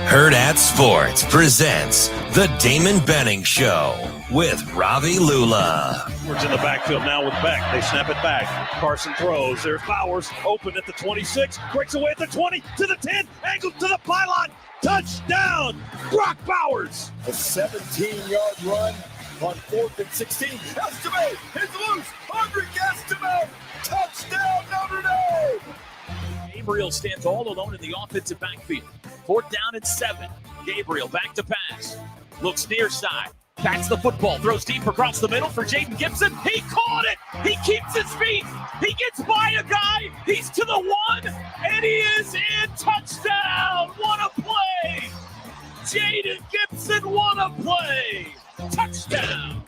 Hurrdat Sports presents the Damon Benning Show with Ravi Lulla. Edwards in the backfield now with Beck. They snap it back. Carson throws. There's Bowers open at the 26. Breaks away at the 20 to the 10. Angled to the pylon. Touchdown, Brock Bowers. A 17-yard run on 4th and 16. Estimate is loose. Hungry Estimate. Touchdown, Notre Dame. Gabriel stands all alone in the offensive backfield. 4th down and 7. Gabriel back to pass. Looks near side. Bats the football. Throws deep across the middle for Jaden Gibson. He caught it. He keeps his feet. He gets by a guy. He's to the 1. And he is in. Touchdown. What a play. Jaden Gibson, what a play. Touchdown.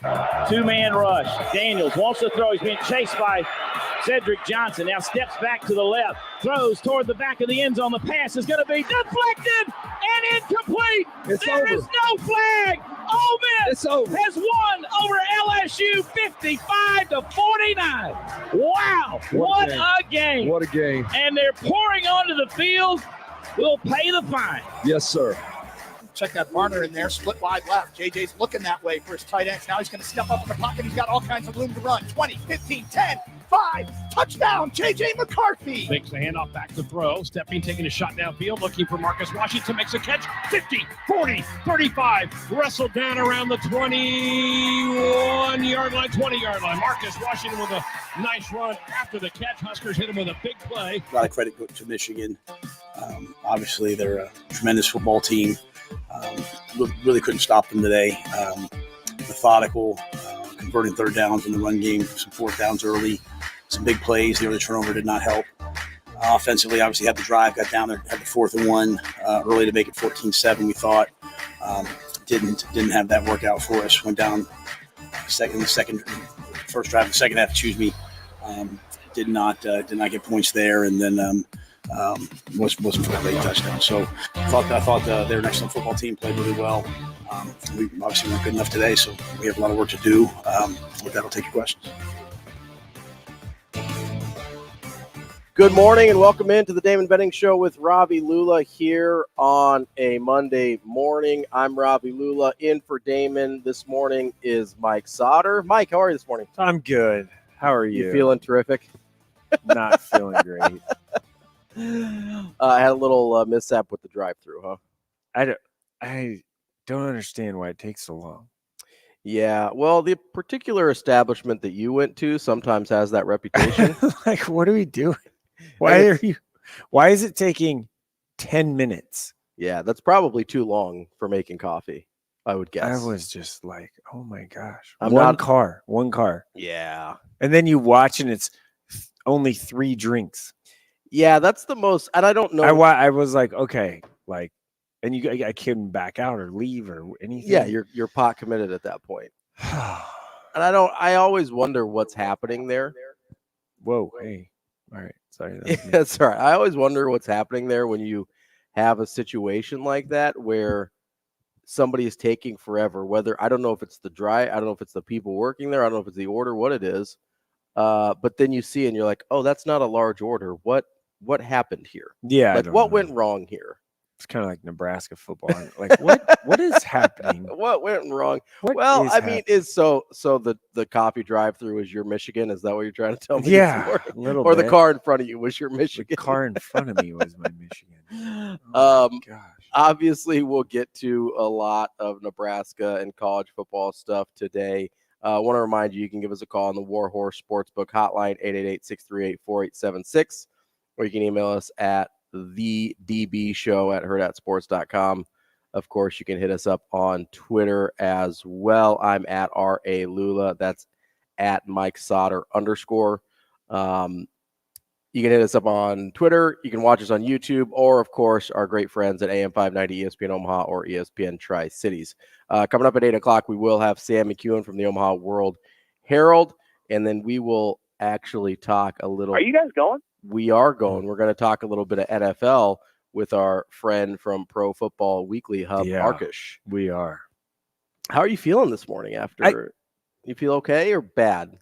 Two-man rush. Daniels wants to throw. He's being chased by Cedric Johnson. Now steps back to the left. Throws toward the back of the end zone. The pass is going to be deflected and incomplete. There is no flag. Ole Miss has won over LSU 55-49. Wow. What a game. What a game. And they're pouring onto the field. We'll pay the fine. Yes, sir. Check that Varner in there, split wide left. JJ's looking that way for his tight ends. Now he's going to step up in the pocket. He's got all kinds of room to run. 20, 15, 10, 5. Touchdown, JJ McCarthy. Makes the handoff back to throw. Stepping, taking a shot downfield, looking for Marcus Washington. Makes a catch. 50, 40, 35. Wrestled down around the 21-yard line, 20-yard line. Marcus Washington with a nice run after the catch. Huskers hit him with a big play. A lot of credit to Michigan. Obviously, they're a tremendous football team. Really couldn't stop them today. Methodical, converting 3rd downs in the run game, some 4th downs early, some big plays. The early turnover did not help. Offensively, obviously had the drive, got down there, had the 4th and 1 early to make it 14-7. We thought didn't have that work out for us. Went down first drive of the second half. Did not get points there, and then. Wasn't for a late touchdown. So I thought they're an excellent football team, played really well. We obviously weren't good enough today, so we have a lot of work to do. With that, I'll take your questions. Good morning and welcome into the Damon Benning Show with Ravi Lulla here on a Monday morning. I'm Ravi Lulla. In for Damon this morning is Mike Sautter. Mike, how are you this morning? I'm good. How are you? You feeling terrific? Not feeling great. I had a little mishap with the drive-through, huh? I don't understand why it takes so long. Yeah, well, the particular establishment that you went to sometimes has that reputation. Like, what are we doing? Why is it taking 10 minutes? Yeah, that's probably too long for making coffee, I would guess. I was just like, oh my gosh. One car. Yeah. And then you watch and it's only 3 drinks. Yeah, that's the most, and I don't know. I was like, okay, like, and I couldn't back out or leave or anything. Yeah, you're pot committed at that point. And I always wonder what's happening there. Whoa, hey, all right, sorry. That's all right. I always wonder what's happening there when you have a situation like that where somebody is taking forever. Whether I don't know if it's I don't know if it's the people working there, I don't know if it's the order, what it is. But then you see and you're like, oh, that's not a large order. What happened here? Yeah. Like what went wrong here? It's kind of like Nebraska football. Like what is happening? What went wrong? Happening? So the coffee drive-through is your Michigan? Is that what you're trying to tell me? Yeah, a little or bit. The car in front of you was your Michigan. The car in front of me was my Michigan. Gosh. Obviously, we'll get to a lot of Nebraska and college football stuff today. I want to remind you can give us a call on the Warhorse Sportsbook hotline, 888-638-4876, or you can email us at thedbshow@hurrdatsports.com. Of course, you can hit us up on Twitter as well. I'm at R.A. Lulla. That's at Mike Sautter _. You can hit us up on Twitter. You can watch us on YouTube, or, of course, our great friends at AM 590 ESPN Omaha or ESPN Tri-Cities. Coming up at 8 o'clock, we will have Sam McKewon from the Omaha World-Herald, and then we will actually talk a little. Are you guys going? We are going. We're going to talk a little bit of NFL with our friend from Pro Football Weekly, Hub Arkush. We are. How are you feeling this morning after? You feel okay or bad?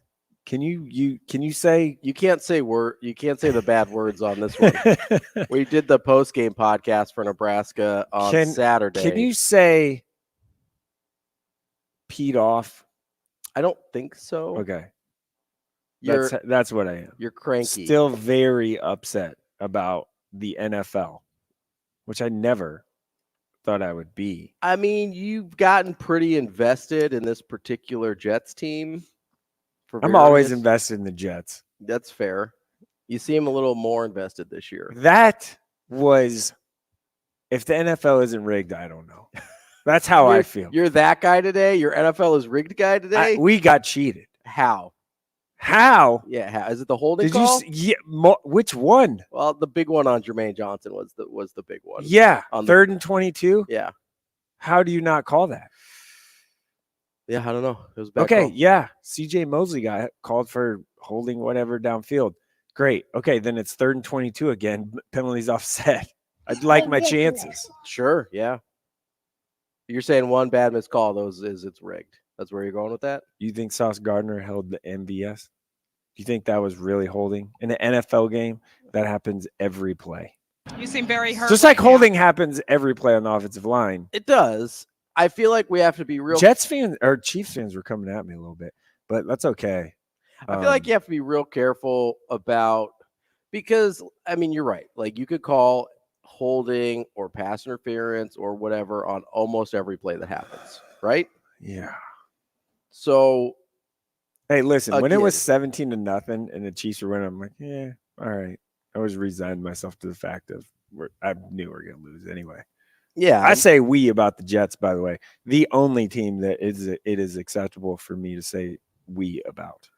Can you say You can't say the bad words on this one. We did the post-game podcast for Nebraska on Saturday. Can you say peed off? I don't think so. Okay. That's what I am. You're cranky. Still very upset about the NFL, which I never thought I would be. I mean, you've gotten pretty invested in this particular Jets team. I'm always invested in the Jets. That's fair. You seem a little more invested this year. That was, if the NFL isn't rigged, I don't know. That's how I feel. You're that guy today? Your NFL is rigged guy today? We got cheated. How? Yeah, how? Is it the holding Did call? Which one? Well, the big one on Jermaine Johnson was the big one. Yeah, on 3rd and 22? Yeah. How do you not call that? Yeah, I don't know. It was back okay, home. Yeah. CJ Mosley got called for holding whatever downfield. Great. Okay, then it's 3rd and 22 again. Penalties offset. I'd like my chances. Sure, yeah. You're saying one bad missed call, it's rigged. That's where you're going with that? You think Sauce Gardner held the MVS? Do you think that was really holding? In an NFL game, that happens every play. You seem very hurt. Just like holding happens every play on the offensive line. It does. I feel like we have to be real. Jets fans or Chiefs fans were coming at me a little bit, but that's okay. I feel like you have to be real careful about, because, I mean, you're right. Like, you could call holding or pass interference or whatever on almost every play that happens, right? Yeah. So, hey, listen, when it was 17-0 and the Chiefs were winning, I'm like, yeah, all right. I was resigned myself to the fact of I knew we were going to lose anyway. Yeah. I say we about the Jets, by the way. The only team that it is acceptable for me to say we about.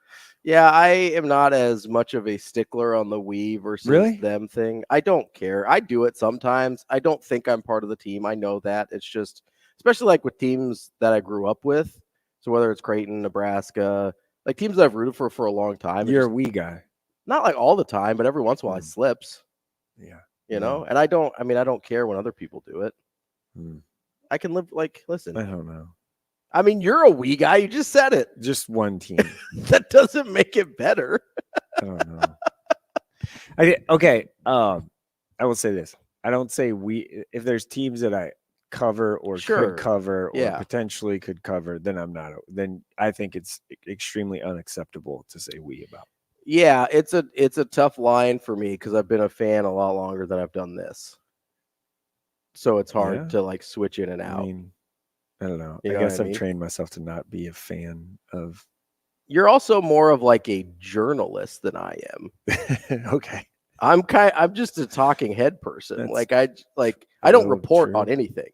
Yeah, I am not as much of a stickler on the we versus them thing. I don't care. I do it sometimes. I don't think I'm part of the team. I know that. It's just, especially like with teams that I grew up with. So whether it's Creighton, Nebraska, like teams that I've rooted for a long time. You're a we guy. Not like all the time, but every once in a while I slips. Yeah. You know, and I don't care when other people do it. I can live, like, listen. I don't know. I mean, you're a we guy. You just said it. Just one team. That doesn't make it better. I don't know. Okay. I will say this. I don't say we. If there's teams that I cover or could cover or potentially could cover, then I'm not. Then I think it's extremely unacceptable to say we about. Yeah, it's a tough line for me because I've been a fan a lot longer than I've done this. So it's hard to like switch in and out. I mean, I don't know. You I know guess what I I've mean? trained myself to not be a fan of. You're also more of like a journalist than I am. Okay. I'm just a talking head person. I don't report on anything.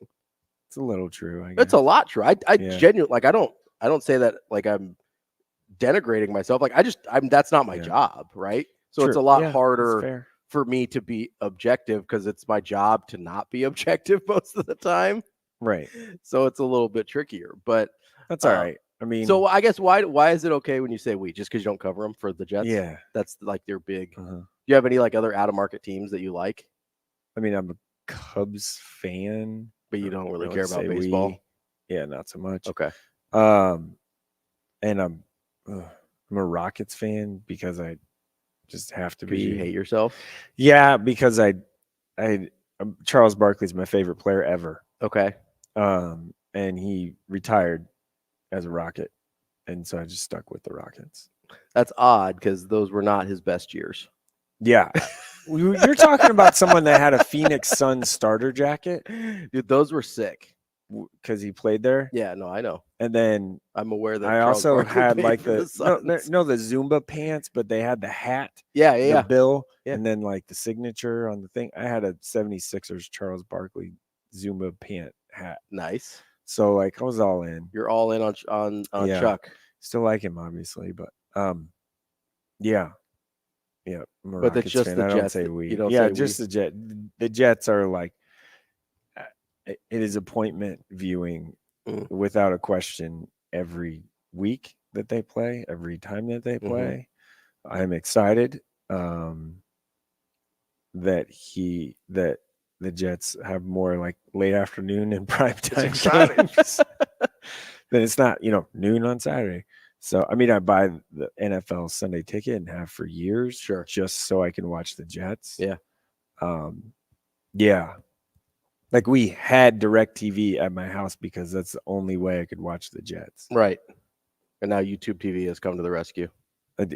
It's a little true. I guess. It's a lot true. I genuinely, like, I don't say that like I'm denigrating myself. Like that's not my job, right? So it's a lot harder for me to be objective because it's my job to not be objective most of the time. Right. So it's a little bit trickier, but that's all right. I mean, so I guess why is it okay when you say we? Just because you don't cover them for the Jets? Yeah. That's like their big. Do you have any like other out of market teams that you like? I mean, I'm a Cubs fan, but you don't really care about baseball. Yeah, not so much. Okay. And I'm a Rockets fan because I just have to be. You hate yourself? Yeah, because Charles Barkley's my favorite player ever. Okay. And he retired as a Rocket, and so I just stuck with the Rockets. That's odd because those were not his best years. Yeah. You're talking about someone that had a Phoenix Suns starter jacket? Dude, those were sick. Because he played there? Yeah, no, I know. And then I'm aware that I Charles also Barkley had played like for the Suns. the Zumba pants, but they had the hat. Yeah. The bill, and then like the signature on the thing. I had a 76ers Charles Barkley Zumba pant hat. Nice. So like I was all in. You're all in on Chuck. Still like him, obviously, but yeah. I'm a but Rockets it's just fan. the I Jets. don't say we. You don't yeah, say just we. the Jet. The Jets are like it is appointment viewing without a question every week that they play, every time that they play. I'm excited that the Jets have more like late afternoon and prime time games. Then it's not, noon on Saturday. So, I mean, I buy the NFL Sunday Ticket and have for years, sure, just so I can watch the Jets. Yeah. Yeah. Like we had DirecTV at my house because that's the only way I could watch the Jets. Right. And now YouTube TV has come to the rescue.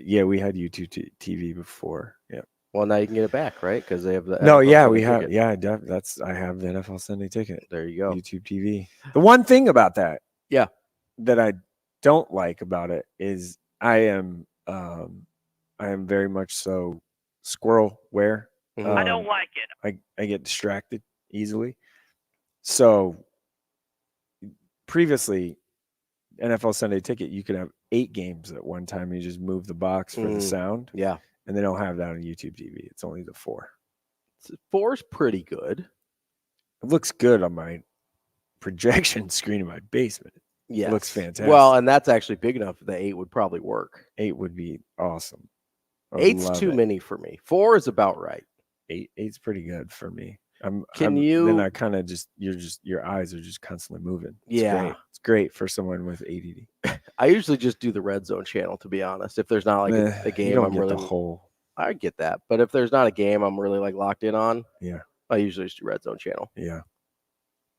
Yeah, we had YouTube TV before. Yeah. Well, now you can get it back, right? Because they have the no, NFL yeah, Sunday we have. Ticket. Yeah, I have the NFL Sunday Ticket. There you go. YouTube TV. The one thing about that, yeah, that I don't like about it is I am very much so squirrelware. Mm-hmm. I don't like it. I get distracted easily. So previously, NFL Sunday Ticket, you could have 8 games at one time. You just move the box for the sound. Yeah. And they don't have that on YouTube TV. It's only the 4. 4's pretty good. It looks good on my projection screen in my basement. Yeah. It looks fantastic. Well, and that's actually big enough that 8 would probably work. 8 would be awesome. 8's too many for me. 4 is about right. 8's pretty good for me. Then I kind of your eyes are just constantly moving. It's great for someone with ADD. I usually just do the red zone channel, to be honest. If there's not like a game, you don't I'm get really the whole. I get that, but if there's not a game I'm really like locked in on, yeah, I usually just do red zone channel. Yeah,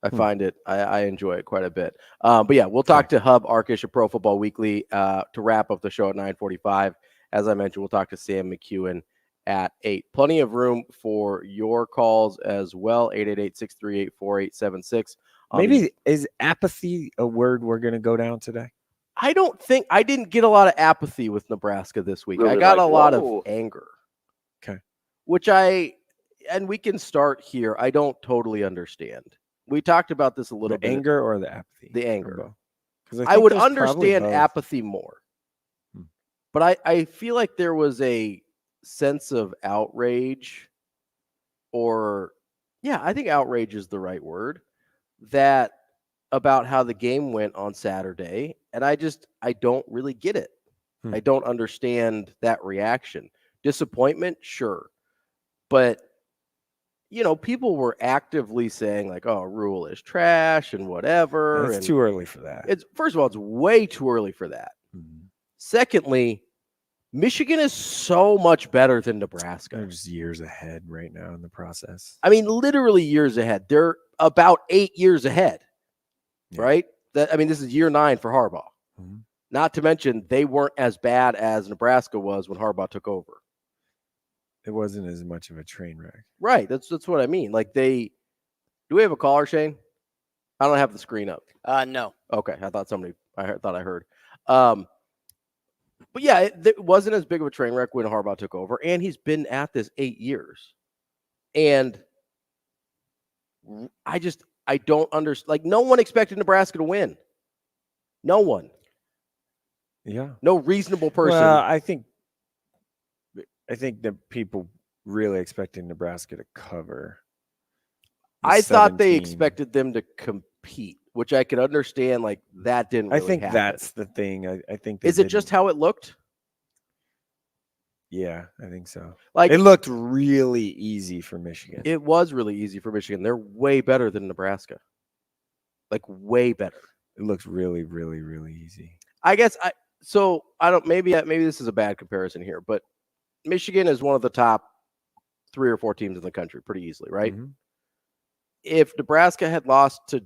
I find it. I enjoy it quite a bit. But yeah, we'll talk to Hub Arkush of Pro Football Weekly to wrap up the show at 9:45. As I mentioned, we'll talk to Sam McKewon at 8. Plenty of room for your calls as well. 888-638-4876. Maybe is apathy a word we're going to go down today? I didn't get a lot of apathy with Nebraska this week. I got a lot of anger. Okay. And we can start here. I don't totally understand. We talked about this a little bit. The anger or the apathy? The anger. Because I would understand apathy more. But I feel like there was a sense of outrage, I think outrage is the right word, that about how the game went on Saturday. And I don't really get it. I don't understand that reaction. Disappointment, sure. But, people were actively saying like, oh, Rhule is trash and whatever. It's too early for that. First of all, it's way too early for that. Mm-hmm. Secondly, Michigan is so much better than Nebraska. They're just years ahead right now in the process. I mean, literally years ahead. They're about 8 years ahead, right? This is year 9 for Harbaugh. Mm-hmm. Not to mention they weren't as bad as Nebraska was when Harbaugh took over. It wasn't as much of a train wreck. Right. That's what I mean. Like do we have a caller, Shane? I don't have the screen up. No. Okay. I thought I heard. But yeah, it wasn't as big of a train wreck when Harbaugh took over, and he's been at this 8 years. And I don't understand. Like, no one expected Nebraska to win. No one. Yeah. No reasonable person. Well, I think that people really expected Nebraska to cover. I thought they expected them to compete, which I could understand. Like, that didn't really happen. That's the thing. I think. Is it just how it looked? Yeah, I think so. Like, it looked really easy for Michigan. It was really easy for Michigan. They're way better than Nebraska. Like, way better. It looks really, really, really easy. I guess maybe this is a bad comparison here, but Michigan is one of the top 3 or 4 teams in the country pretty easily, right? Mm-hmm. If Nebraska had lost to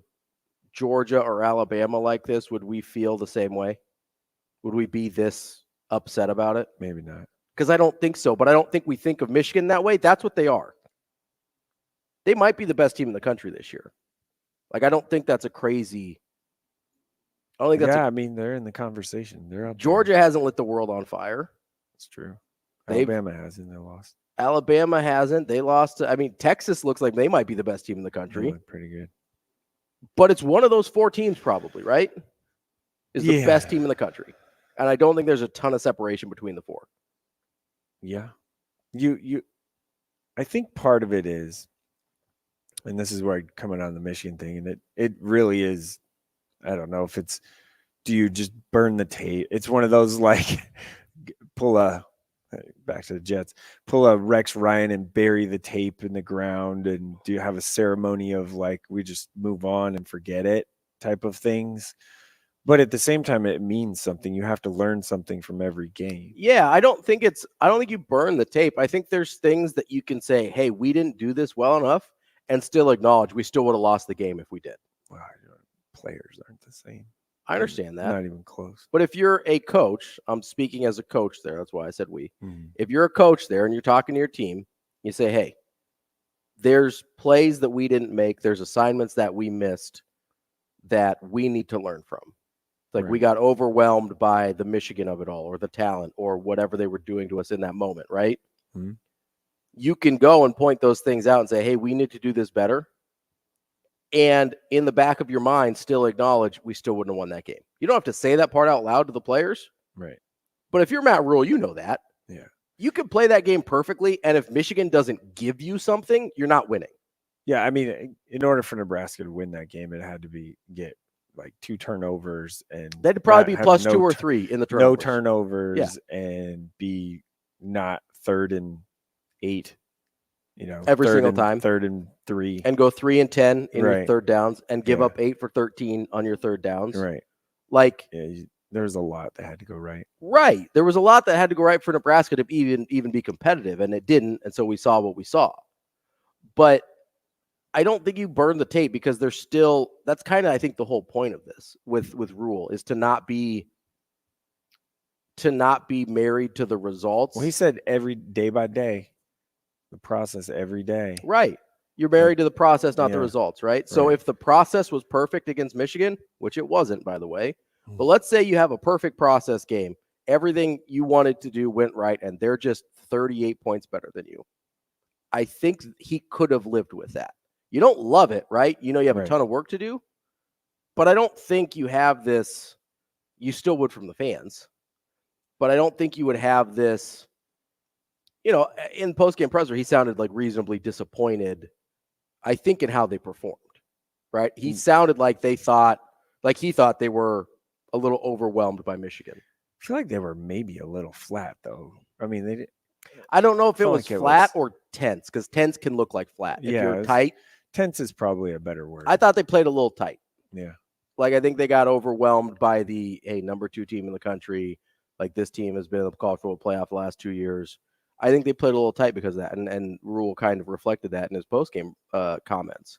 Georgia or Alabama like this, would we feel the same way? Would we be this upset about it? Maybe not. Because I don't think so, but I don't think we think of Michigan that way. That's what they are. They might be the best team in the country this year. Like, I don't think that's a crazy. I don't think that's. Yeah, they're in the conversation. They're up. Georgia hasn't lit the world on fire. That's true. Alabama hasn't. They lost. Alabama hasn't. They lost. Texas looks like they might be the best team in the country. They look pretty good. But it's one of those 4 teams probably, right? Is the best team in the country. And I don't think there's a ton of separation between the 4. Yeah. I think part of it is, and this is where I'm coming on the Michigan thing, and it really is, I don't know if it's, do you just burn the tape? It's one of those, like, back to the Jets, pull a Rex Ryan and bury the tape in the ground, and do you have a ceremony of, like, we just move on and forget it type of things? But at the same time, it means something. You have to learn something from every game. Yeah, I don't think you burn the tape. I think there's things that you can say, hey, we didn't do this well enough, and still acknowledge we still would have lost the game if we did. Well, players aren't the same. I understand that. Not even close. But if you're a coach, I'm speaking as a coach there. That's why I said we. Mm-hmm. If you're a coach there and you're talking to your team, you say, hey, there's plays that we didn't make. There's assignments that we missed that we need to learn from. Like we got overwhelmed by the Michigan of it all, or the talent, or whatever they were doing to us in that moment, right? Mm-hmm. You can go and point those things out and say, hey, we need to do this better. And in the back of your mind, still acknowledge we still wouldn't have won that game. You don't have to say that part out loud to the players. Right. But if you're Matt Rhule, you know that. Yeah. You can play that game perfectly, and if Michigan doesn't give you something, you're not winning. Yeah, I mean, in order for Nebraska to win that game, it had to get like 2 turnovers, and that'd probably be plus 2 or 3 in the turnovers. No turnovers, and be not 3rd and 8. Every single time, 3rd and 3, and go 3 and 10 in your third downs, and give up 8 for 13 on your third downs. Right. Like there's a lot that had to go right. Right. There was a lot that had to go right for Nebraska to even be competitive, and it didn't. And so we saw what we saw. But I don't think you burn the tape, because there's still, that's kind of, I think, the whole point of this with Rhule is to not be married to the results. Well, he said every day by day, the process every day. Right. You're married to the process, not the results, right? So if the process was perfect against Michigan, which it wasn't, by the way, but let's say you have a perfect process game, everything you wanted to do went right, and they're just 38 points better than you. I think he could have lived with that. You don't love it, right? You have a ton of work to do, but I don't think you have this. You still would from the fans, but I don't think you would have this. In post-game presser, he sounded like reasonably disappointed, I think, in how they performed, right? He sounded like he thought they were a little overwhelmed by Michigan. I feel like they were maybe a little flat, though. I mean, they did. I don't know if it was flat or tense, because tense can look like flat. If you're tight. Tense is probably a better word. I thought they played a little tight. Yeah. Like, I think they got overwhelmed by the number 2 team in the country. Like, this team has been in the college football playoff the last 2 years. I think they played a little tight because of that, and Rhule kind of reflected that in his postgame comments.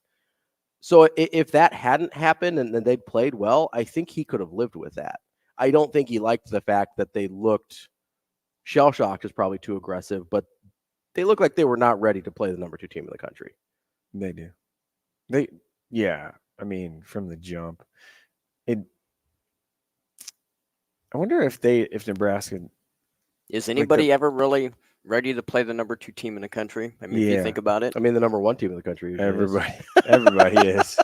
So if that hadn't happened and then they played well, I think he could have lived with that. I don't think he liked the fact that they looked shell-shocked is probably too aggressive, but they looked like they were not ready to play the number 2 team in the country. They do. I mean, from the jump. I wonder if Nebraska. Is anybody ever really ready to play the number 2 team in the country? I mean, if you think about it. I mean, the number 1 team in the country. Everybody is.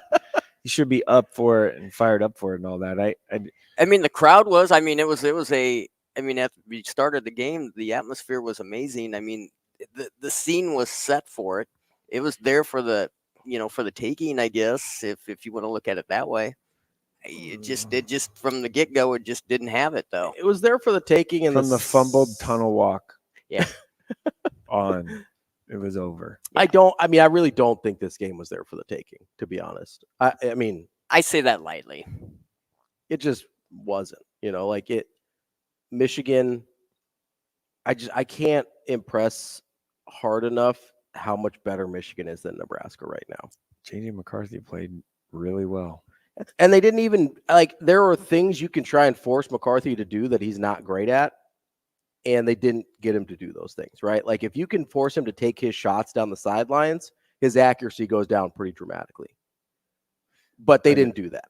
You should be up for it and fired up for it and all that. I mean, the crowd was. I mean, it was after we started the game, the atmosphere was amazing. I mean, the scene was set for it. It was there for the taking, I guess, if you want to look at it that way. It just from the get-go, it just didn't have it, though. It was there for the taking, and from the fumbled tunnel walk. Yeah. On, it was over. I really don't think this game was there for the taking, to be honest. I mean, I say that lightly. It just wasn't, Michigan, I can't impress hard enough how much better Michigan is than Nebraska right now. J.J. McCarthy played really well. And they didn't even, there are things you can try and force McCarthy to do that he's not great at, and they didn't get him to do those things, right? Like, if you can force him to take his shots down the sidelines, his accuracy goes down pretty dramatically. But they didn't do that.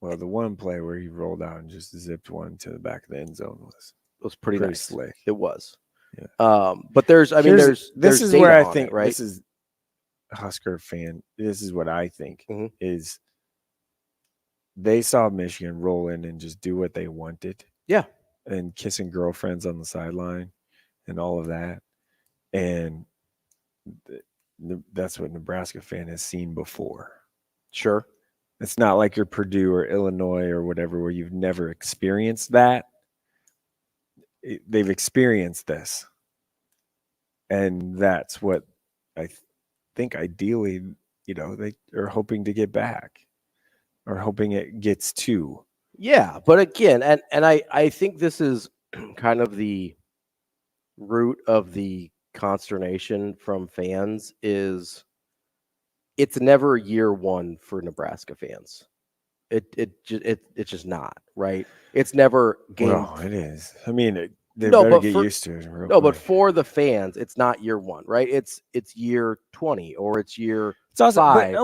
Well, the one play where he rolled out and just zipped one to the back of the end zone was pretty nice. Slick. It was. Yeah. But there's this is where I think, right? This is a Husker fan. This is what I think is they saw Michigan roll in and just do what they wanted. Yeah. And kissing girlfriends on the sideline and all of that. And that's what Nebraska fan has seen before. Sure. It's not like you're Purdue or Illinois or whatever, where you've never experienced that. They've experienced this. And that's what I think ideally, they are hoping to get back, or hoping it gets to. Yeah, but again, and I think this is kind of the root of the consternation from fans is it's never year one for Nebraska fans. It's just not, right? It's never game. Well, it is. I mean, they better get used to it. But for the fans, it's not year one, right? It's year 20 or it's year it's also, 5.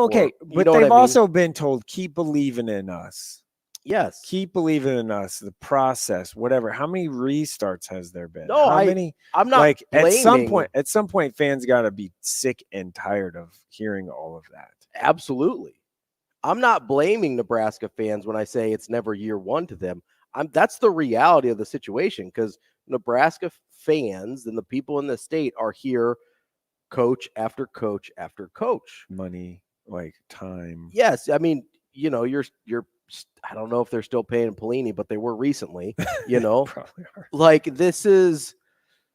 But they've also been told, keep believing in us. Yes. Keep believing in us, the process, whatever. How many restarts has there been? No, I'm not like blaming. at some point fans got to be sick and tired of hearing all of that. Absolutely. I'm not blaming Nebraska fans when I say it's never year one to them. That's the reality of the situation because Nebraska fans and the people in the state are here coach after coach after coach. Money, like time. Yes. I mean, you're I don't know if they're still paying Pelini, but they were recently, Probably are. Like this is,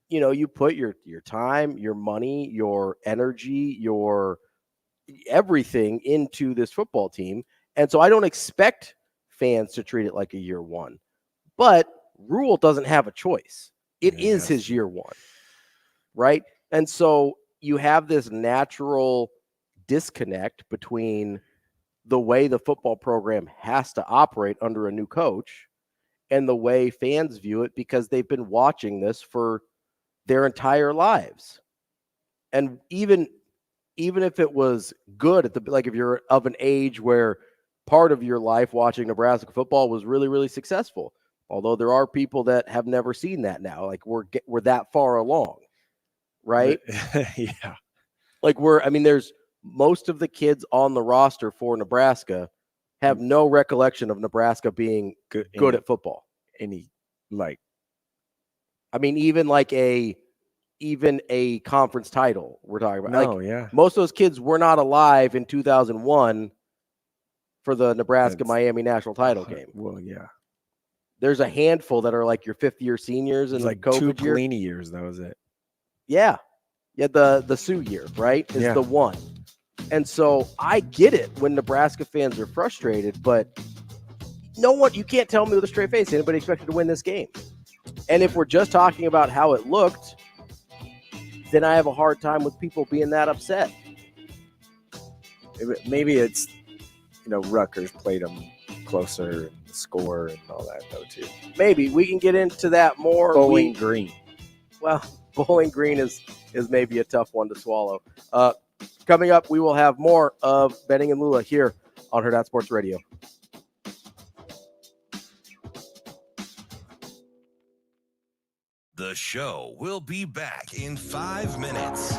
you put your time, your money, your energy, your everything into this football team. And so I don't expect fans to treat it like a year one, but Rhule doesn't have a choice. It is his year one. Right. And so you have this natural disconnect between the way the football program has to operate under a new coach and the way fans view it because they've been watching this for their entire lives. And even if it was good if you're of an age where part of your life watching Nebraska football was really, really successful, although there are people that have never seen that now, like we're that far along, right? Yeah. There's most of the kids on the roster for Nebraska have no recollection of Nebraska being good at football. Even a conference title we're talking about. Most of those kids were not alive in 2001 for the Nebraska-Miami national title game. Well, yeah. There's a handful that are like your fifth-year seniors and like COVID 2 Pelini years. That was it. Yeah. Yeah, the Sioux year, right, is the one. And so I get it when Nebraska fans are frustrated, but you can't tell me with a straight face anybody expected to win this game. And if we're just talking about how it looked, then I have a hard time with people being that upset. Maybe it's, Rutgers played them closer in the score and all that, though, too. Maybe. We can get into that more. Bowling Green. Well, Bowling Green is maybe a tough one to swallow. Coming up, we will have more of Benning and Lulla here on Hurrdat Sports Radio. The show will be back in 5 minutes.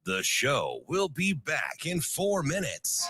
The show will be back in 4 minutes.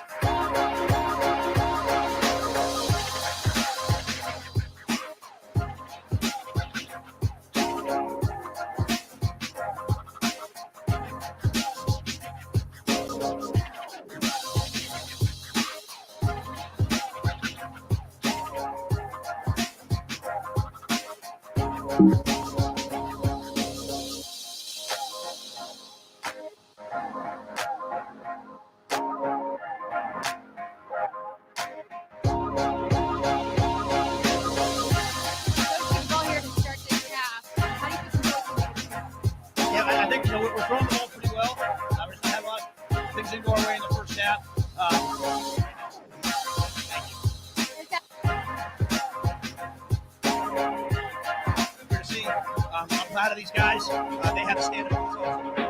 These guys, they have to stand up for themselves.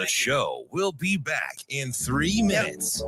The show will be back in 3 minutes.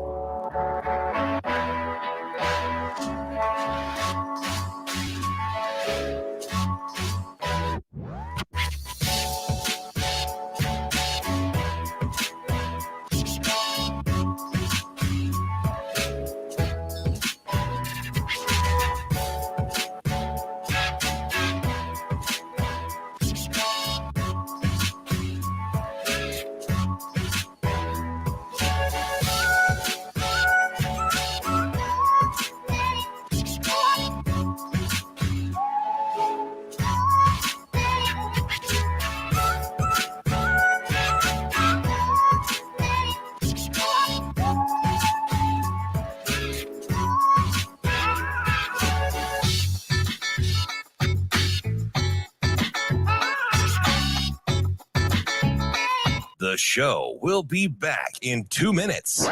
The show will be back in 2 minutes.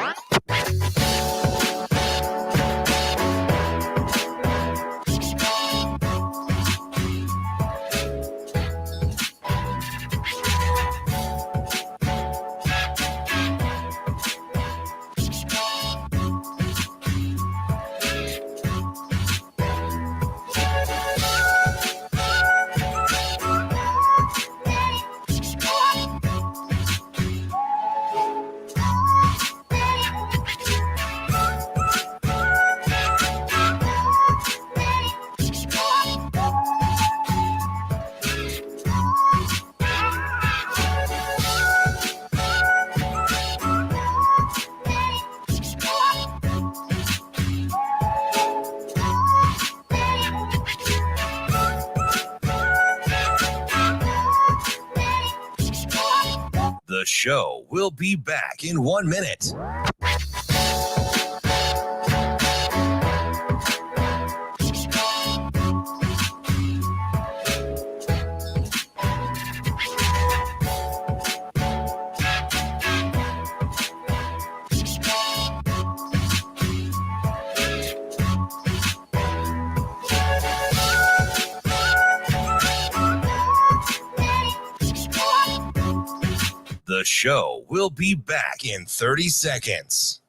The show will be back in 1 minute. The show will be back in 30 seconds.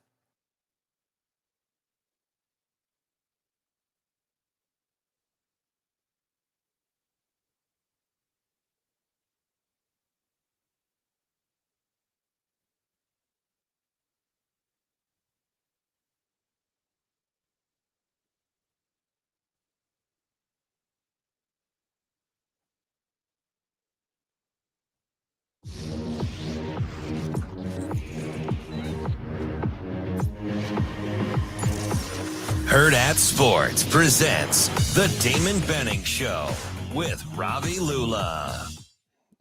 Hurrdat Sports presents the Damon Benning Show with Ravi Lulla.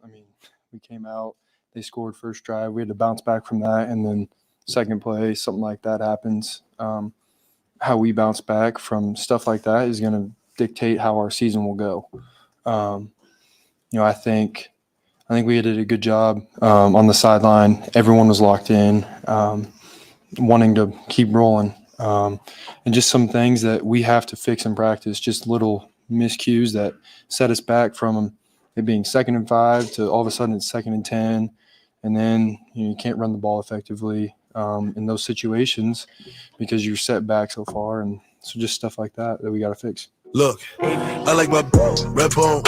I mean, we came out, they scored first drive. We had to bounce back from that, and then second play, something like that happens. How we bounce back from stuff like that is going to dictate how our season will go. I think we did a good job on the sideline. Everyone was locked in, wanting to keep rolling. And just some things that we have to fix in practice, just little miscues that set us back from it being 2nd and 5 to all of a sudden it's 2nd and 10. And then you can't run the ball effectively in those situations because you're set back so far. And so just stuff like that we got to fix. Look, I like my red bone.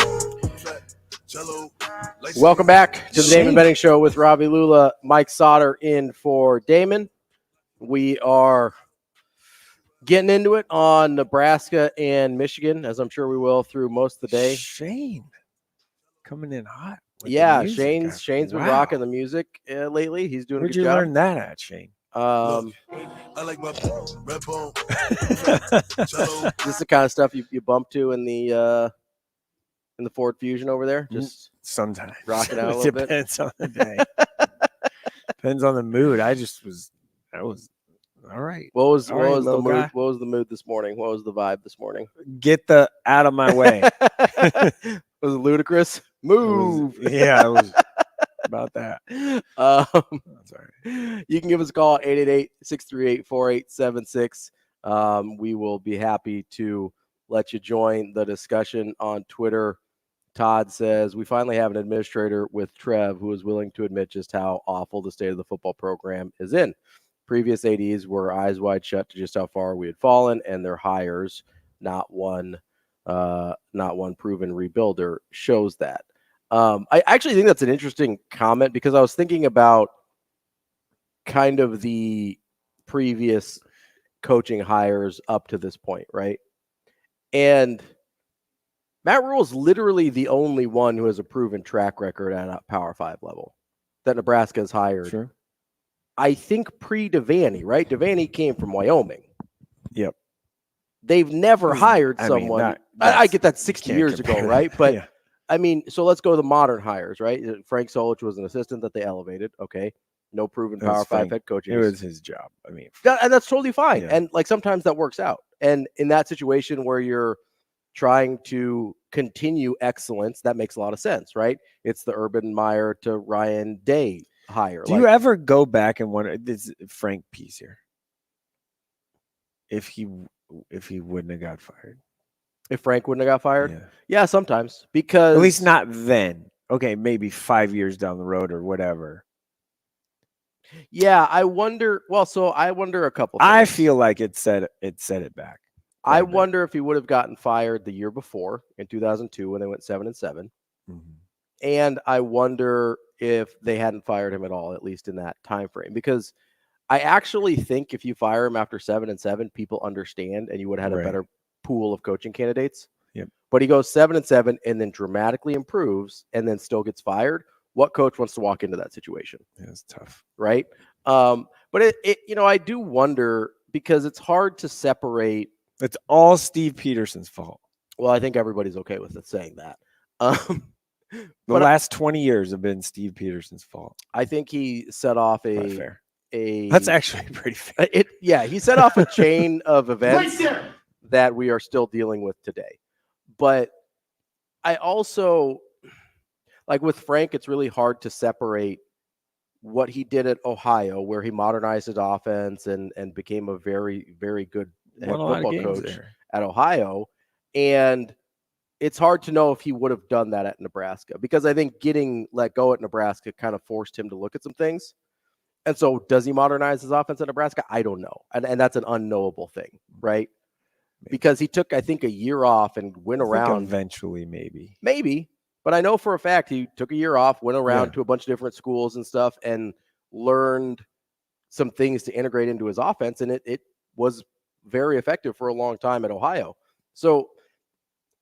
Welcome back to the Damon Benning Show with Ravi Lulla, Mike Sautter in for Damon. We are getting into it on Nebraska and Michigan, as I'm sure we will through most of the day. Shane coming in hot. Yeah, Shane's been rocking the music lately. He's doing a good job. Where'd you learn that at, Shane? I like my red bone. This is the kind of stuff you bump to in the Ford Fusion over there. Just sometimes rock it out a little bit. Depends on the day. Depends on the mood. I was all right. What was the mood? What was the mood this morning? What was the vibe this morning? Get the out of my way. Was it ludicrous? Move. It was about that. Sorry. You can give us a call at 888-638-4876. We will be happy to let you join the discussion on Twitter, Todd says, we finally have an administrator with Trev who is willing to admit just how awful the state of the football program is in. Previous ADs were eyes wide shut to just how far we had fallen, and their hires, not one proven rebuilder, shows that. I actually think that's an interesting comment because I was thinking about kind of the previous coaching hires up to this point, right? And Matt Rhule is literally the only one who has a proven track record at a Power 5 level that Nebraska has hired. Sure. I think pre-Devaney, right? Devaney came from Wyoming. Yep. They've never hired someone. I get that 60 years ago, right? But yeah. I mean, so let's go to the modern hires, right? Frank Solich was an assistant that they elevated. Okay. No proven Power 5 head coaching. It was his job. I mean, and that's totally fine. Yeah. And like sometimes that works out. And in that situation where you're trying to continue excellence, that makes a lot of sense, right? It's the Urban Meyer to Ryan Day hire. Do you ever go back and wonder, this Frank piece here, if he wouldn't have got fired? If Frank wouldn't have got fired? Yeah, sometimes. Because at least not then. Okay, maybe 5 years down the road or whatever. Yeah, I wonder. Well, so I wonder a couple things. I feel like it set it back. I wonder if he would have gotten fired the year before in 2002 when they went 7-7. Mm-hmm. And I wonder if they hadn't fired him at all, at least in that time frame. Because I actually think if you fire him after 7-7, people understand and you would have had a better pool of coaching candidates. Yep. But he goes 7-7 and then dramatically improves and then still gets fired. What coach wants to walk into that situation? Yeah, it's tough. Right? But it I do wonder because it's hard to separate. It's all Steve Peterson's fault. Well, I think everybody's okay with it saying that. The last 20 years have been Steve Peterson's fault. I think he set off That's actually pretty fair. He set off a chain of events that we are still dealing with today. But I also, like with Frank, it's really hard to separate what he did at Ohio, where he modernized his offense and became a very, very good football coach at Ohio. And it's hard to know if he would have done that at Nebraska, because I think getting let go at Nebraska kind of forced him to look at some things. And so does he modernize his offense at Nebraska? I don't know. And that's an unknowable thing, right? Because he took, I think, a year off and went around. Eventually, maybe. But I know for a fact he took a year off, went around to a bunch of different schools and stuff, and learned some things to integrate into his offense. And it was very effective for a long time at Ohio. So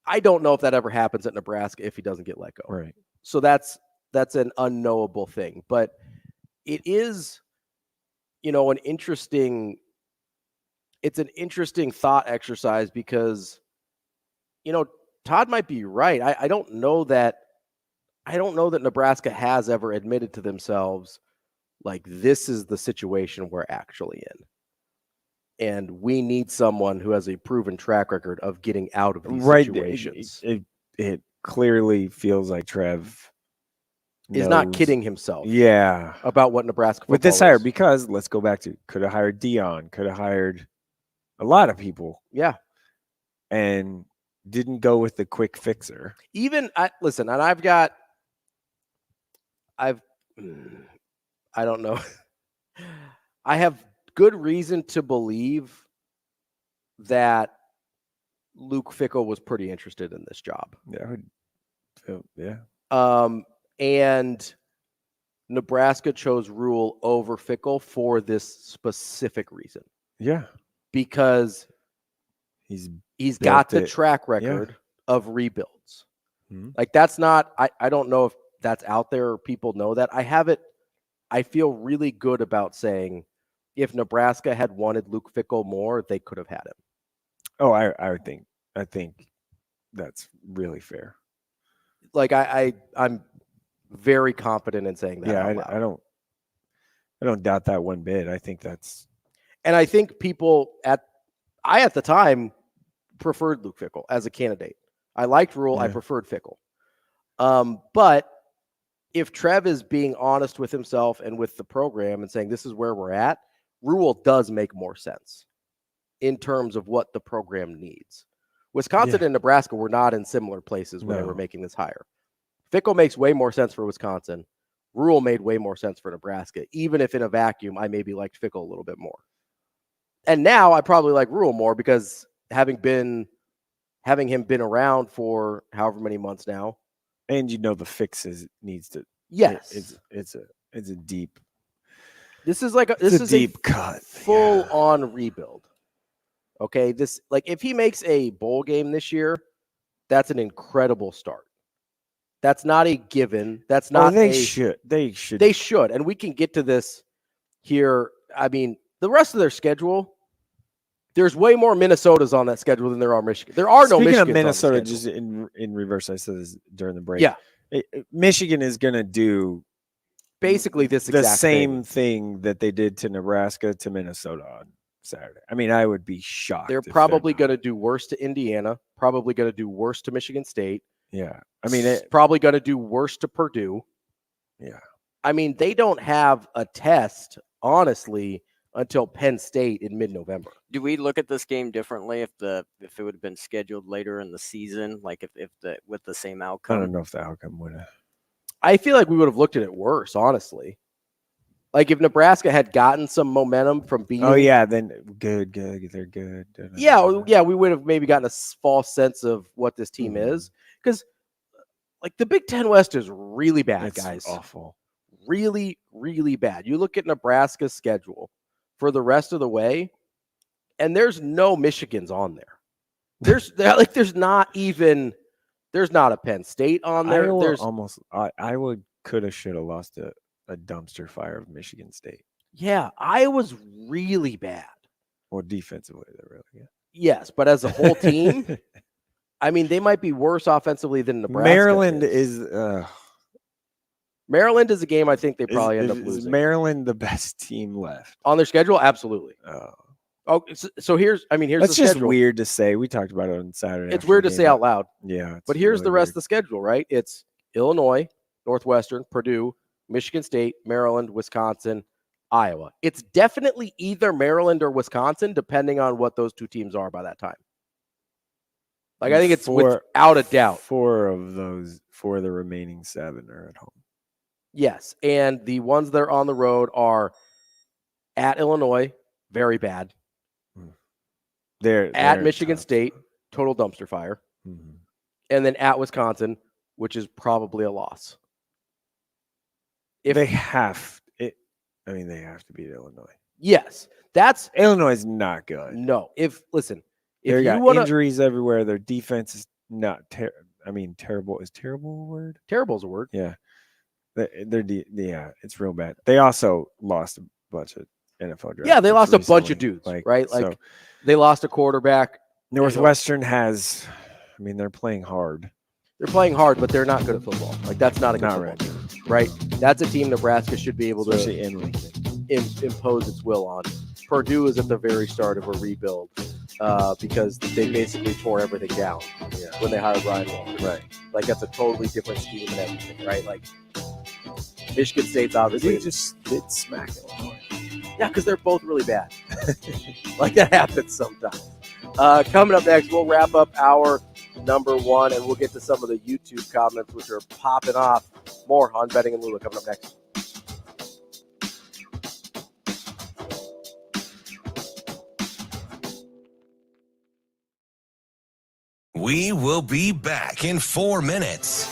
I don't know if that ever happens at Nebraska if he doesn't get let go. Right. So that's an unknowable thing. But it is, an interesting thought exercise because, Todd might be right. I don't know that Nebraska has ever admitted to themselves, like, this is the situation we're actually in. And we need someone who has a proven track record of getting out of these situations. It clearly feels like Trev is not kidding himself. Yeah. About what Nebraska with this hire, because let's go back to, could have hired Dion, could have hired a lot of people. Yeah. And didn't go with the quick fixer. Listen, and I don't know. I have good reason to believe that Luke Fickell was pretty interested in this job. Yeah. And Nebraska chose Rhule over Fickell for this specific reason. Yeah. Because he's got the track record of rebuilds. Mm-hmm. Like, that's not, I don't know if that's out there or people know that. I feel really good about saying if Nebraska had wanted Luke Fickell more, they could have had him. Oh, I think that's really fair. Like, I'm very confident in saying that. Yeah, I don't doubt that one bit. I think that's, and I think people at the time preferred Luke Fickell as a candidate. I liked Rhule. I preferred Fickell. But if Trev is being honest with himself and with the program and saying this is where we're at, Rhule does make more sense in terms of what the program needs. Wisconsin and Nebraska were not in similar places when they were making this hire. Fickell makes way more sense for Wisconsin. Rhule made way more sense for Nebraska. Even if in a vacuum, I maybe liked Fickell a little bit more. And now I probably like Rhule more because having him been around for however many months now. And the fixes needs to. Yes. It's a deep. This is a deep cut. Full on rebuild. Okay. If he makes a bowl game this year, that's an incredible start. That's not a given. That's not. They should. They should. And we can get to this here. I mean, the rest of their schedule, there's way more Minnesotas on that schedule than there are Michigan. There are no Michigans. Speaking of Minnesota, just in reverse, I said this during the break. Yeah. Michigan is going to do basically the same thing that they did to Nebraska to Minnesota on Saturday. I mean, I would be shocked. They're probably going to do worse to Indiana, probably going to do worse to Michigan State. Yeah. I mean, probably going to do worse to Purdue. Yeah. I mean, they don't have a test, honestly, until Penn State in mid-November. Do we look at this game differently if it would have been scheduled later in the season, like with the same outcome? I don't know if the outcome would have. I feel like we would have looked at it worse, honestly. Like if Nebraska had gotten some momentum from being. Oh yeah, then good, they're good. Yeah, we would have maybe gotten a false sense of what this team is, because like the Big Ten West is really bad, guys. Awful, really, really bad. You look at Nebraska's schedule for the rest of the way, and there's no Michigans on there. There's not a Penn State on there. I could have should have lost a dumpster fire of Michigan State. Yeah, Iowa's really bad. Well, defensively, they're really good. Yes, but as a whole team, I mean, they might be worse offensively than Nebraska. Maryland is a game I think they probably end up losing. Is Maryland the best team left on their schedule? Absolutely. Oh, so here's that's the just schedule. Weird to say. We talked about it on Saturday. It's weird to say out loud. Yeah, but here's really the rest weird. of the schedule, right? It's Illinois, Northwestern, Purdue, Michigan State, Maryland, Wisconsin, Iowa. It's definitely either Maryland or Wisconsin, depending on what those two teams are by that time. Like I think it's without a doubt. 4 of the remaining 7 are at home. Yes, and the ones that are on the road are at Illinois, very bad. They're at Michigan State, total dumpster fire. Mm-hmm. And then at Wisconsin, which is probably a loss. They have to beat Illinois. Yes, Illinois is not good. No, if they got injuries everywhere. Their defense is not terrible. Is terrible a word? Terrible is a word. Yeah, it's real bad. They also lost a bunch of NFL drafts. Yeah, they lost a bunch of dudes, right? Like they lost a quarterback. Northwestern has. I mean, they're playing hard. They're playing hard, but they're not good at football. Like that's not a good football team, right? That's a team Nebraska should be able to impose its will on. Purdue is at the very start of a rebuild because they basically tore everything down when they hired Ryan Walker. Right. Like that's a totally different scheme and everything, right? Like Michigan State's obviously just did smack Illinois. Yeah, because they're both really bad. Like that happens sometimes. Coming up next, we'll wrap up our number 1, and we'll get to some of the YouTube comments, which are popping off. More on Benning and Lulla coming up next. We will be back in 4 minutes.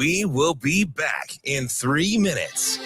We will be back in 3 minutes.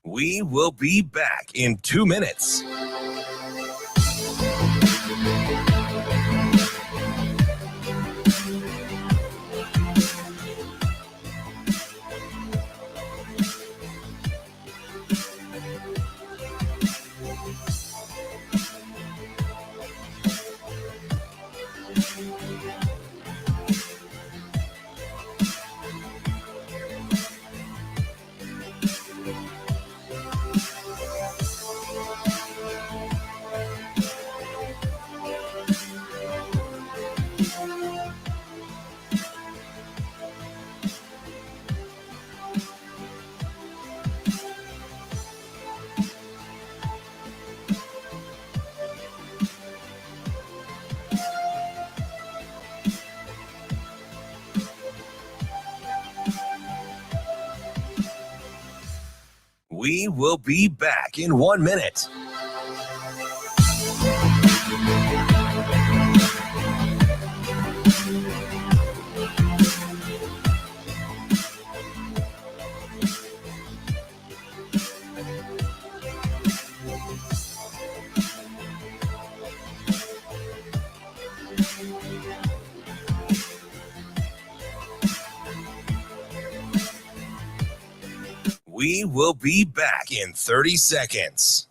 We will be back in 2 minutes. We will be back in 1 minute. We will be back in 30 seconds.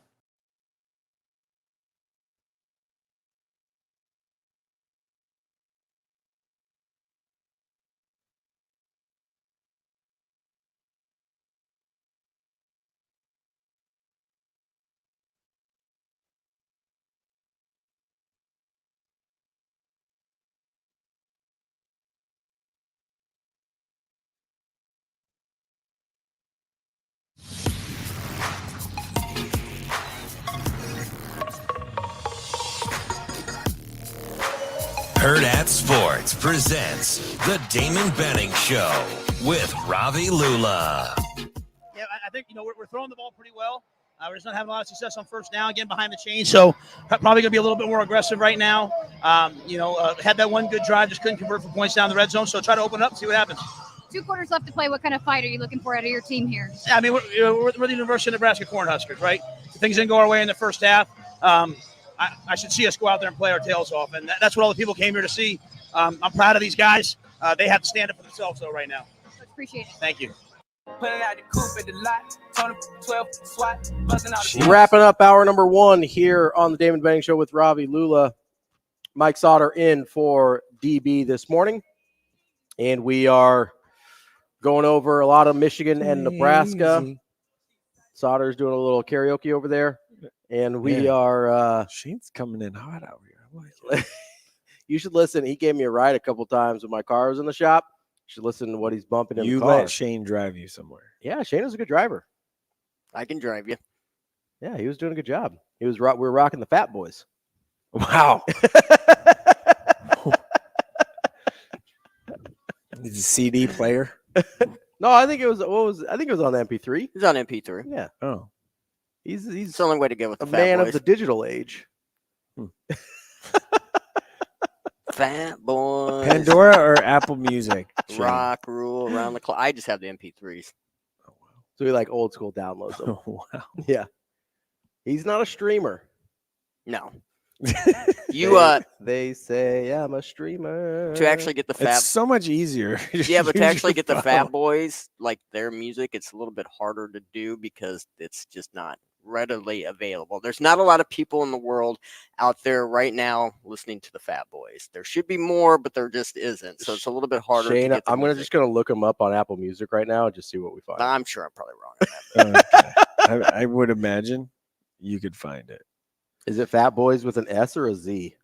Hurrdat Sports presents the Damon Benning Show with Ravi Lulla. Yeah, I think, we're throwing the ball pretty well. We're just not having a lot of success on first down, again, behind the chain. So probably going to be a little bit more aggressive right now. Had that one good drive, just couldn't convert for points down the red zone. So try to open it up and see what happens. 2 quarters left to play. What kind of fight are you looking for out of your team here? I mean, we're the University of Nebraska Huskers, right? Things didn't go our way in the first half. I should see us go out there and play our tails off, and that's what all the people came here to see. I'm proud of these guys. They have to stand up for themselves, though, right now. Appreciate it. Thank you. Wrapping up hour number 1 here on the Damon Benning Show with Ravi Lulla. Mike Sautter in for DB this morning. And we are going over a lot of Michigan and Nebraska. Sauter's doing a little karaoke over there. And we are Shane's coming in hot out here. You should listen. He gave me a ride a couple times when my car was in the shop. You should listen to what he's bumping in the car. You let Shane drive you somewhere. Yeah, Shane is a good driver. I can drive you. Yeah, he was doing a good job. We were rocking the Fat Boys. Wow. Is a CD player? No, I think it was I think it was on MP3. He's on MP3. Yeah. Oh. He's the only way to get with the a Fat man Boys. of the digital age. Fat Boys. Pandora or Apple Music? Rock, Rhule, around the clock. I just have the MP3s. Oh, wow. So he like old school downloads them. Oh, wow. Yeah. He's not a streamer. No. They say I'm a streamer. To actually get the fat, it's so much easier. Yeah, but to actually get the Fat Boys, like their music, it's a little bit harder to do because it's just not readily available. There's not a lot of people in the world out there right now listening to the Fat Boys. There should be more, but there just isn't. So it's a little bit harder. Shane, to get I'm just gonna look them up on Apple Music right now and just see what we find. I'm sure I'm probably wrong on that. I would imagine you could find it. Is it Fat Boys with an S or a Z?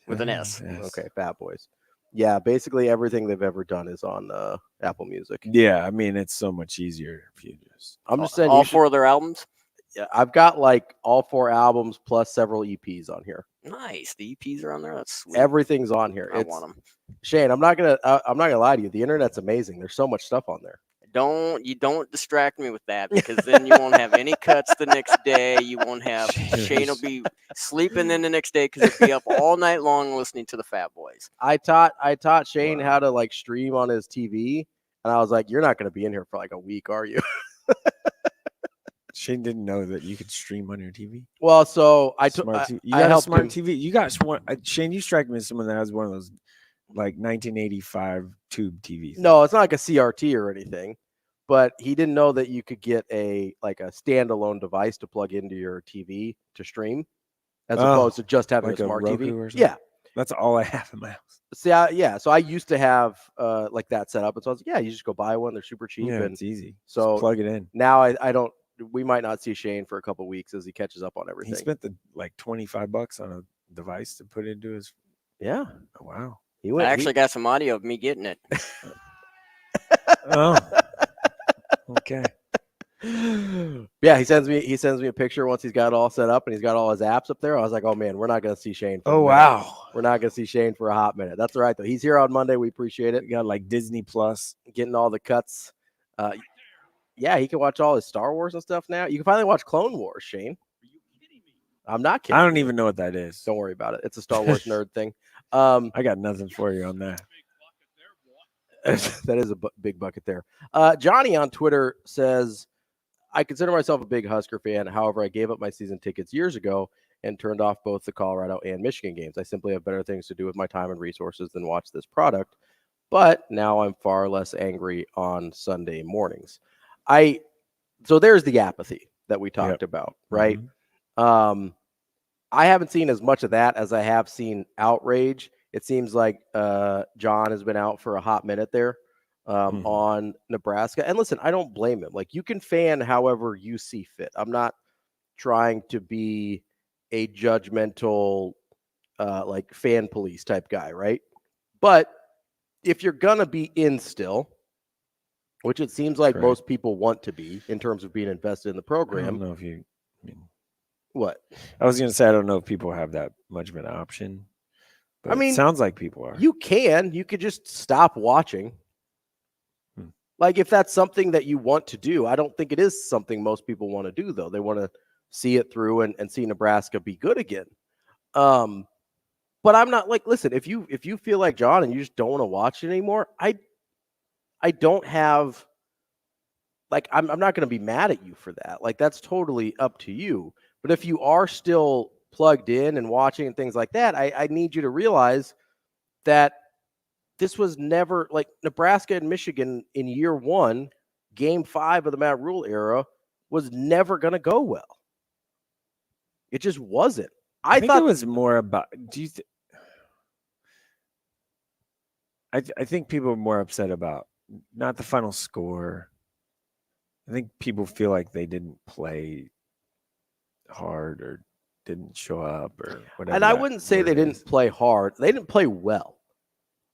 With an S. Okay, Fat Boys. Yeah, basically everything they've ever done is on Apple Music. Yeah, I mean it's so much easier if you just. I'm just saying all 4 of their albums. Yeah, I've got like all 4 albums plus several EPs on here. Nice, the EPs are on there. That's sweet. Everything's on here. I want them. Shane, I'm not gonna lie to you. The internet's amazing. There's so much stuff on there. Don't distract me with that because then you won't have any cuts the next day. You won't have Shane will be sleeping in the next day because he'll be up all night long listening to the Fat Boys. I taught Shane how to like stream on his TV, and I was like, "You're not going to be in here for like a week, are you?" Shane didn't know that you could stream on your TV. Well, so I took. You got a smart TV. You got one. Shane, you strike me as someone that has one of those like 1985 tube TVs. No, it's not like a CRT or anything, but he didn't know that you could get a standalone device to plug into your TV to stream, as opposed to just having like a smart Roku TV. Or something? Yeah, that's all I have in my house. See, yeah. So I used to have like that set up, and so I was like, yeah, you just go buy one. They're super cheap. Yeah, and it's easy. So just plug it in. Now I don't. We might not see Shane for a couple of weeks as he catches up on everything. He spent like $25 on a device to put into his. Yeah. Oh, wow. I actually got some audio of me getting it. Oh. Okay. Yeah, he sends me a picture once he's got it all set up and he's got all his apps up there. I was like, oh man, we're not gonna see Shane. Oh wow, we're not gonna see Shane for a hot minute. That's all right though. He's here on Monday. We appreciate it. We got like Disney Plus, getting all the cuts. Yeah, he can watch all his Star Wars and stuff now. You can finally watch Clone Wars, Shane. Are you kidding me? I'm not kidding. I don't even know what that is. Don't worry about it. It's a Star Wars nerd thing. I got nothing for you on that. That is a big bucket there. Johnny on Twitter says, I consider myself a big Husker fan. However, I gave up my season tickets years ago and turned off both the Colorado and Michigan games. I simply have better things to do with my time and resources than watch this product. But now I'm far less angry on Sunday mornings. So there's the apathy that we talked about, right? Mm-hmm. I haven't seen as much of that as I have seen outrage. It seems like John has been out for a hot minute there on Nebraska. And listen, I don't blame him. Like, you can fan however you see fit. I'm not trying to be a judgmental like fan police type guy, right? But if you're going to be in still, which it seems like most people want to be in terms of being invested in the program. I don't know if you what? I was going to say, I don't know if people have that much of an option. But it sounds like people are. You could just stop watching. Like, if that's something that you want to do, I don't think it is something most people want to do, though. They want to see it through and see Nebraska be good again. But I'm not like, listen, if you feel like John and you just don't want to watch it anymore, I don't have, like, I'm not going to be mad at you for that. Like, that's totally up to you. But if you are still plugged in and watching and things like that, I need you to realize that this was never, like, Nebraska and Michigan in year one, game 5 of the Matt Rhule era, was never going to go well. It just wasn't. I thought it was more about, I think people are more upset about not the final score. I think people feel like they didn't play hard or didn't show up or whatever. And I wouldn't say they didn't play hard. They didn't play well.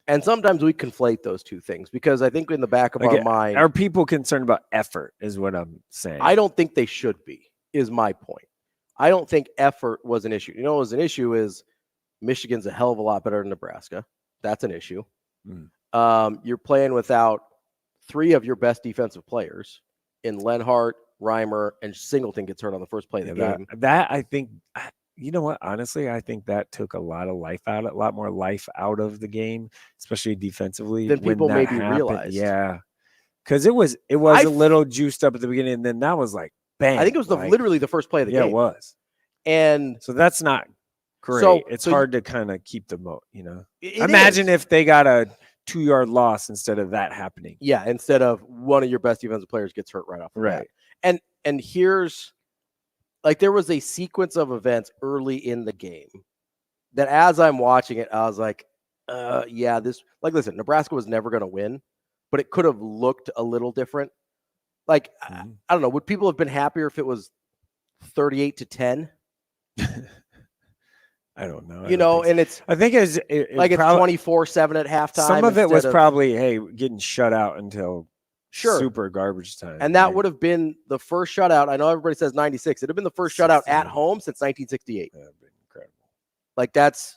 And sometimes we conflate those two things because I think in the back of our mind. Are people concerned about effort is what I'm saying. I don't think they should be, is my point. I don't think effort was an issue. You know what was an issue is Michigan's a hell of a lot better than Nebraska. That's an issue. You're playing without 3 of your best defensive players in Lenhart, Reimer, and Singleton gets hurt on the first play of the game. That I think, you know what? Honestly, I think that took a lot more life out of the game, especially defensively. Than people maybe realized. Yeah, because it was a little juiced up at the beginning, and then that was like bang. I think it was literally the first play of the game. Yeah, it was. And so that's not great. So it's hard to kind of keep the Imagine if they got a 2-yard loss instead of that happening. Yeah, instead of one of your best defensive players gets hurt right off the bat. And here's like there was a sequence of events early in the game that as I'm watching it, I was like, listen, Nebraska was never going to win, but it could have looked a little different. Like, I don't know, would people have been happier if it was 38-10? I don't know. And it's I think it's 24-7 at halftime. Some of it was probably getting shut out until Sure. super garbage time. And that would have been the first shutout. I know everybody says 96. It'd have been the first shutout at home since 1968. That would have been incredible. Like that's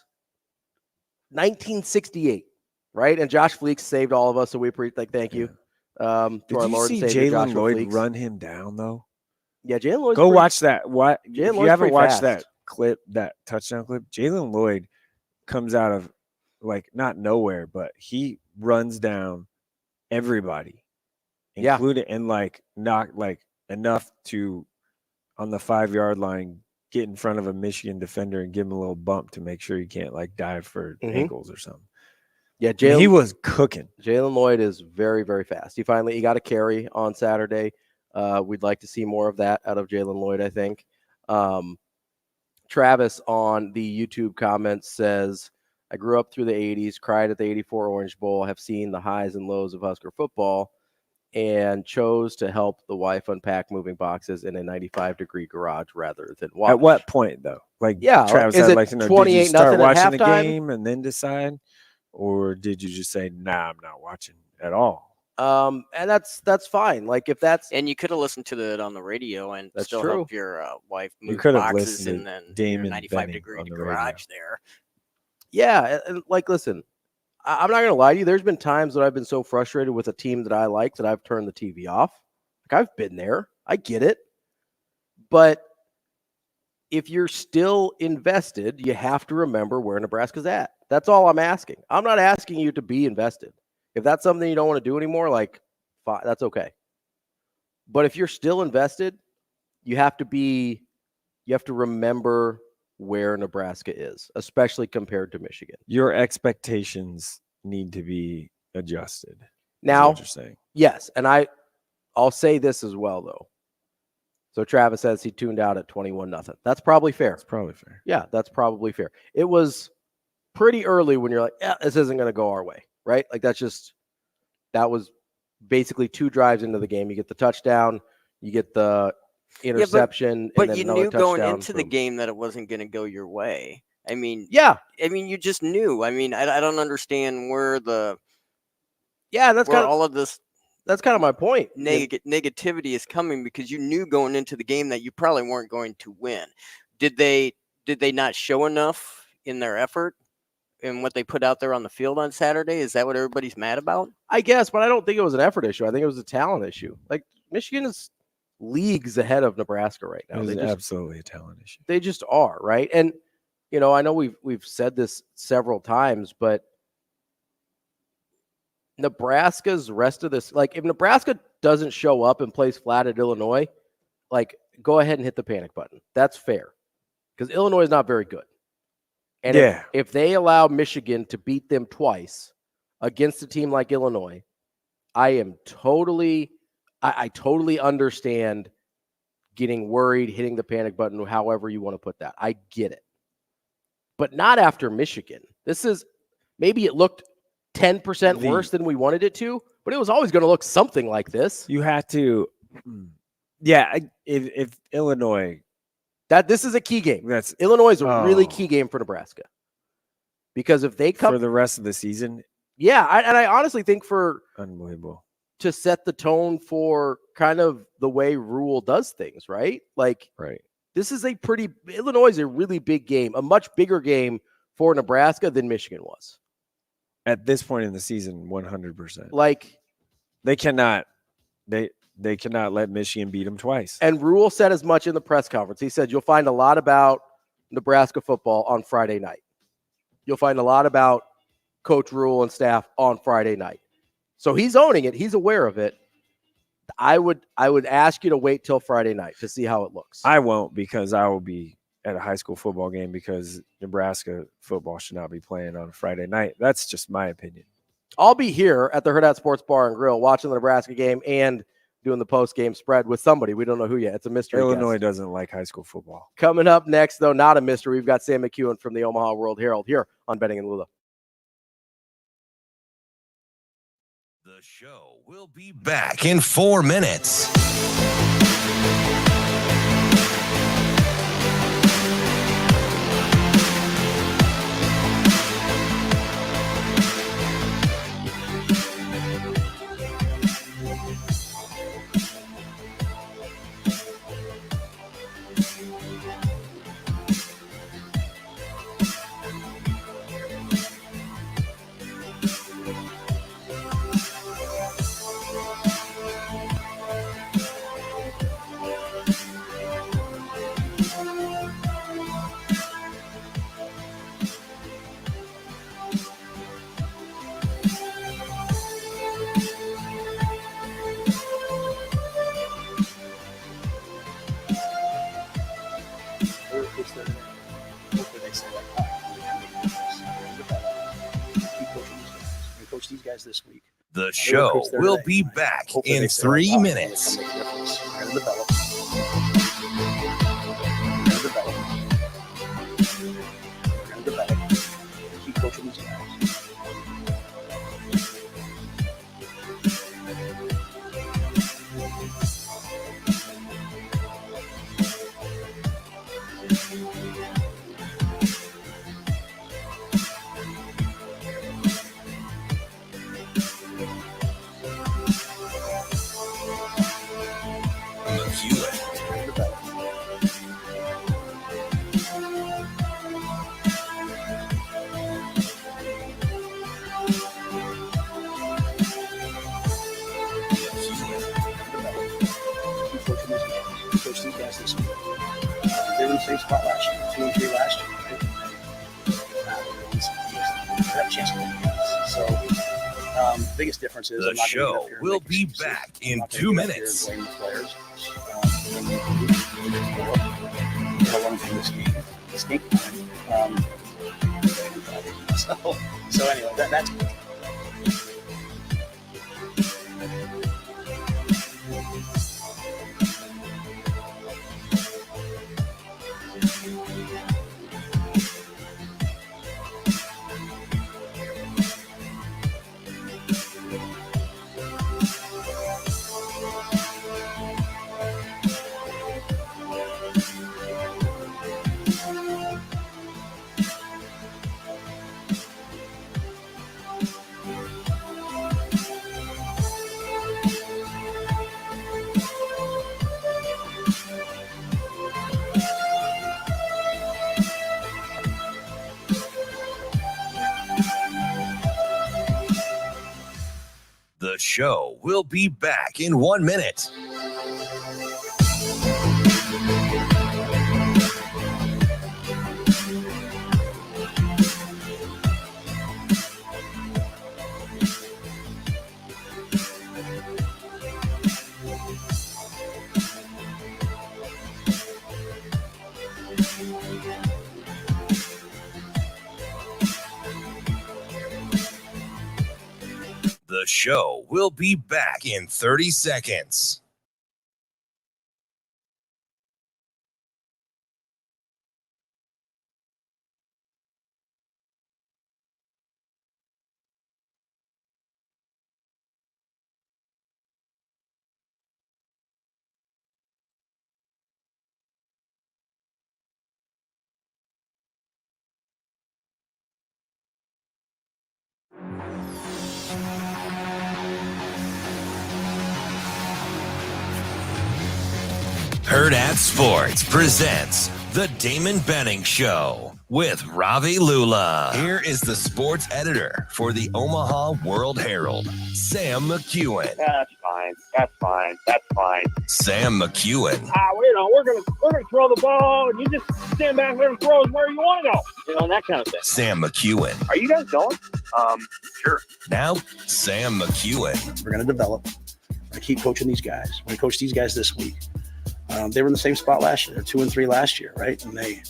1968, right? And Josh Fleeks saved all of us, so we thank you. To our Lord and Savior, Jalen Lloyd Fleeks. run him down though? Yeah, Jalen Lloyd. Go watch that. If you haven't watched fast. that clip, that touchdown clip, Jalen Lloyd comes out of not nowhere, but he runs down everybody, including and not enough to on the 5-yard line get in front of a Michigan defender and give him a little bump to make sure he can't dive for ankles or something. Yeah, he was cooking. Jalen Lloyd is very, very fast. He got a carry on Saturday. We'd like to see more of that out of Jalen Lloyd, I think. Travis on the YouTube comments says, I grew up through the 80s, cried at the 84 Orange Bowl, have seen the highs and lows of Husker football, and chose to help the wife unpack moving boxes in a 95-degree garage rather than watch. At what point, though? Travis, is I'd it like to know, 28-0 did you start watching the halftime? game and then decide? Or did you just say, nah, I'm not watching at all? And that's fine. If that's and you could have listened to it on the radio and That's still true. help your wife move could have boxes listened and to then Damon 95-degree Benning on the garage there. Yeah, and listen, I'm not going to lie to you. There's been times that I've been so frustrated with a team that I like that I've turned the TV off. I've been there. I get it. But if you're still invested, you have to remember where Nebraska's at. That's all I'm asking. I'm not asking you to be invested. If that's something you don't want to do anymore, fine, that's okay. But if you're still invested, you have to remember where Nebraska is, especially compared to Michigan. Your expectations need to be adjusted. Now, what you're saying. Yes, and I'll say this as well, though. So Travis says he tuned out at 21-0. That's probably fair. That's probably fair. Yeah, that's probably fair. It was pretty early when you're like, yeah, this isn't going to go our way, right? That was basically 2 drives into the game. You get the touchdown, you get the interception. But and then you another knew going touchdown. into the game that it wasn't going to go your way. I mean, you just knew. I mean, I don't understand where all of this. That's kind of my point. Negativity is coming because you knew going into the game that you probably weren't going to win. Did they not show enough in their effort and what they put out there on the field on Saturday? Is that what everybody's mad about? I guess, but I don't think it was an effort issue. I think it was a talent issue. Michigan is leagues ahead of Nebraska right now. It's absolutely a talent issue. They just are, right? And I know we've said this several times, but Nebraska's rest of this, if Nebraska doesn't show up and plays flat at Illinois, go ahead and hit the panic button. That's fair. Because Illinois is not very good. And if they allow Michigan to beat them twice against a team like Illinois, I totally understand getting worried, hitting the panic button, however you want to put that. I get it. But not after Michigan. Maybe it looked 10% worse than we wanted it to, but it was always going to look something like this. You have to, if Illinois, this is a key game. Illinois is a really key game for Nebraska, because if they come for the rest of the season, I honestly think unbelievable to set the tone for kind of the way Rhule does things, right? Right. This is Illinois is a really big game, a much bigger game for Nebraska than Michigan was. At this point in the season, 100%. They cannot let Michigan beat them twice. And Rhule said as much in the press conference. He said, you'll find a lot about Nebraska football on Friday night. You'll find a lot about Coach Rhule and staff on Friday night. So he's owning it. He's aware of it. I would ask you to wait till Friday night to see how it looks. I won't, because I will be at a high school football game because Nebraska football should not be playing on a Friday night. That's just my opinion. I'll be here at the Hurrdat Sports Bar and Grill watching the Nebraska game and doing the post-game spread with somebody. We don't know who yet. It's a mystery. Illinois guest. doesn't like high school football. Coming up next, though, not a mystery. We've got Sam McKewon from the Omaha World-Herald here on Benning and Lulla. The show will be back in 4 minutes. These guys this week. The show will be back in 3 minutes. Keep coaching these guys. They were in the same spot last year, 2-3 last year, right? That chance to win games. So, biggest difference is the show will be back in 2 minutes. Blame the players. Learn from this game. It's game time. So anyway, that's. The show will be back in 1 minute. The show will be back in 30 seconds. Hurrdat Sports presents the Damon Benning Show with Ravi Lulla. Here is the sports editor for the Omaha World-Herald, Sam McKewon. That's fine. That's fine. That's fine. Sam McKewon. We're gonna throw the ball, and you just stand back there and throw it where you want to go. That kind of thing. Sam McKewon. Are you guys going? Sure. Now, Sam McKewon. We're going to develop. We're going to keep coaching these guys. We're going to coach these guys this week. They were in the same spot last year. They're 2-3 last year, right? And they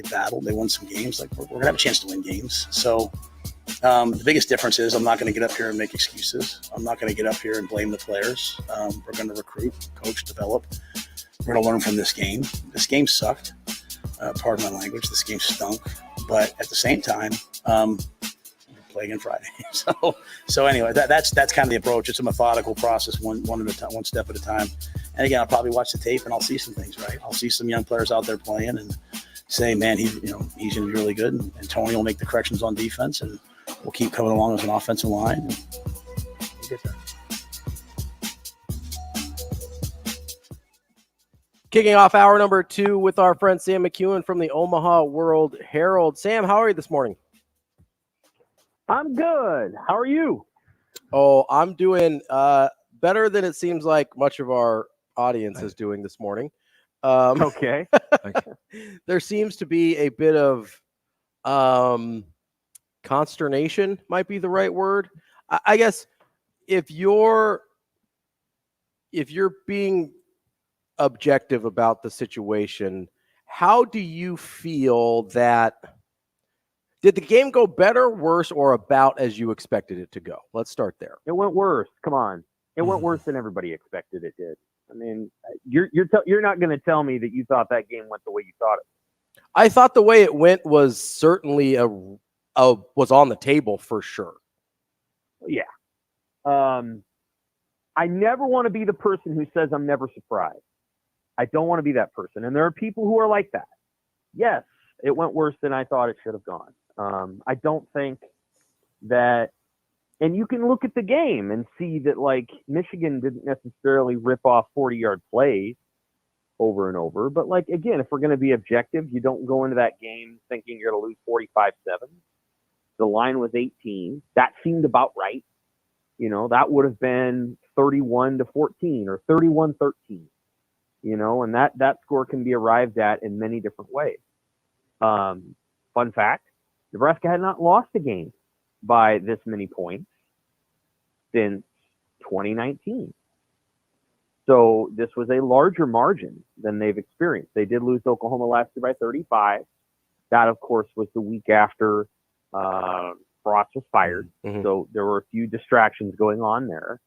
battled. They won some games. Like we're gonna have a chance to win games. So the biggest difference is I'm not going to get up here and make excuses. I'm not going to get up here and blame the players. We're going to recruit, coach, develop. We're going to learn from this game. This game sucked. Pardon my language. This game stunk. But at the same time, we're playing again Friday. So anyway, that's kind of the approach. It's a methodical process, one step at a time. And again, I'll probably watch the tape and I'll see some things, right? I'll see some young players out there playing and say, man, he's going to be really good. And Tony will make the corrections on defense, and we'll keep coming along as an offensive line. And we'll get there. Kicking off hour number 2 with our friend Sam McKewon from the Omaha World-Herald. Sam, how are you this morning? I'm good. How are you? Oh, I'm doing better than it seems like much of our audience is doing this morning. Okay. There seems to be a bit of consternation, might be the right word. I guess if you're being objective about the situation, how do you feel that did the game go better, worse, or about as you expected it to go? Let's start there. It went worse. Come on. It went worse than everybody expected it did. I mean, you're not going to tell me that you thought that game went the way you thought it. I thought the way it went was certainly was on the table for sure. Yeah. I never want to be the person who says I'm never surprised. I don't want to be that person. And there are people who are like that. Yes, it went worse than I thought it should have gone. I don't think that, and you can look at the game and see that like Michigan didn't necessarily rip off 40-yard plays over and over. But like, again, if we're going to be objective, you don't go into that game thinking you're going to lose 45-7. The line was 18. That seemed about right. That would have been 31-14 or 31-13, and that score can be arrived at in many different ways. Fun fact, Nebraska had not lost a game by this many points since 2019. So this was a larger margin than they've experienced. They did lose to Oklahoma last year by 35. That, of course, was the week after Frost was fired. Mm-hmm. So there were a few distractions going on there.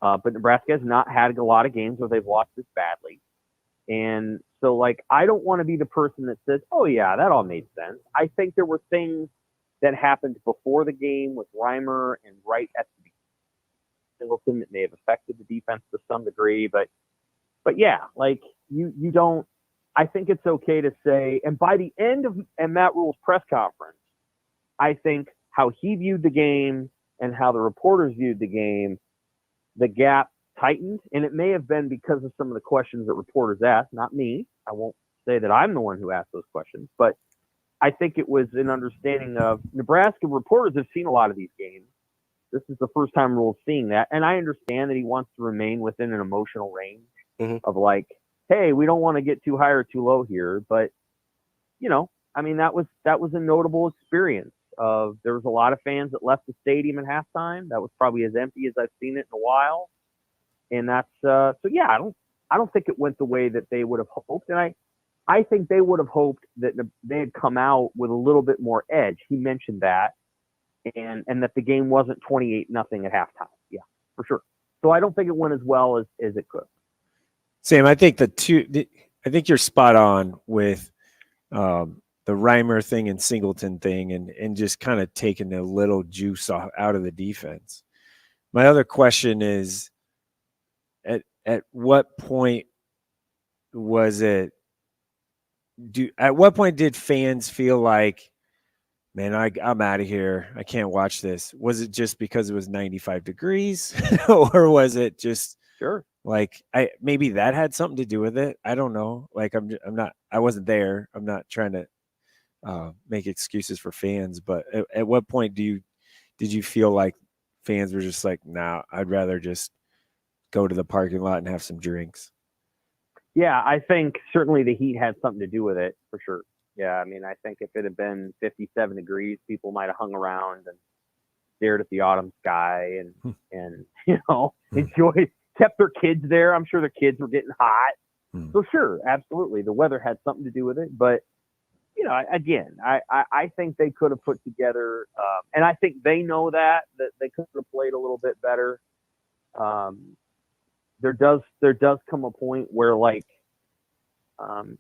But Nebraska has not had a lot of games where they've lost this badly. And so, like, I don't want to be the person that says, oh, yeah, that all made sense. I think there were things that happened before the game with Reimer and right at the Singleton that may have affected the defense to some degree. But yeah, like, you don't – I think it's okay to say – and by the end of Matt Rhule's press conference, I think how he viewed the game and how the reporters viewed the game, the gap tightened, and it may have been because of some of the questions that reporters asked, not me. I won't say that I'm the one who asked those questions, but I think it was an understanding of Nebraska reporters have seen a lot of these games. This is the first time Rhule's seeing that, and I understand that he wants to remain within an emotional range of like, hey, we don't want to get too high or too low here, but I mean, that was a notable experience. There was a lot of fans that left the stadium at halftime. That was probably as empty as I've seen it in a while. And that's so yeah, I don't think it went the way that they would have hoped. And I think they would have hoped that they had come out with a little bit more edge. He mentioned that, and that the game wasn't 28-0 at halftime. Yeah, for sure. So I don't think it went as well as it could. Sam, I think I think you're spot on with the Reimer thing and Singleton thing, and just kind of taking a little juice out of the defense. My other question is, at what point was it? At what point did fans feel like, man, I'm out of here, I can't watch this? Was it just because it was 95 degrees, or was it just like maybe that had something to do with it? I don't know. Like I wasn't there. I'm not trying to make excuses for fans, but at what point did you feel like fans were just like, nah, I'd rather just go to the parking lot and have some drinks? Yeah, I think certainly the heat had something to do with it, for sure. Yeah, I mean, I think if it had been 57 degrees, people might have hung around and stared at the autumn sky and enjoyed, kept their kids there. I'm sure their kids were getting hot. So sure, absolutely, the weather had something to do with it. But again, I think they could have put together, and I think they know that they could have played a little bit better. There does come a point where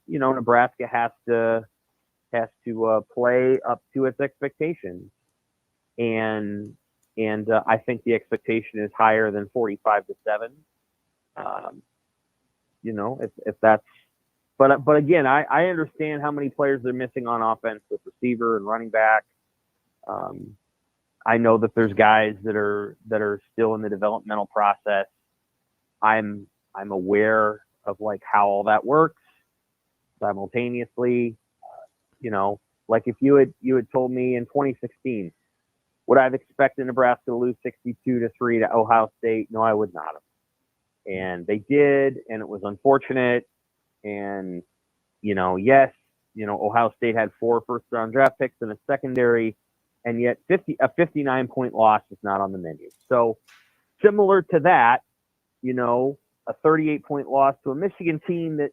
Nebraska has to play up to its expectations, and I think the expectation is higher than 45-7. If that's, but again, I understand how many players they're missing on offense with receiver and running back. I know that there's guys that are still in the developmental process. I'm aware of how all that works simultaneously. If you had told me in 2016, would I have expected Nebraska to lose 62-3 to Ohio State? No, I would not have. And they did, and it was unfortunate. And yes, Ohio State had 4 first-round draft picks in a secondary, and yet a 59-point loss is not on the menu. So similar to that, a 38-point loss to a Michigan team that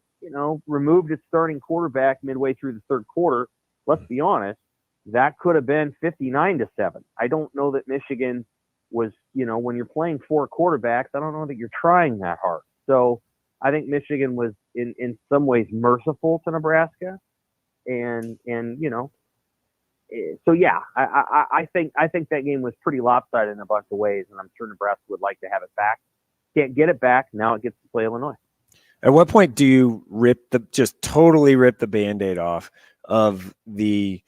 removed its starting quarterback midway through the third quarter. Let's be honest, that could have been 59-7. I don't know that Michigan was, when you're playing 4 quarterbacks, I don't know that you're trying that hard. So I think Michigan was in some ways merciful to Nebraska, and so yeah, I think that game was pretty lopsided in a bunch of ways, and I'm sure Nebraska would like to have it back. Can't get it back. Now it gets to play Illinois. At what point do you totally rip the Band-Aid off of the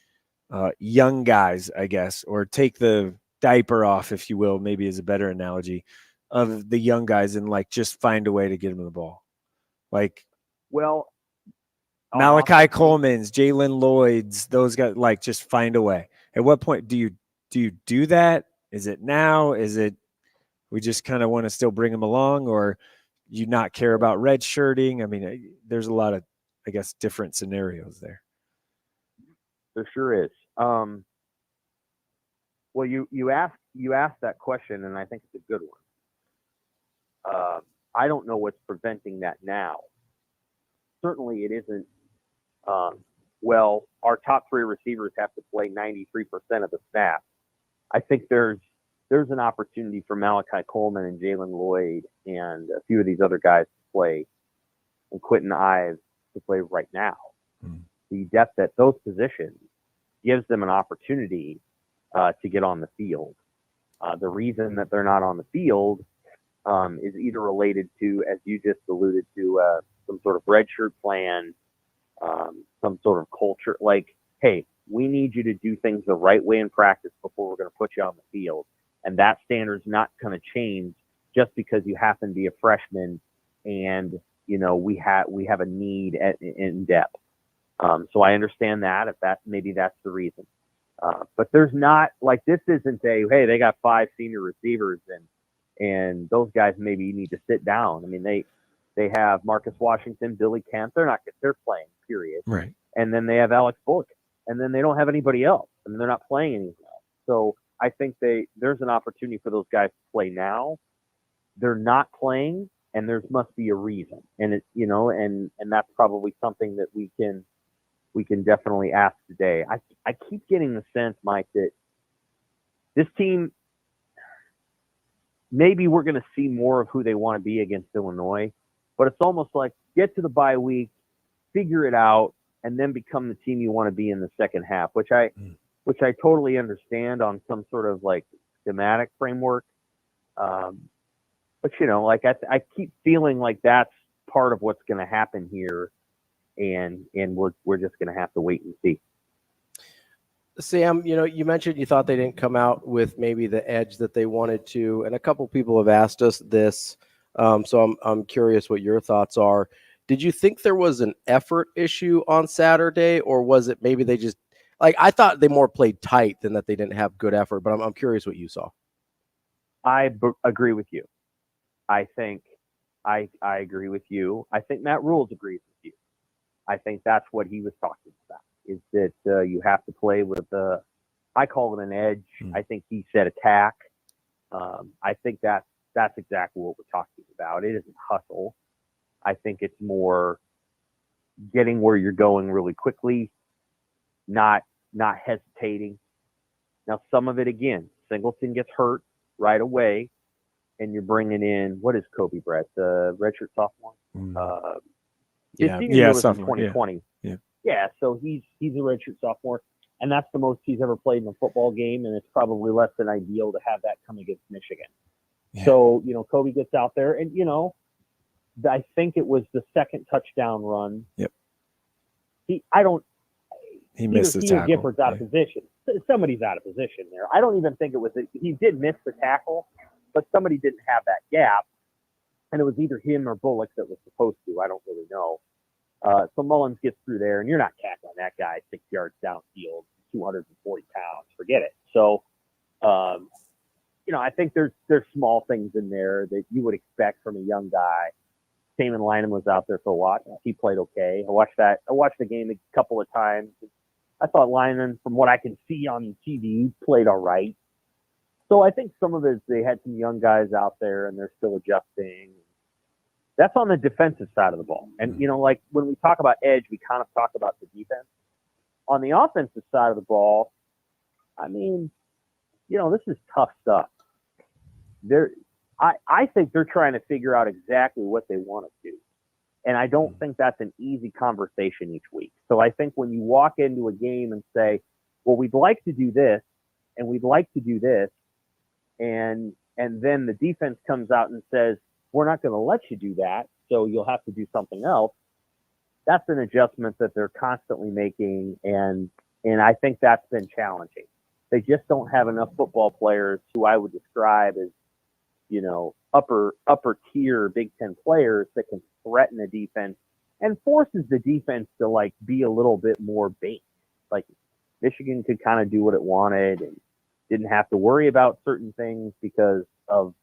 young guys, I guess, or take the diaper off, if you will, maybe is a better analogy, of the young guys, and just find a way to get them the ball? Malachi Coleman's, Jalen Lloyd's, those guys, just find a way. At what point do you do that? Is it now? Is it we just kind of want to still bring them along, or you not care about red shirting? I mean, there's a lot of, I guess, different scenarios there. There sure is. Well, you asked that question, and I think it's a good one. I don't know what's preventing that now. Certainly, it isn't. Our top 3 receivers have to play 93% of the snap. I think there's an opportunity for Malachi Coleman and Jalen Lloyd and a few of these other guys to play, and Quentin Ives to play right now. The depth at those positions gives them an opportunity to get on the field. The reason that they're not on the field is either related to, as you just alluded to, some sort of redshirt plan, some sort of culture, hey, we need you to do things the right way in practice before we're going to put you on the field. And that standard's not going to change just because you happen to be a freshman and, we have a need in depth. So I understand that, maybe that's the reason. But there's not, this isn't hey, they got 5 senior receivers and those guys maybe need to sit down. I mean, they have Marcus Washington, Billy Kemp. They're playing, period. Right. And then they have Alex Bullock, and then they don't have anybody else. I mean, they're not playing anything else. So I think there's an opportunity for those guys to play now. They're not playing, and there must be a reason. And it's, and that's probably something that we can definitely ask today. I keep getting the sense, Mike, that this team, maybe we're going to see more of who they want to be against Illinois, but it's almost like get to the bye week, figure it out, and then become the team you want to be in the second half, which I totally understand on some sort of schematic framework. But I keep feeling like that's part of what's going to happen here, and we're just going to have to wait and see. Sam, you mentioned you thought they didn't come out with maybe the edge that they wanted to, and a couple people have asked us this, so I'm curious what your thoughts are. Did you think there was an effort issue on Saturday, or was it maybe they just I thought they more played tight than that they didn't have good effort, but I'm curious what you saw. I agree with you. I think I agree with you. I think Matt Rhule agrees with you. I think that's what he was talking about, is that you have to play with I call it an edge. I think he said attack. I think that's exactly what we're talking about. It isn't hustle. I think it's more getting where you're going really quickly, not hesitating. Now, some of it, again, Singleton gets hurt right away, and you're bringing in, what is Kobe Brett, the redshirt sophomore? His senior year was sophomore, in 2020. Yeah. So he's a redshirt sophomore, and that's the most he's ever played in a football game, and it's probably less than ideal to have that come against Michigan. Yeah. So, Kobe gets out there, and, I think it was the second touchdown run. Yep. He missed the tackle. Gifford's out of position. Somebody's out of position there. I don't even think it was he did miss the tackle, but somebody didn't have that gap, and it was either him or Bullock that was supposed to. I don't really know. So Mullins gets through there, and you're not tackling that guy 6 yards downfield, 240 pounds. Forget it. So, I think there's small things in there that you would expect from a young guy. Damon Lynam was out there for a while. He played okay. I watched the game a couple of times. I thought Lyman, from what I can see on TV, played all right. So I think some of it is they had some young guys out there and they're still adjusting. That's on the defensive side of the ball. And, like when we talk about edge, we kind of talk about the defense. On the offensive side of the ball, this is tough stuff. I think they're trying to figure out exactly what they want to do. And I don't think that's an easy conversation each week. So I think when you walk into a game and say, well, we'd like to do this, and we'd like to do this, and then the defense comes out and says, we're not going to let you do that, so you'll have to do something else. That's an adjustment that they're constantly making, and I think that's been challenging. They just don't have enough football players who I would describe as, upper tier Big Ten players that can threaten a defense and forces the defense to be a little bit more bait. Like Michigan could kind of do what it wanted and didn't have to worry about certain things because of,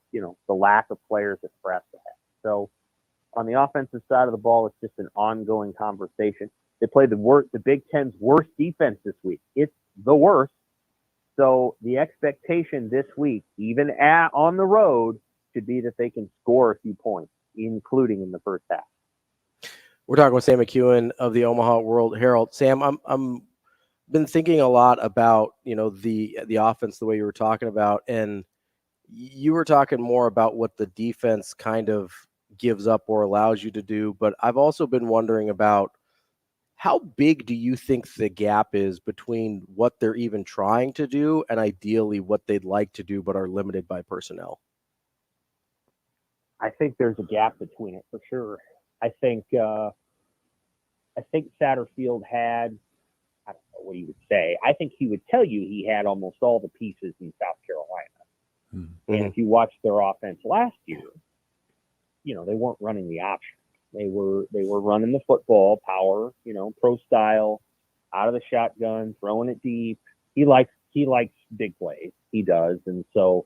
the lack of players that Nebraska had. So on the offensive side of the ball, it's just an ongoing conversation. They played the Big Ten's worst defense this week. It's the worst. So the expectation this week, even on the road, should be that they can score a few points, including in the first half. We're talking with Sam McKewon of the Omaha World-Herald. Sam, I'm been thinking a lot about the offense, the way you were talking about, and you were talking more about what the defense kind of gives up or allows you to do. But I've also been wondering about how big do you think the gap is between what they're even trying to do and ideally what they'd like to do but are limited by personnel? I think there's a gap between it for sure. I think Satterfield had, I don't know what he would say. I think he would tell you he had almost all the pieces in South Carolina. Mm-hmm. And if you watch their offense last year, they weren't running the option. They were running the football, power, pro style, out of the shotgun, throwing it deep. He likes big plays. He does. And so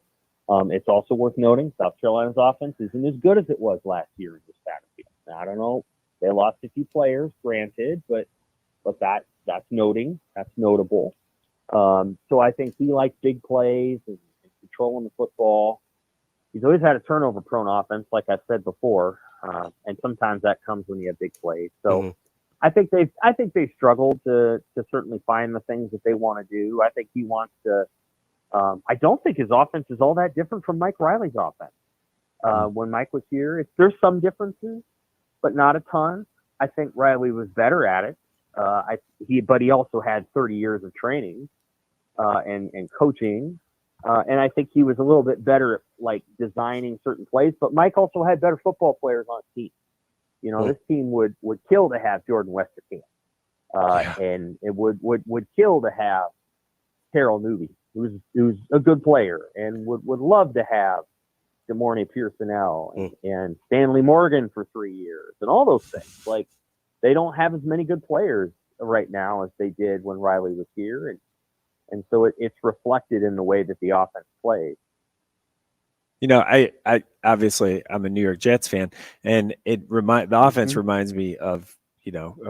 it's also worth noting South Carolina's offense isn't as good as it was last year in this battlefield. Now, I don't know. They lost a few players, granted, but that's notable. So I think he likes big plays and controlling the football. He's always had a turnover-prone offense, like I said before, and sometimes that comes when you have big plays. So I think they've struggled to certainly find the things that they want to do. I think he wants to. I don't think his offense is all that different from Mike Riley's offense. When Mike was here, there's some differences, but not a ton. I think Riley was better at it. But he also had 30 years of training and coaching. And I think he was a little bit better at designing certain plays, but Mike also had better football players on his team. This team would kill to have Jordan Westerkamp, and it would kill to have Terrell Newby, who's a good player, and would love to have DeMornay Pearsonell and Stanley Morgan for 3 years and all those things. They don't have as many good players right now as they did when Riley was here, and so it's reflected in the way that the offense plays. I obviously I'm a New York Jets fan, and the offense reminds me of,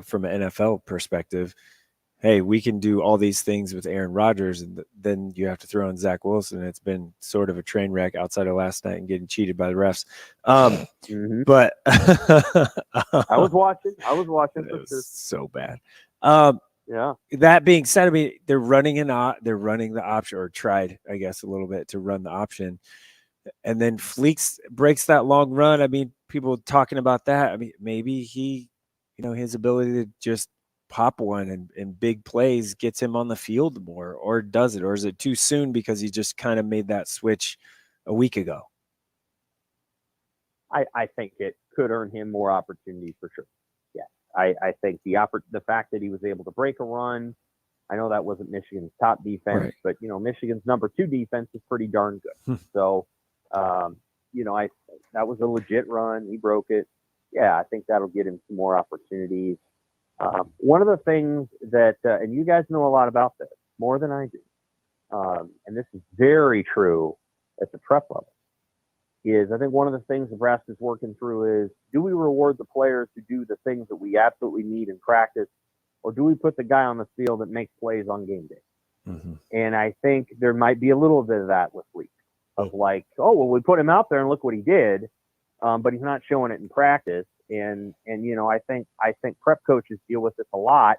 from an NFL perspective, hey, we can do all these things with Aaron Rodgers, and then you have to throw in Zach Wilson. It's been sort of a train wreck outside of last night and getting cheated by the refs. But I was watching. It was so bad. Yeah. That being said, I mean, they're running the option, or tried, I guess, a little bit to run the option. And then Fleeks breaks that long run. I mean, people talking about that. I mean, maybe he, his ability to just pop one and big plays gets him on the field more, or does it? Or is it too soon because he just kind of made that switch a week ago? I think it could earn him more opportunities for sure. Yeah. I think the fact that he was able to break a run, I know that wasn't Michigan's top defense, right, but Michigan's number 2 defense is pretty darn good. So, that was a legit run. He broke it. Yeah, I think that'll get him some more opportunities. One of the things that, and you guys know a lot about this, more than I do, and this is very true at the prep level, is I think one of the things Nebraska's working through is, do we reward the players who do the things that we absolutely need in practice, or do we put the guy on the field that makes plays on game day? Mm-hmm. And I think there might be a little bit of that with Fleek, of like, oh, well, we put him out there and look what he did, but he's not showing it in practice. And I think prep coaches deal with this a lot,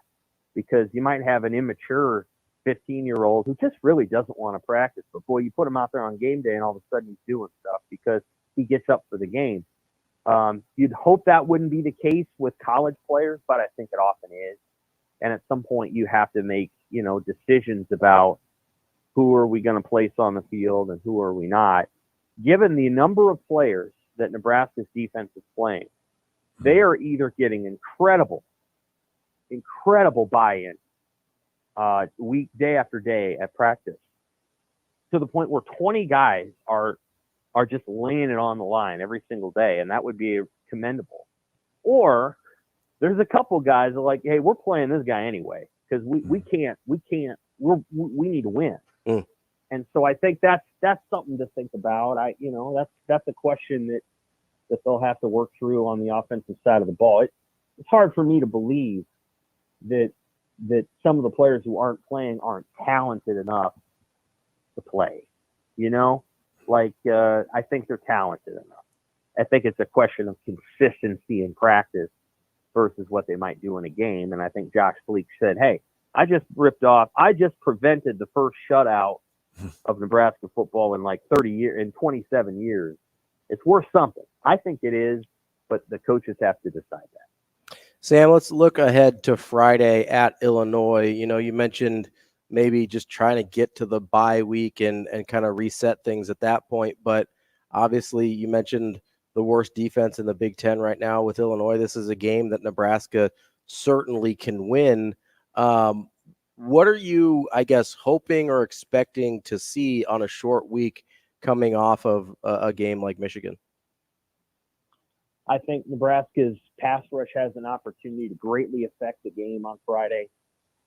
because you might have an immature 15-year-old who just really doesn't want to practice, but boy, you put him out there on game day and all of a sudden he's doing stuff because he gets up for the game. You'd hope that wouldn't be the case with college players, but I think it often is. And at some point you have to make, decisions about who are we going to place on the field and who are we not. Given the number of players that Nebraska's defense is playing, they are either getting incredible buy-in day after day at practice, to the point where 20 guys are just laying it on the line every single day, and that would be commendable. Or there's a couple guys that are like, hey, we're playing this guy anyway because we need to win. And so I think that's something to think about. That's a question that they'll have to work through on the offensive side of the ball. It's hard for me to believe that some of the players who aren't playing aren't talented enough to play. I think they're talented enough. I think it's a question of consistency in practice versus what they might do in a game. And I think Josh Fleek said, hey, I just prevented the first shutout of Nebraska football in 27 years. It's worth something. I think it is, but the coaches have to decide that. Sam, let's look ahead to Friday at Illinois. You mentioned maybe just trying to get to the bye week and kind of reset things at that point. But obviously you mentioned the worst defense in the Big Ten right now with Illinois. This is a game that Nebraska certainly can win. What are you, I guess, hoping or expecting to see on a short week coming off of a game like Michigan? I think Nebraska's pass rush has an opportunity to greatly affect the game on Friday.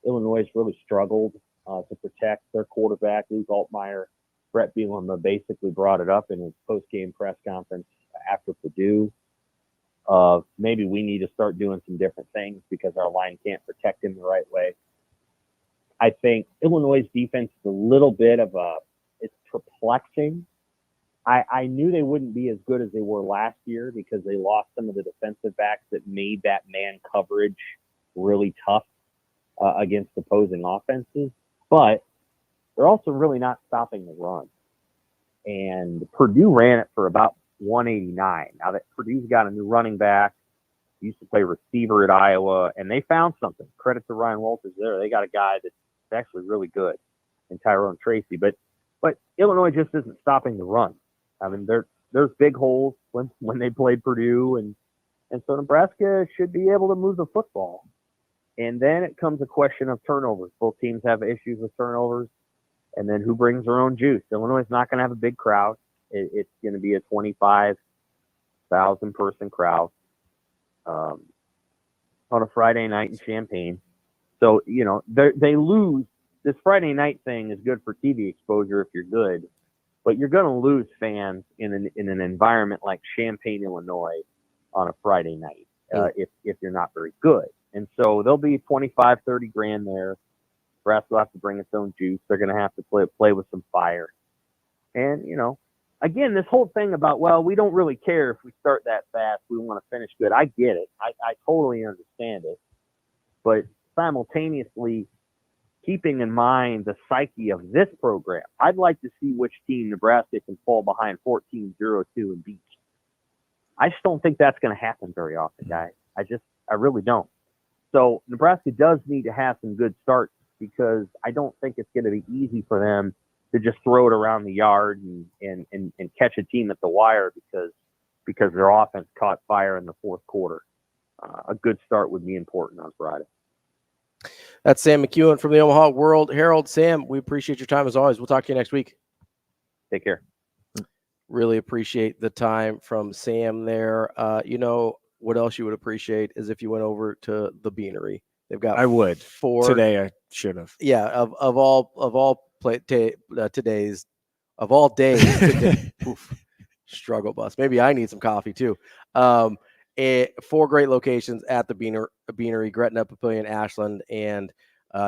Illinois has really struggled to protect their quarterback, Luke Altmaier. Brett Bielema basically brought it up in his post-game press conference after Purdue. Maybe we need to start doing some different things because our line can't protect him the right way. I think Illinois' defense is a little bit of it's perplexing. I knew they wouldn't be as good as they were last year because they lost some of the defensive backs that made that man coverage really tough against opposing offenses. But they're also really not stopping the run. And Purdue ran it for about 189. Now that Purdue's got a new running back, used to play receiver at Iowa, and they found something. Credit to Ryan Walters there. They got a guy that's actually really good in Tyrone Tracy. But Illinois just isn't stopping the run. I mean, there's big holes when they played Purdue, and so Nebraska should be able to move the football. And then it comes a question of turnovers. Both teams have issues with turnovers, and then who brings their own juice. Illinois is not going to have a big crowd. It's going to be a 25,000 person crowd on a Friday night in Champaign. So, they lose. This Friday night thing is good for TV exposure if you're good, but you're going to lose fans in an environment like Champaign, Illinois on a Friday night if you're not very good. And so there'll be 25, 30 grand there. Nebraska will have to bring its own juice. They're going to have to play with some fire. And, you know, again, this whole thing about, well, we don't really care if we start that fast. We want to finish good. I get it. I totally understand it. But simultaneously, keeping in mind the psyche of this program, I'd like to see which team Nebraska can fall behind 14-0-2 and beat. I just don't think that's going to happen very often, guys. I really don't. So Nebraska does need to have some good starts, because I don't think it's going to be easy for them to just throw it around the yard and catch a team at the wire because their offense caught fire in the fourth quarter. A good start would be important on Friday. That's Sam McKewon from the Omaha World-Herald. Sam, we appreciate your time as always. We'll talk to you next week. Take care. Really appreciate the time from Sam there. You know what else you would appreciate is if you went over to the Beanery. They've got I would. 4 today. I should have. Yeah, of all days today. Oof, struggle bus. Maybe I need some coffee too. 4 great locations at the Beanery, Gretna, Papillion, Ashland, and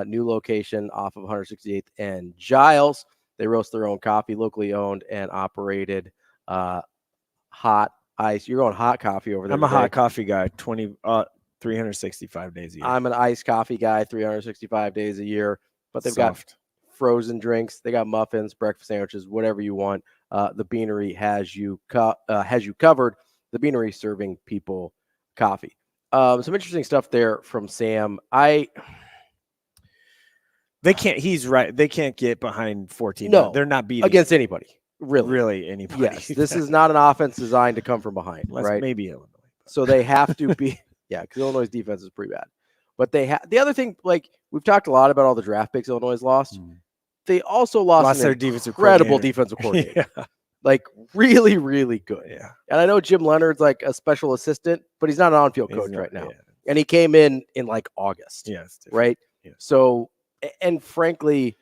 new location off of 168th and Giles. They roast their own coffee, locally owned and operated. Hot ice. You're going hot coffee over there. I'm a hot coffee guy. 365 days a year. I'm an iced coffee guy, 365 days a year. But they've got frozen drinks. They got muffins, breakfast sandwiches, whatever you want. The Beanery has you covered. The Beanery serving people coffee. Some interesting stuff there from Sam. They can't. He's right. They can't get behind 14. No, they're not beating against anybody. Really anybody. Yes, this is not an offense designed to come from behind. Right? Maybe Illinois. So they have to be. Yeah, because Illinois' defense is pretty bad. But they have the other thing. Like we've talked a lot about all the draft picks Illinois lost. They also lost their incredible defensive coordinator. Yeah. Like really, really good. Yeah. And I know Jim Leonard's like a special assistant, but he's not an on-field coach right now. Yeah. And he came in like August. Yes. Right. Yeah. So, and frankly,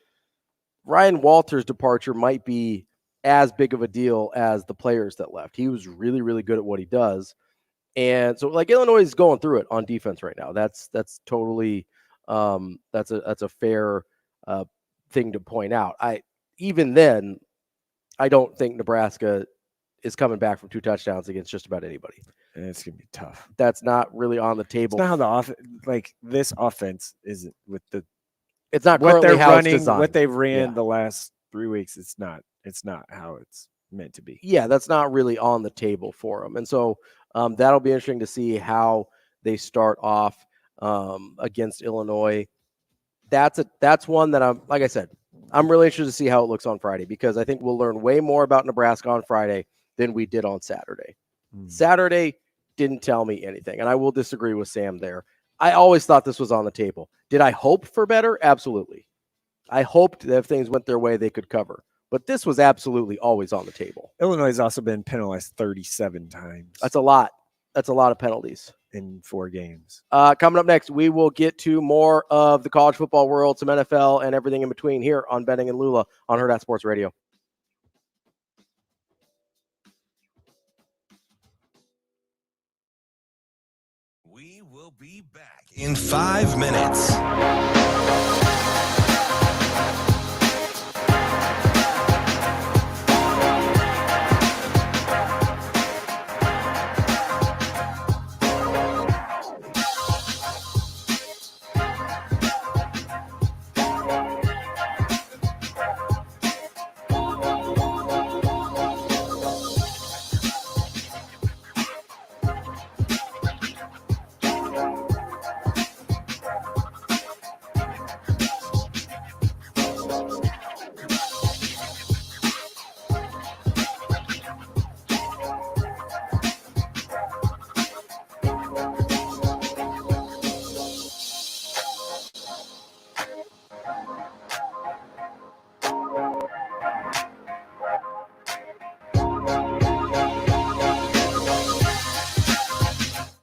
Ryan Walters' departure might be as big of a deal as the players that left. He was really, really good at what he does. And so like Illinois is going through it on defense right now. That's totally that's a fair thing to point out. Even then, I don't think Nebraska is coming back from 2 touchdowns against just about anybody. And it's gonna be tough. That's not really on the table. It's not how this offense is with the. It's not what they're how running. It's designed. What they've ran the last 3 weeks. It's not how it's meant to be. Yeah, that's not really on the table for them. And so that'll be interesting to see how they start off against Illinois. That's one that I'm really interested to see how it looks on Friday, because I think we'll learn way more about Nebraska on Friday than we did on Saturday. Saturday didn't tell me anything, and I will disagree with Sam there. I always thought this was on the table. Did I hope for better? Absolutely. I hoped that if things went their way, they could cover. But this was absolutely always on the table. Illinois has also been penalized 37 times. That's a lot. That's a lot of penalties in 4 games. Coming up next, we will get to more of the college football world, some NFL, and everything in between here on Benning and Lulla on Hurrdat Sports Radio. We will be back in 5 minutes.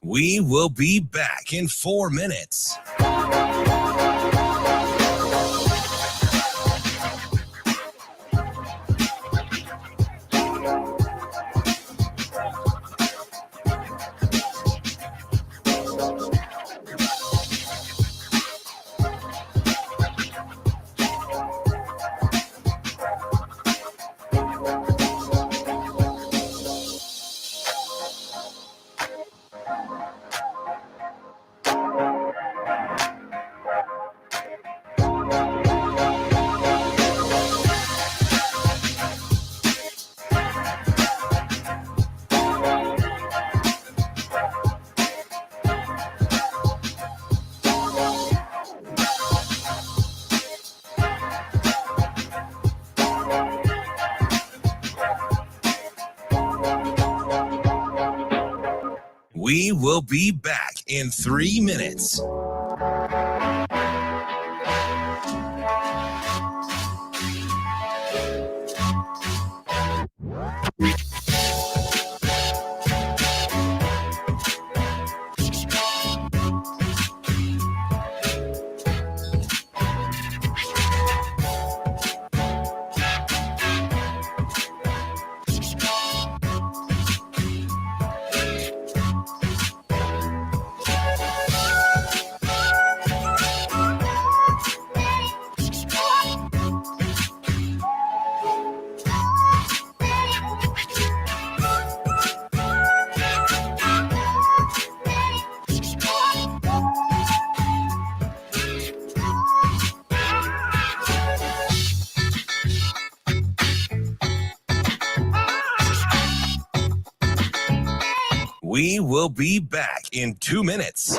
We will be back in 4 minutes. will be back in 3 minutes. We will be back in 2 minutes.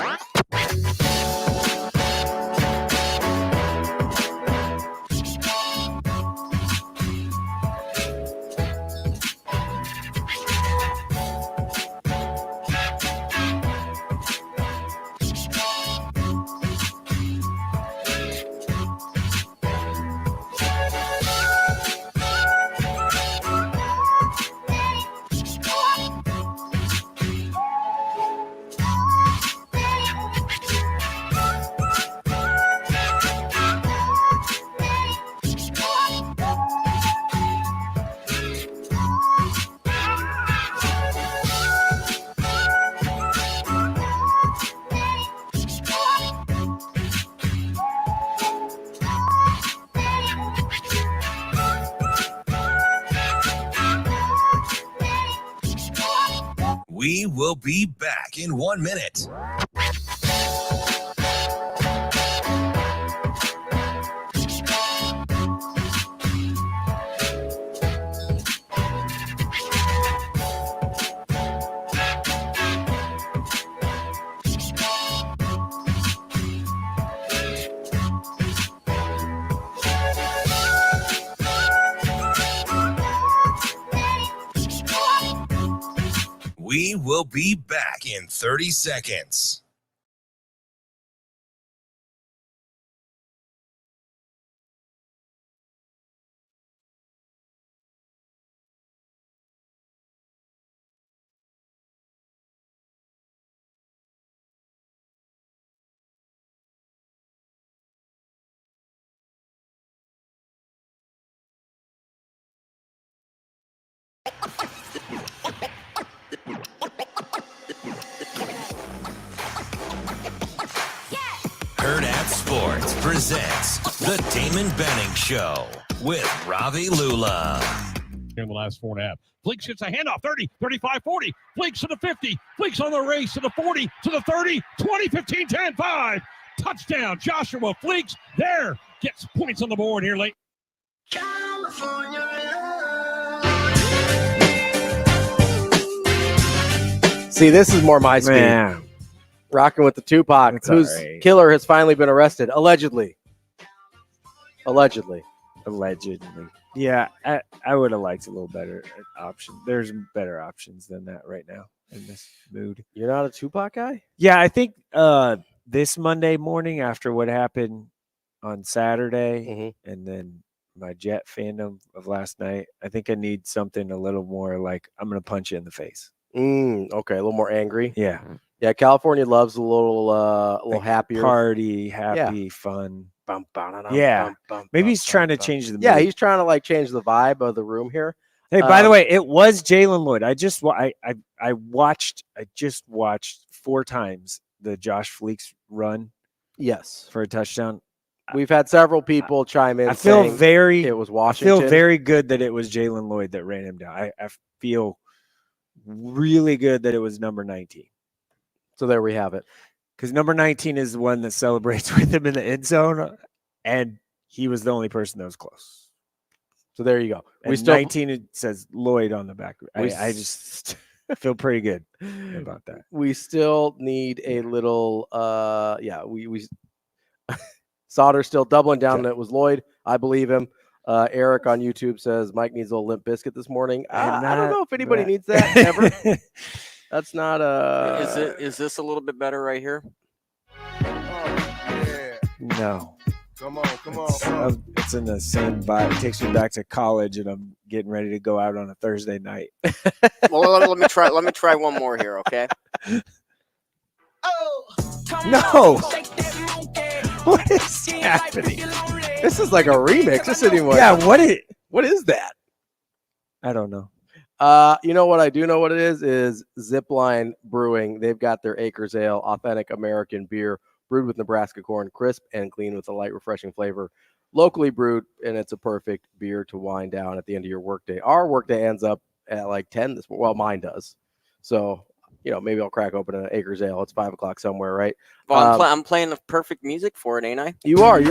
We will be back in 1 minute. We will be back in 30 seconds. Hurrdat Sports presents the Damon Benning Show with Ravi Lulla. In the last 4.5. Fleeks gets a handoff, 30, 35, 40. Fleeks to the 50. Fleeks on the race to the 40, to the 30, 20, 15, 10, 5. Touchdown, Joshua Fleeks. There, gets points on the board here late. See, this is more my speed. Man. Rocking with the Tupac, It's whose all right. killer has finally been arrested, allegedly. Yeah, I would have liked a little better option. There's better options than that right now in this mood. You're not a Tupac guy? Yeah, I think this Monday morning after what happened on Saturday and then my Jet fandom of last night, I think I need something a little more like I'm going to punch you in the face. Okay, a little more angry. Yeah. Yeah, California loves a little happier. Party, happy, fun. Bum, ba-da-dum, Yeah. bum, bum, Maybe bum, he's trying to bum. change the mood. Yeah, he's trying to like change the vibe of the room here. Hey, by the way, it was Jalen Lloyd. I just watched 4 times the Josh Fleeks run. Yes, for a touchdown. We've had several people chime in. I feel saying very. It was Washington. I feel very good that it was Jalen Lloyd that ran him down. I feel really good that it was number 19. So there we have it. Because number 19 is the one that celebrates with him in the end zone, and he was the only person that was close. So there you go. And 19 it says Lloyd on the back. I just feel pretty good about that. We still need a little. We Sautter still doubling down that it was Lloyd. I believe him. Eric on YouTube says Mike needs a little Limp Biscuit this morning. I don't know if anybody needs that ever. That's not Is this a little bit better right here? No. Come on. It's in the same vibe. It takes me back to college, and I'm getting ready to go out on a Thursday night. Well, let me try one more here, okay? No. What is happening? This is like a remix. This isn't even. Yeah. What is that? I don't know. You know what I do know what it is Zipline Brewing. They've got their Acres Ale, authentic American beer, brewed with Nebraska corn, crisp and clean with a light, refreshing flavor. Locally brewed, and it's a perfect beer to wind down at the end of your workday. Our workday ends up at like 10. Well, mine does. So, maybe I'll crack open an Acres Ale. It's 5 o'clock somewhere, right? Well, I'm playing the perfect music for it, ain't I? You are.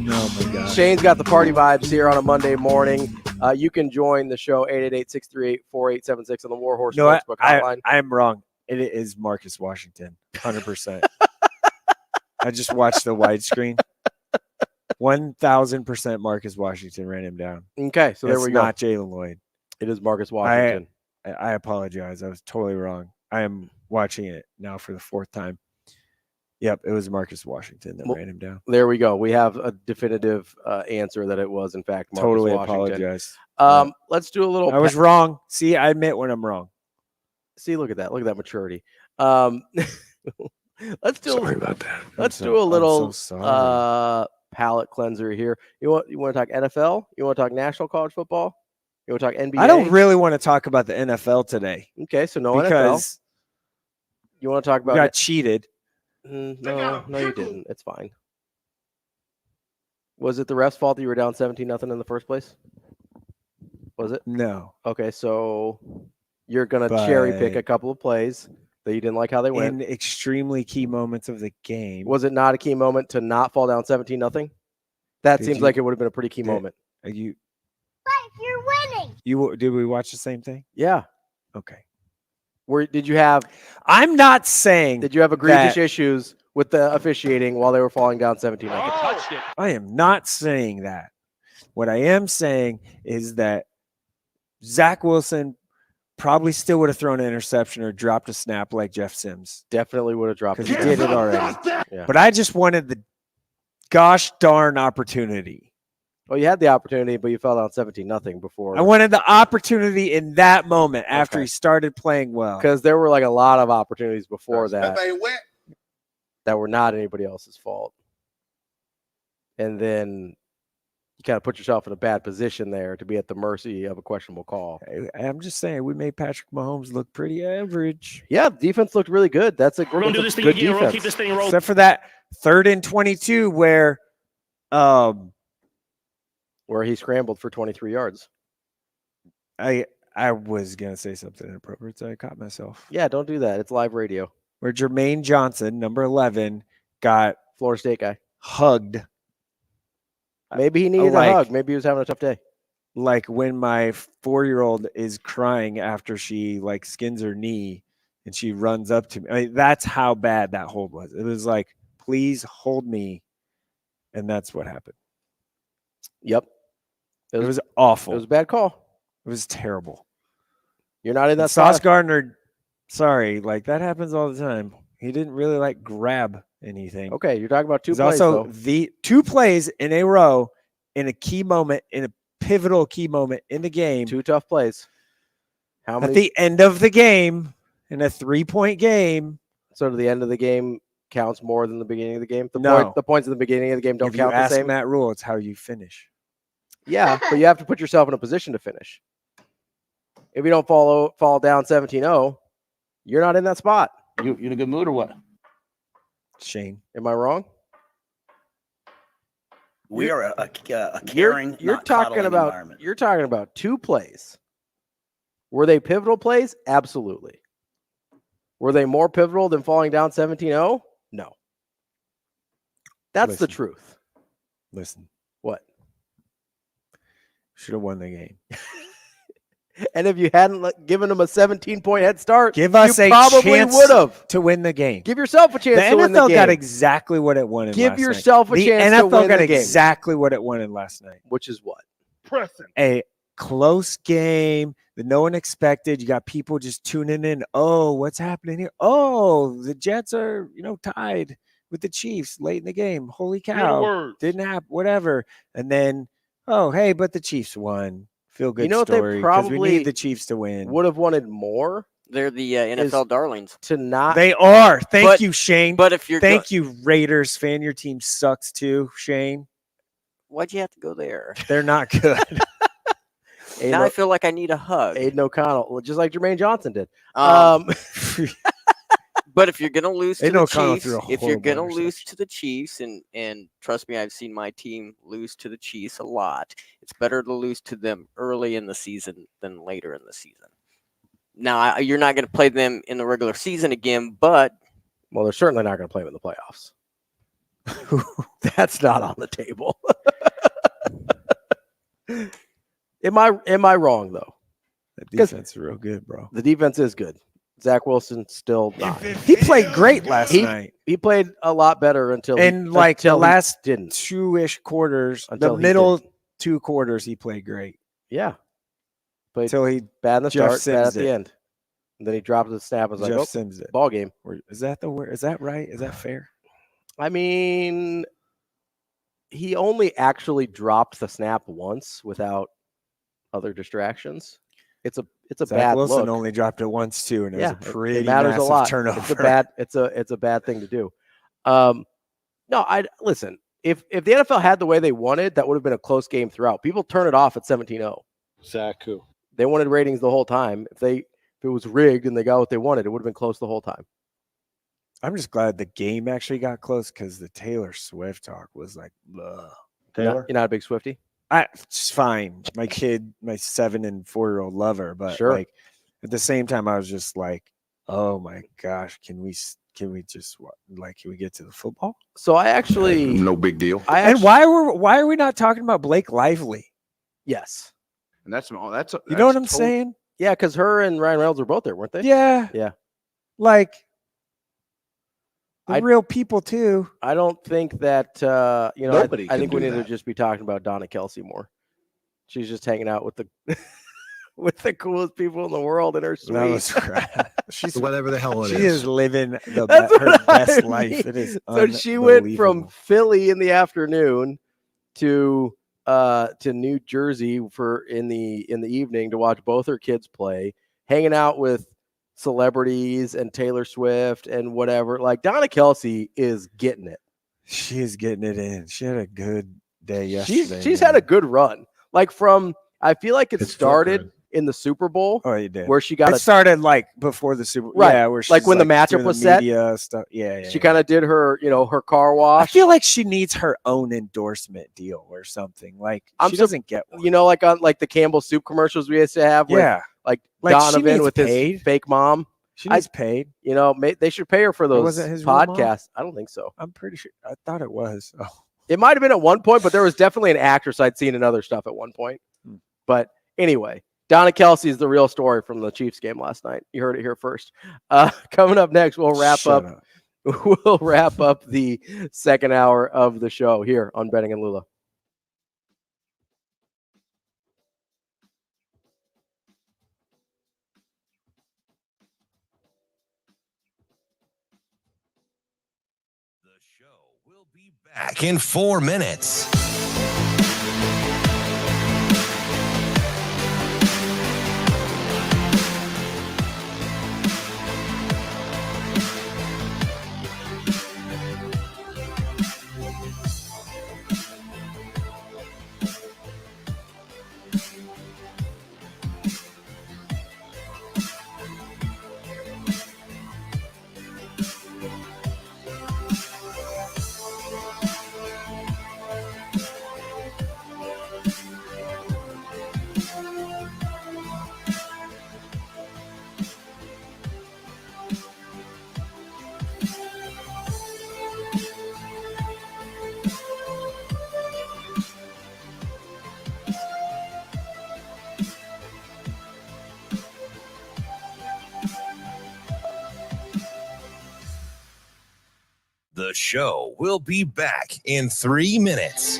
Oh my God. Shane's got the party vibes here on a Monday morning. You can join the show 888-638-4876 on the Warhorse Sportsbook hotline. I am wrong. It is Marcus Washington, 100%. I just watched the widescreen. 1,000% Marcus Washington ran him down. Okay, so there we go. It's not Jalen Lloyd. It is Marcus Washington. I apologize. I was totally wrong. I am watching it now for the 4th time. Yep, it was Marcus Washington that ran him down. There we go. We have a definitive answer that it was, in fact, Marcus Totally Washington. apologize. Let's do a little. I was wrong. See, I admit when I'm wrong. See, look at that. Look at that maturity. Let's do. Sorry about that. Let's do a little I'm so sorry. palate cleanser here. You want to talk NFL? You want to talk national college football? You want to talk NBA? I don't really want to talk about the NFL today. Okay, so no because NFL. You want to talk about? You got cheated. No, you didn't. It's fine. Was it the ref's fault that you were down 17-0 in the first place? Was it? No. Okay, so you're going to cherry pick a couple of plays that you didn't like how they went. In extremely key moments of the game. Was it not a key moment to not fall down 17-0? That seems like it would have been a pretty key moment. But you're winning. Did we watch the same thing? Yeah. Okay. Did you have? I'm not saying. Did you have egregious issues with the officiating while they were falling down 17-0? I am not saying that. What I am saying is that Zach Wilson probably still would have thrown an interception or dropped a snap like Jeff Sims. Definitely would have dropped it. Because he did it already. Yeah. But I just wanted the gosh darn opportunity. Well, you had the opportunity, but you fell down 17-0 before. I wanted the opportunity in that moment after he started playing well. Because there were like a lot of opportunities before that were not anybody else's fault. And then you kind of put yourself in a bad position there to be at the mercy of a questionable call. I'm just saying, we made Patrick Mahomes look pretty average. Yeah, defense looked really good. We're going to do this thing again. We're going to keep this thing rolling. Except for that 3rd and 22 where he scrambled for 23 yards. I was going to say something inappropriate, so I caught myself. Yeah, don't do that. It's live radio. Where Jermaine Johnson, number 11, got Florida State guy hugged. Maybe he needed a hug. Maybe he was having a tough day. Like when my 4-year-old is crying after she skins her knee and she runs up to me. I mean, that's how bad that hold was. It was like, please hold me. And that's what happened. Yep. It was awful. It was a bad call. It was terrible. You're not in that Sauce Gardner, sorry, that happens all the time. He didn't really grab anything. Okay, you're talking about 2 plays. Also, the 2 plays in a row in a key moment, in a pivotal key moment in the game. 2 tough plays. How many? At the end of the game, in a 3-point game. So the end of the game counts more than the beginning of the game? No. The points in the beginning of the game don't if count you the same? ask Matt Rhule, it's how you finish. Yeah, but you have to put yourself in a position to finish. If you don't fall down 17-0, you're not in that spot. You in a good mood or what? Shane, am I wrong? We are a caring, you're not talking coddling about environment. You're talking about 2 plays. Were they pivotal plays? Absolutely. Were they more pivotal than falling down 17-0? No. That's the truth. Listen. What? Should have won the game. And if you hadn't given them a 17-point head start, give us you a probably chance would have to win the game. Give yourself a chance to win the game. The NFL got exactly what it wanted Give last yourself night. a chance to win the game. The NFL got exactly what it wanted last night. Which is what? A close game that no one expected. You got people just tuning in. Oh, what's happening here? Oh, the Jets are, tied with the Chiefs late in the game. Holy cow. Didn't happen, whatever. And then, oh, hey, but the Chiefs won. Feel good story. They probably we need the Chiefs to win. Would have wanted more. They're the NFL darlings. To not. They are. Thank you, Shane. But if you're Thank you, Raiders fan. Your team sucks too, Shane. Why'd you have to go there? They're not good. Now I feel like I need a hug. Aiden O'Connell, just like Jermaine Johnson did. But if you're gonna lose to the Chiefs, to the Chiefs, and trust me, I've seen my team lose to the Chiefs a lot. It's better to lose to them early in the season than later in the season. Now you're not going to play them in the regular season again, but they're certainly not going to play them in the playoffs. That's not on the table. Am I wrong though? The defense is real good, bro. The defense is good. Zach Wilson still not. He played great last night. He played a lot better until the last didn't. 2-ish quarters, the middle 2 quarters, he played great. Yeah. Until he bad in the Jeff start, bad at the end. And then he dropped the snap. I was like, Sims it. Ball game. Is that the word? Is that right? Is that fair? I mean, he only actually dropped the snap once without other distractions. It's a Zach bad Wilson look. only dropped it once too, and it was a pretty it matters massive a lot. turnover. It's a bad thing to do. No, I listen. If the NFL had the way they wanted, that would have been a close game throughout. People turn it off at 17-0. Zach who? They wanted ratings the whole time. If it was rigged and they got what they wanted, it would have been close the whole time. I'm just glad the game actually got close because the Taylor Swift talk was like, ugh. You're not a big Swiftie? It's fine. My kid, my 7 and 4-year-old love her, but like at the same time, I was just like, oh my gosh, can we get to the football? So I actually no big deal. Why are we not talking about Blake Lively? Yes, and that's you know what I'm saying? Yeah, because her and Ryan Reynolds were both there, weren't they? Yeah. Like real people too. I don't think that Nobody I think we need that. to just be talking about Donna Kelsey more. She's just hanging out with the with the coolest people in the world in her suite. That was crap. She's whatever the hell it is. She is living her best life. It is so she went from Philly in the afternoon to New Jersey in the evening to watch both her kids play, hanging out with celebrities and Taylor Swift and whatever. Like Donna Kelsey is getting it. She is getting it in. She had a good day yesterday. She's had a good run. Like I feel like it started in the Super Bowl. Oh, you did. Where she got started like before the Super Bowl. Right. Yeah, where like when the matchup was set. Stuff. Yeah. She kind of did her, her car wash. I feel like she needs her own endorsement deal or something. Like she doesn't get one. Like on like the Campbell Soup commercials we used to have. With, like Donovan with his fake mom. She needs paid. They should pay her for those wasn't his podcasts. I don't think so. I'm pretty sure. I thought it was. Oh. It might have been at one point, but there was definitely an actress I'd seen in other stuff at one point. But anyway, Donna Kelsey is the real story from the Chiefs game last night. You heard it here first. Coming up next, we'll wrap up. We'll wrap up the second hour of the show here on Benning and Lulla. Back in 4 minutes. The show will be back in 3 minutes.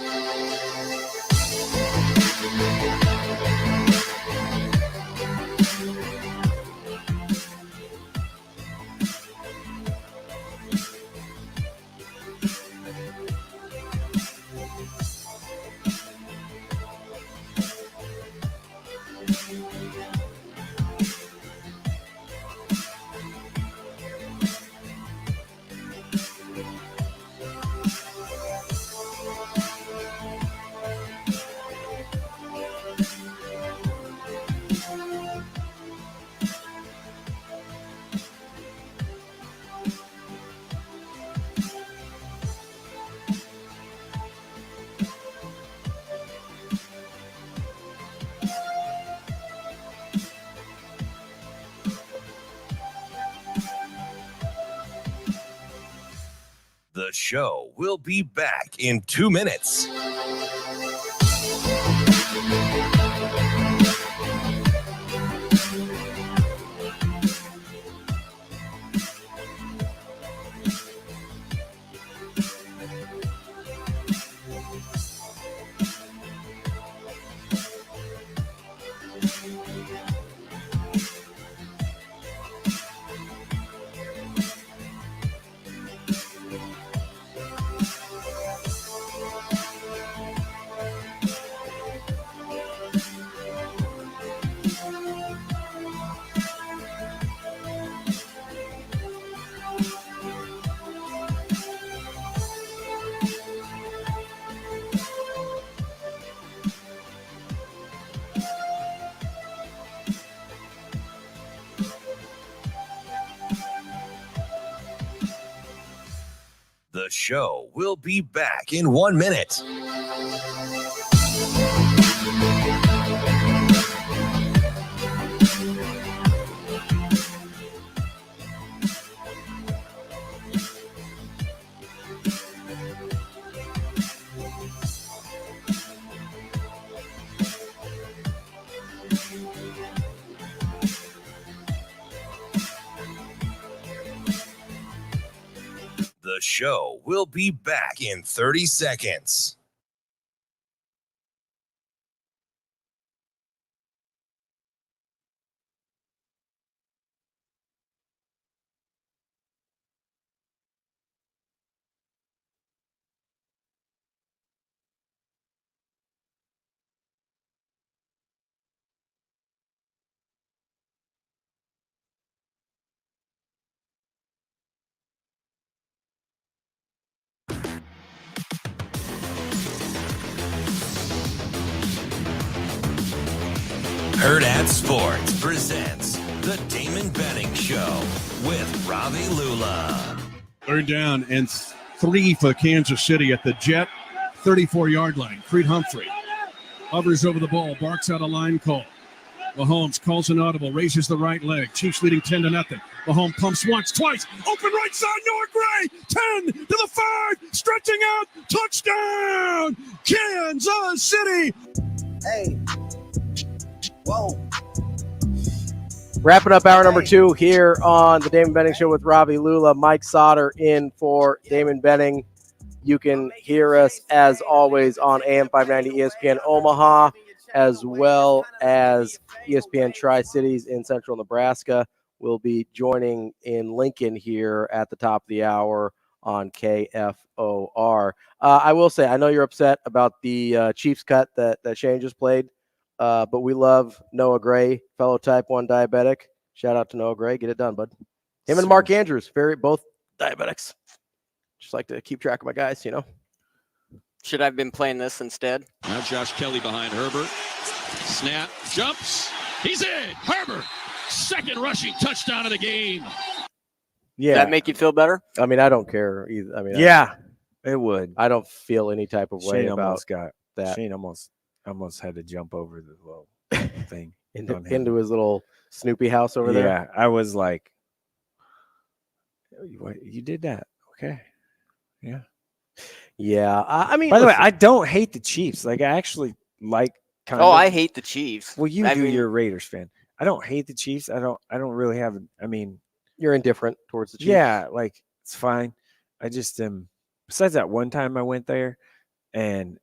show will be back in 2 minutes. The show will be back in 1 minute. The show will be back in 30 seconds. Hurrdat Sports presents the Damon Benning Show with Ravi Lulla. 3rd down and 3 for Kansas City at the Jet 34-yard line. Creed Humphrey hovers over the ball, barks out a line call. Mahomes calls an audible, raises the right leg. Chiefs leading 10-0. Mahomes pumps once, twice. Open right side, Noah Gray. 10 to the 5, stretching out. Touchdown, Kansas City. Hey. Whoa. Wrapping up hour number 2 here on the Damon Benning Show with Ravi Lulla. Mike Sautter in for Damon Benning. You can hear us, as always, on AM 590 ESPN Omaha, as well as ESPN Tri-Cities in central Nebraska. We'll be joining in Lincoln here at the top of the hour on KFOR. I will say, I know you're upset about the Chiefs cut that Shane just played. But we love Noah Gray, fellow type 1 diabetic. Shout out to Noah Gray. Get it done, bud. Him and Mark Andrews, both diabetics. Just like to keep track of my guys, you know. Should I have been playing this instead? Now Josh Kelly behind Herbert. Snap, jumps. He's in. Herbert, second rushing touchdown of the game. Yeah. Does that make you feel better? I mean, I don't care either. I mean, yeah, it would. I don't feel any type of way about that. Shane almost had to jump over the little thing into his little Snoopy house over there. Yeah, I was like, "What? You did that? Okay, yeah, yeah." I mean, by the way, I don't hate the Chiefs. Like, I actually like. I hate the Chiefs. Well, you're a Raiders fan. I don't hate the Chiefs. I don't really have. I mean, you're indifferent towards the Chiefs. Yeah, like it's fine. I just am. Besides that one time I went there, and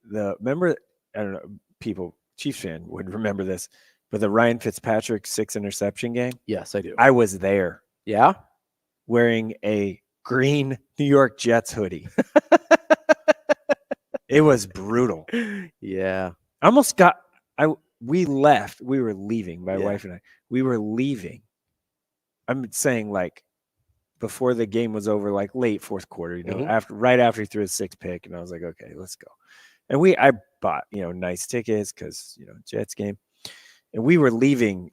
remember. I don't know, Chiefs fan would remember this, but the Ryan Fitzpatrick 6 interception game? Yes, I do. I was there. Yeah? Wearing a green New York Jets hoodie. It was brutal. Yeah. We left. We were leaving, my wife and I. We were leaving. I'm saying, like, before the game was over, like late fourth quarter, you know, right after he threw his 6th pick, and I was like, okay, let's go. And I bought, nice tickets because, Jets game. And we were leaving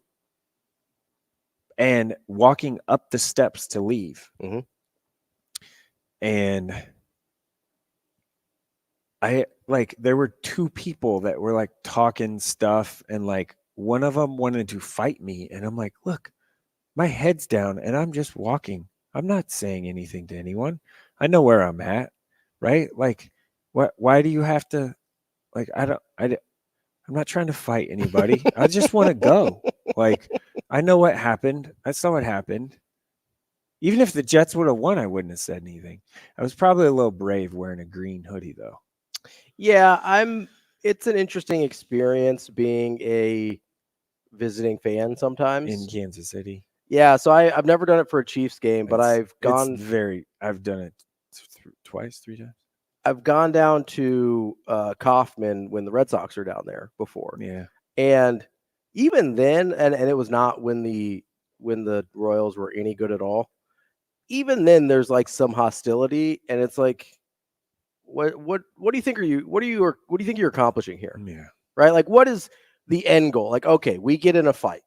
and walking up the steps to leave. Mm-hmm. And there were 2 people that were like talking stuff, and like one of them wanted to fight me. And I'm like, look, my head's down and I'm just walking. I'm not saying anything to anyone. I know where I'm at, right? Like, why do you have to? Like, I'm not trying to fight anybody. I just want to go. Like, I know what happened. I saw what happened. Even if the Jets would have won, I wouldn't have said anything. I was probably a little brave wearing a green hoodie, though. Yeah, it's an interesting experience being a visiting fan sometimes. In Kansas City. Yeah, so I've never done it for a Chiefs game, but I've done it twice, 3 times. I've gone down to Kaufman when the Red Sox are down there before. Yeah. And even then, and it was not when the Royals were any good at all. Even then, there's like some hostility, and it's like, what do you think what do you think you're accomplishing here? Yeah. Right? Like, what is the end goal? Like, okay, we get in a fight.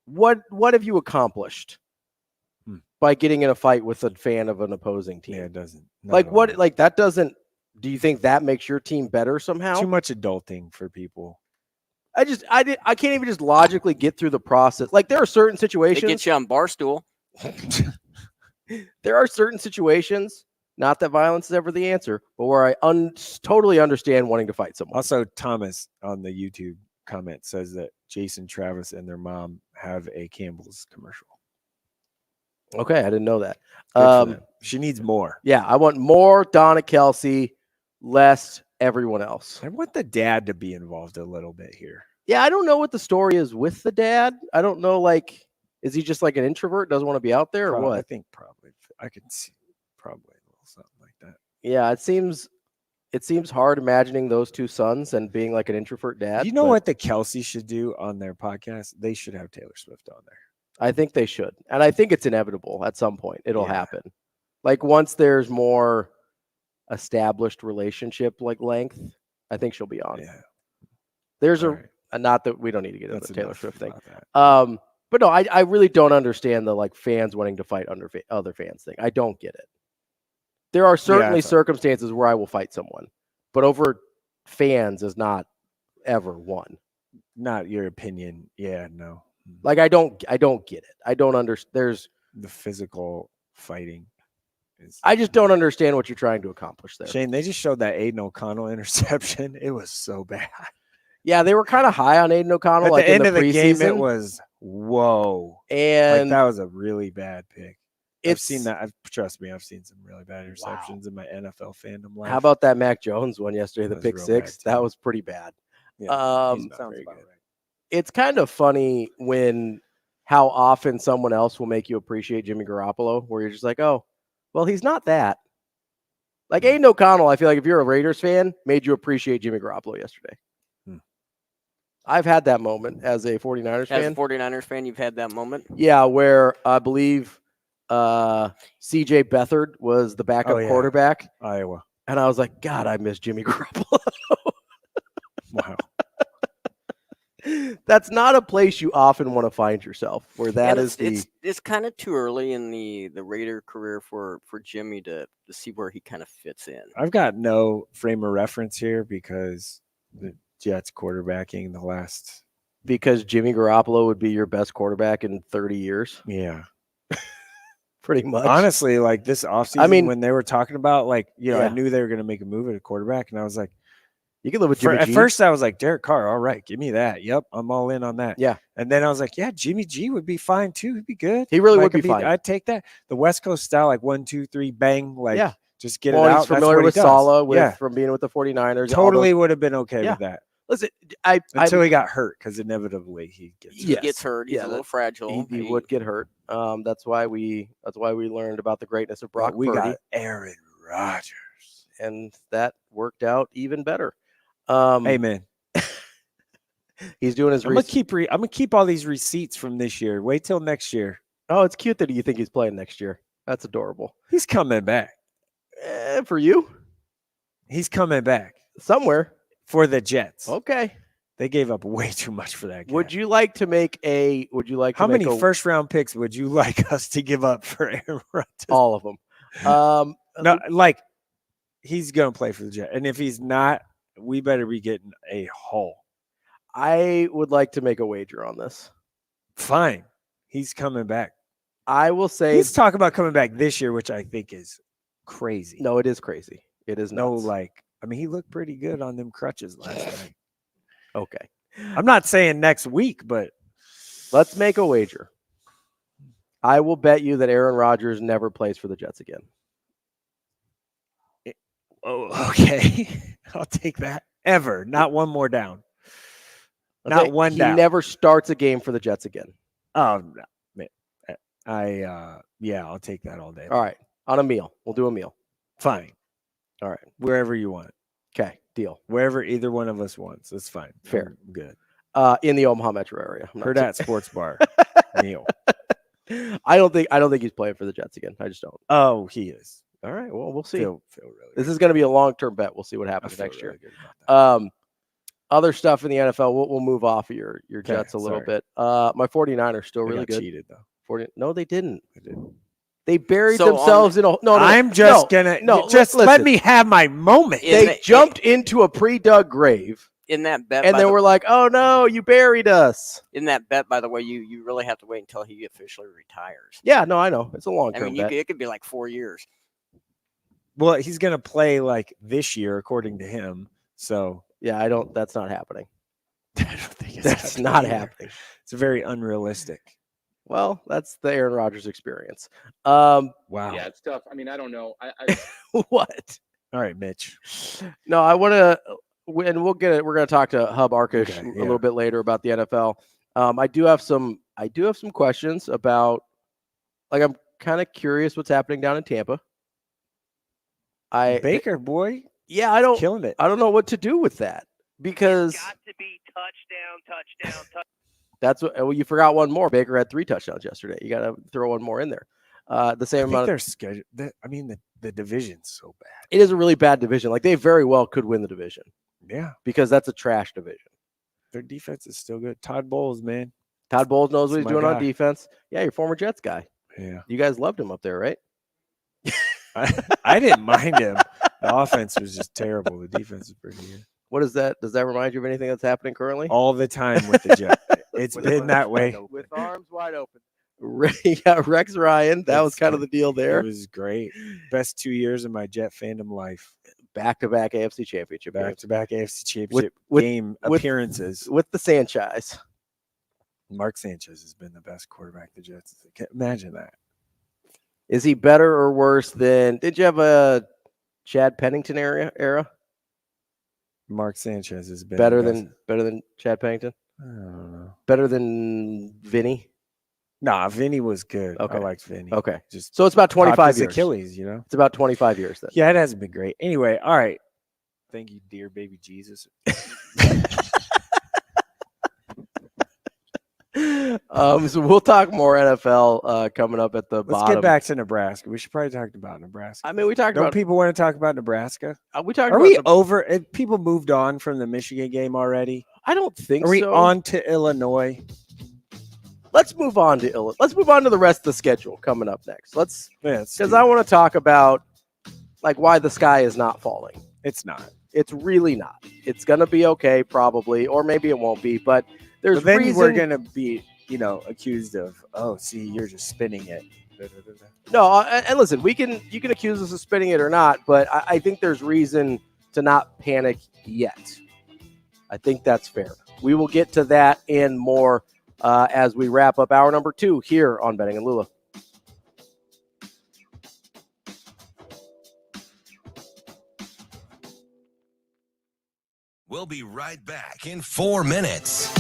What have you accomplished by getting in a fight with a fan of an opposing team? Yeah, it doesn't. Like what? Like that doesn't. Do you think that makes your team better somehow? Too much adulting for people. I can't even just logically get through the process. Like there are certain situations. It gets you on Barstool. There are certain situations, not that violence is ever the answer, but where I totally understand wanting to fight someone. Also, Thomas on the YouTube comment says that Jason Travis and their mom have a Campbell's commercial. Okay, I didn't know that. She needs more. Yeah, I want more Donna Kelsey, less everyone else. I want the dad to be involved a little bit here. Yeah, I don't know what the story is with the dad. I don't know, like, is he just like an introvert, doesn't want to be out there, or what? I think probably. I could see probably a little something like that. Yeah, it seems hard imagining those two sons and being like an introvert dad. You know what the Kelsey should do on their podcast? They should have Taylor Swift on there. I think they should. And I think it's inevitable at some point. It'll happen. Like once there's more established relationship like length, I think she'll be on. Yeah. There's not that we don't need to get into the Taylor Swift thing. That. But no, I really don't understand the like fans wanting to fight under other fans thing. I don't get it. There are certainly circumstances where I will fight someone, but over fans is not ever one. Not your opinion. Yeah, no. Like I don't get it. I don't understand. There's the physical fighting. I just don't understand what you're trying to accomplish there. Shane, they just showed that Aiden O'Connell interception. It was so bad. Yeah, they were kind of high on Aiden O'Connell. At like the end in of the game, preseason. it was whoa. And like, that was a really bad pick. I've seen that. Trust me, I've seen some really bad interceptions in my NFL fandom life. How about that Mac Jones one yesterday, the pick 6? Bad, that was pretty bad. Yeah, sounds about right. It's kind of funny how often someone else will make you appreciate Jimmy Garoppolo, where you're just like, oh, well, he's not that. Like Aiden O'Connell, I feel like if you're a Raiders fan, made you appreciate Jimmy Garoppolo yesterday. I've had that moment as a 49ers fan. As a 49ers fan, you've had that moment? Yeah, where I believe C.J. Beathard was the backup quarterback. Iowa. And I was like, God, I miss Jimmy Garoppolo. Wow. That's not a place you often want to find yourself, where it's kind of too early in the Raider career for Jimmy to see where he kind of fits in. I've got no frame of reference here because the Jets quarterbacking the last. Because Jimmy Garoppolo would be your best quarterback in 30 years. Yeah. Pretty much. Honestly, like this offseason, I mean, when they were talking about like, I knew they were going to make a move at a quarterback, and I was like, you can live with Jimmy G. At first, I was like, Derek Carr, all right, give me that. Yep, I'm all in on that. Yeah. And then I was like, yeah, Jimmy G would be fine too. He'd be good. He really would be fine. I'd take that. The West Coast style, like 1, 2, 3, bang, like just get it He's out. familiar with Saleh from being with the 49ers. Totally would have been okay with that. Listen, until he got hurt, because inevitably he gets hurt. He's a little fragile. He would get hurt. That's why we learned about the greatness of Brock Purdy. We got Aaron Rodgers, and that worked out even better. Hey man, he's doing his. I'm gonna keep all these receipts from this year. Wait till next year. Oh, it's cute that you think he's playing next year. That's adorable. He's coming back. For you, he's coming back somewhere for the Jets. Okay, they gave up way too much for that guy. Would you like to make a? Would you like? How to many first round picks would you like us to give up for Aaron Rodgers? All of them. No, like he's gonna play for the Jets, and if he's not, we better be getting a haul. I would like to make a wager on this. Fine. He's coming back. I will say he's talking about coming back this year, which I think is crazy. No, it is crazy. It is no nuts. I mean, he looked pretty good on them crutches last night. Okay. I'm not saying next week, but let's make a wager. I will bet you that Aaron Rodgers never plays for the Jets again. Oh, okay. I'll take that. Ever. Not one more down. Not one down. He never starts a game for the Jets again. Oh, no. Yeah, I'll take that all day. All right. On a meal. We'll do a meal. Fine. All right. Wherever you want. Okay. Deal. Wherever either one of us wants. That's fine. Fair. I'm good. In the Omaha metro area. Hurrdat Sports Bar. Meal. I don't think he's playing for the Jets again. I just don't. Oh, he is. All right. Well, we'll see. Feel really this is going to be a long-term bet. We'll see what happens next year. Really Other stuff in the NFL, we'll move off of your Jets a little bit. My 49ers still really good. Cheated though. No, they didn't. They buried themselves in a no. I'm just gonna let me have my moment. They jumped into a pre-dug grave. In that bet, and then we're like, "Oh no, you buried us." In that bet, by the way, you really have to wait until he officially retires. Yeah, no, I know it's a long-term bet. It could be like 4 years. Well, he's gonna play like this year, according to him. So yeah, that's not happening. I don't think that's not happening. It's very unrealistic. Well, that's the Aaron Rodgers experience. Wow. Yeah, it's tough. I mean, I don't know. What? All right, Mitch. No, I want to, and we'll get it. We're going to talk to Hub Arkush a little bit later about the NFL. I do have some questions about, I'm kind of curious what's happening down in Tampa. Baker, boy. Yeah, I don't killing it. I don't know what to do with that because it's got to be touchdown. That's what. Well, you forgot one more. Baker had 3 touchdowns yesterday. You got to throw one more in there. The same amount. Their schedule. I mean, the division's so bad. It is a really bad division. They very well could win the division. Yeah, because that's a trash division. Their defense is still good. Todd Bowles, man. Todd Bowles knows what he's doing guy. on defense. Yeah, your former Jets guy. Yeah, you guys loved him up there, right? I didn't mind him. The offense was just terrible. The defense is pretty good. What is that? Does that remind you of anything that's happening currently? All the time with the Jets. It's been that way. With arms wide open. Yeah, Rex Ryan. That was kind of the deal there. It was great. Best 2 years of my Jet fandom life. Back-to-back AFC Championship. Back-to-back AFC Championship game appearances. With the Sanchez. Mark Sanchez has been the best quarterback the Jets. Imagine that. Is he better or worse than? Did you have a Chad Pennington era? Mark Sanchez has been better than Chad Pennington. I don't know. Better than Vinny. Nah, Vinny was good. Okay. I liked Vinny. Okay, so it's about 25 years. Achilles, you know. It's about 25 years then. Yeah, it hasn't been great. Anyway, all right. Thank you, dear baby Jesus. So we'll talk more NFL coming up at the bottom. Let's get back to Nebraska. We should probably talk about Nebraska. I mean, we talked about. Don't people want to talk about Nebraska? We talked. Are we over? Have people moved on from the Michigan game already? I don't think so. Are we on to Illinois? Let's move on to Illinois. Let's move on to the rest of the schedule coming up next. Because I want to talk about why the sky is not falling. It's not. It's really not. It's gonna be okay, probably, or maybe it won't be. But there's then reason we're gonna be, accused of, you're just spinning it. No, and listen, you can accuse us of spinning it or not, but I think there's reason to not panic yet. I think that's fair. We will get to that and more as we wrap up hour number 2 here on Benning and Lulla. We'll be right back in 4 minutes.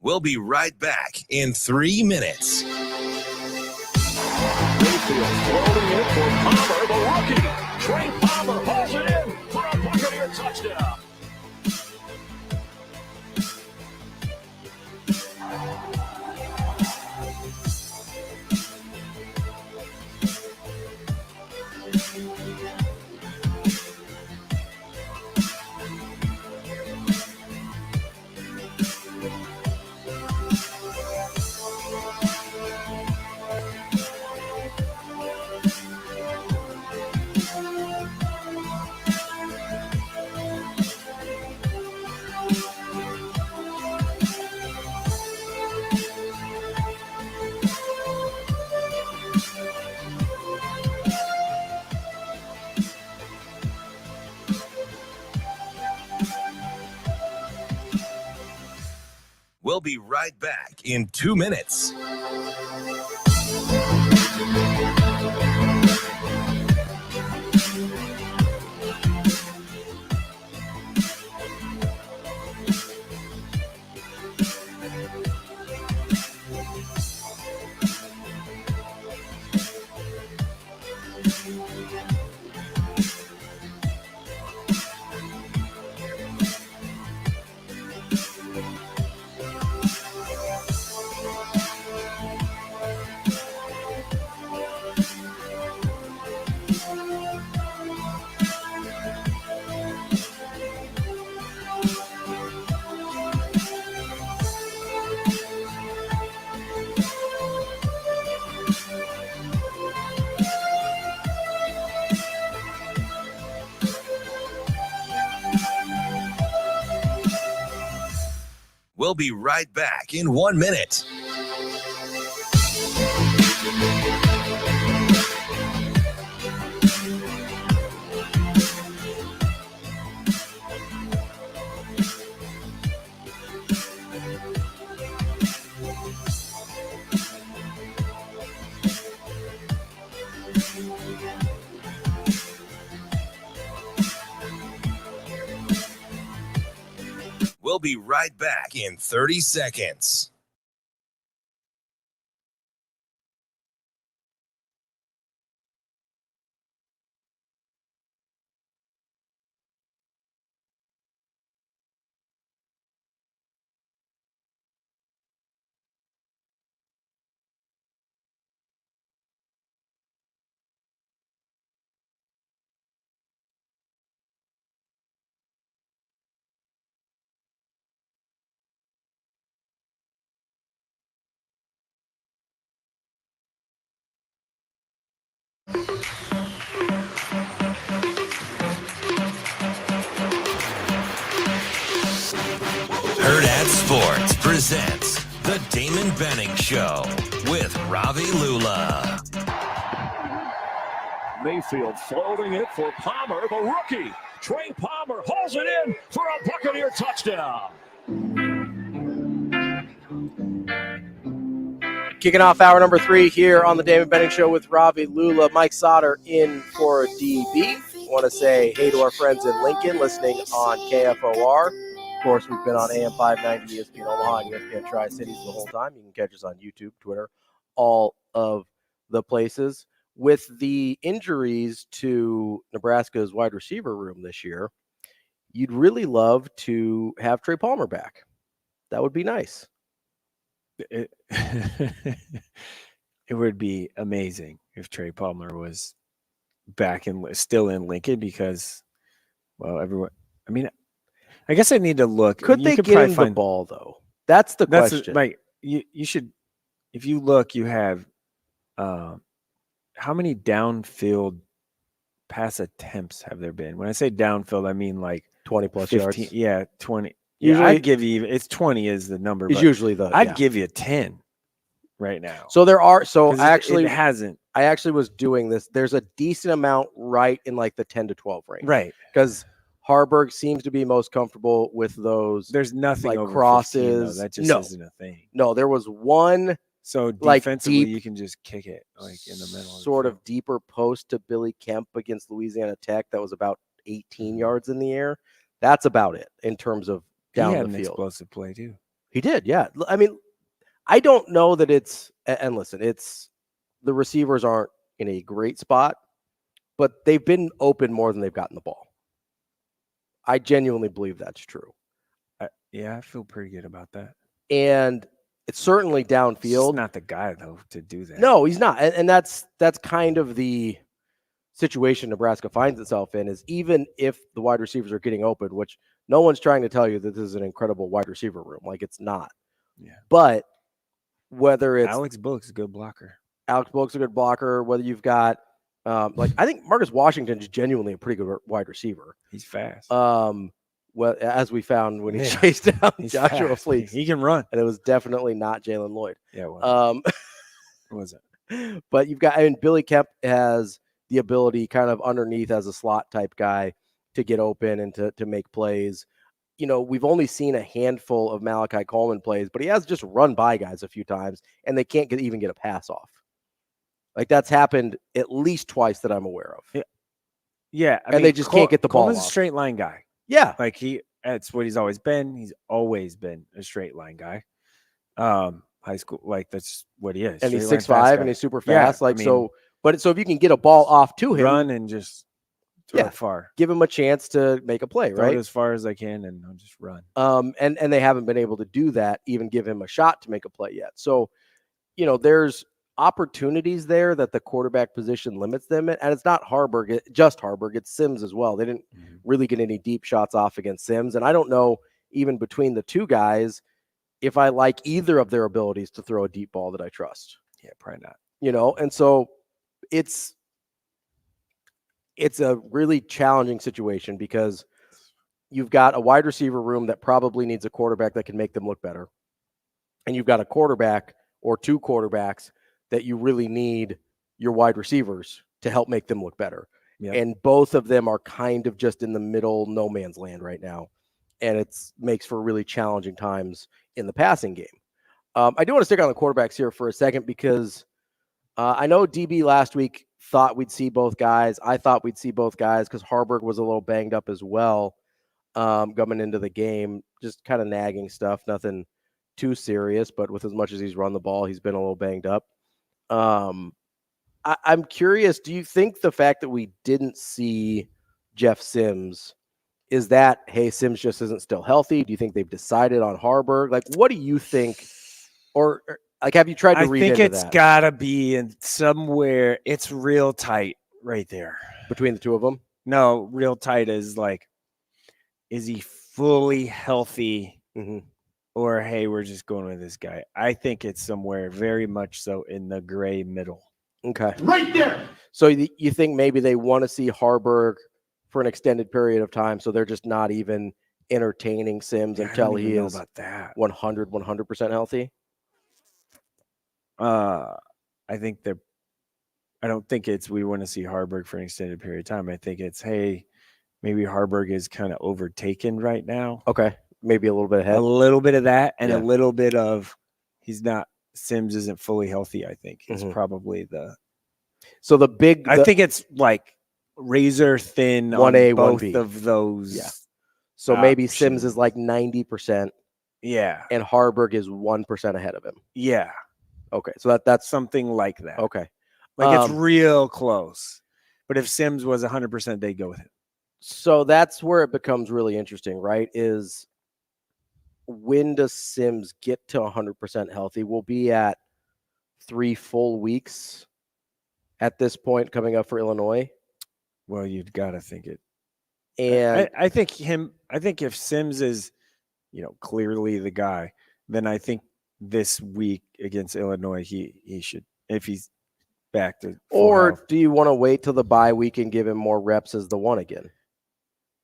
We'll be right back in 3 minutes. Mayfield floating it for Palmer, the rookie. Trey Palmer hauls it in for a Buccaneer touchdown. We'll be right back in 2 minutes. We'll be right back in 1 minute. We'll be right back in 30 seconds. Hurrdat Sports presents the Damon Benning Show with Ravi Lulla. Mayfield floating it for Palmer, the rookie. Trey Palmer hauls it in for a Buccaneer touchdown. Kicking off hour number 3 here on the Damon Benning Show with Ravi Lulla. Mike Sautter in for DB. Want to say hey to our friends in Lincoln listening on KFOR. Of course, we've been on AM 590, ESPN Omaha, and ESPN Tri-Cities the whole time. You can catch us on YouTube, Twitter, all of the places. With the injuries to Nebraska's wide receiver room this year, you'd really love to have Trey Palmer back. That would be nice. It would be amazing if Trey Palmer was back still in Lincoln because, well, everyone. I mean, I guess I need to look. Could they get him the ball though? That's the question. Like you should, if you look, you have how many downfield pass attempts have there been? When I say downfield, I mean like 20 plus 15, yards. Yeah, 20. Usually, I'd give you. It's 20 is the number. It's usually the. I'd give you 10 right now. So there are. So actually, it hasn't. I actually was doing this. There's a decent amount right in like the 10 to 12 range. Right. Because Harburg seems to be most comfortable with those. There's nothing like over crosses. 15, that just isn't a thing. No, there was one. So like defensively, deep, you can just kick it like in the middle. Sort of deeper post to Billy Kemp against Louisiana Tech. That was about 18 yards in the air. That's about it in terms of down he had the an field. Explosive play too. He did, yeah. I mean, I don't know that and listen, the receivers aren't in a great spot, but they've been open more than they've gotten the ball. I genuinely believe that's true. I feel pretty good about that. And it's certainly downfield. He's not the guy, though, to do that. No, he's not. And that's kind of the situation Nebraska finds itself in, is even if the wide receivers are getting open, which no one's trying to tell you that this is an incredible wide receiver room. Like, it's not. Yeah. But whether it's Alex Bullock's a good blocker. Whether you've got I think Marcus Washington is genuinely a pretty good wide receiver. He's fast. Well, as we found when he chased down Joshua Fleeks. He can run. And it was definitely not Jalen Lloyd. Yeah, it was. What was it? But you've got, Billy Kemp has the ability kind of underneath as a slot type guy to get open and to make plays. We've only seen a handful of Malachi Coleman plays, but he has just run by guys a few times, and they can't even get a pass off. Like, that's happened at least twice that I'm aware of. Yeah. They just can't get the ball Coleman's off. a straight line guy. Yeah. Like, that's what he's always been. He's always been a straight line guy. High school, like, that's what he is. And he's 6'5", and he's super fast. Yeah, so if you can get a ball off to him, run and just throw it far. Give him a chance to make a play, Throw right? it as far as I can, and I'll just run. And they haven't been able to do that, even give him a shot to make a play yet. So, there's opportunities there that the quarterback position limits them in. And it's not just Harburg, it's Sims as well. They didn't really get any deep shots off against Sims. And I don't know, even between the two guys, if I like either of their abilities to throw a deep ball that I trust. Yeah, probably not. And so it's a really challenging situation because you've got a wide receiver room that probably needs a quarterback that can make them look better. And you've got a quarterback or two quarterbacks that you really need your wide receivers to help make them look better. Yep. And both of them are kind of just in the middle no man's land right now. And it makes for really challenging times in the passing game. I do want to stick on the quarterbacks here for a second because I know DB last week thought we'd see both guys. I thought we'd see both guys because Harburg was a little banged up as well coming into the game. Just kind of nagging stuff, nothing too serious, but with as much as he's run the ball, he's been a little banged up. I'm curious, do you think the fact that we didn't see Jeff Sims, is that, hey, Sims just isn't still healthy? Do you think they've decided on Harburg? Like, what do you think? Or like, have you tried to read into that? I think it's got to be in somewhere. It's real tight right there. Between the two of them? No, real tight is like, is he fully healthy? Mm-hmm. Or, hey, we're just going with this guy. I think it's somewhere very much so in the gray middle. Okay. Right there. So you think maybe they want to see Harburg for an extended period of time, so they're just not even entertaining Sims until he is 100% healthy? I don't think it's we want to see Harburg for an extended period of time. I think it's, hey, maybe Harburg is kind of overtaken right now. Okay. Maybe a little bit ahead. A little bit of that and a little bit of Sims isn't fully healthy, I think. It's probably So the big... I think it's like razor thin 1A, on both 1B. of those. Yeah. So maybe Sims is like 90%. Yeah. And Harburg is 1% ahead of him. Yeah. Okay. So that's something like that. Okay. Like it's real close. But if Sims was 100%, they'd go with him. So that's where it becomes really interesting, right? Is when does Sims get to 100% healthy? We'll be at 3 full weeks at this point coming up for Illinois. Well, you'd got to think it. And I think if Sims is, clearly the guy, then I think this week against Illinois, he should, if he's back to full health. Do you want to wait till the bye week and give him more reps as the one again?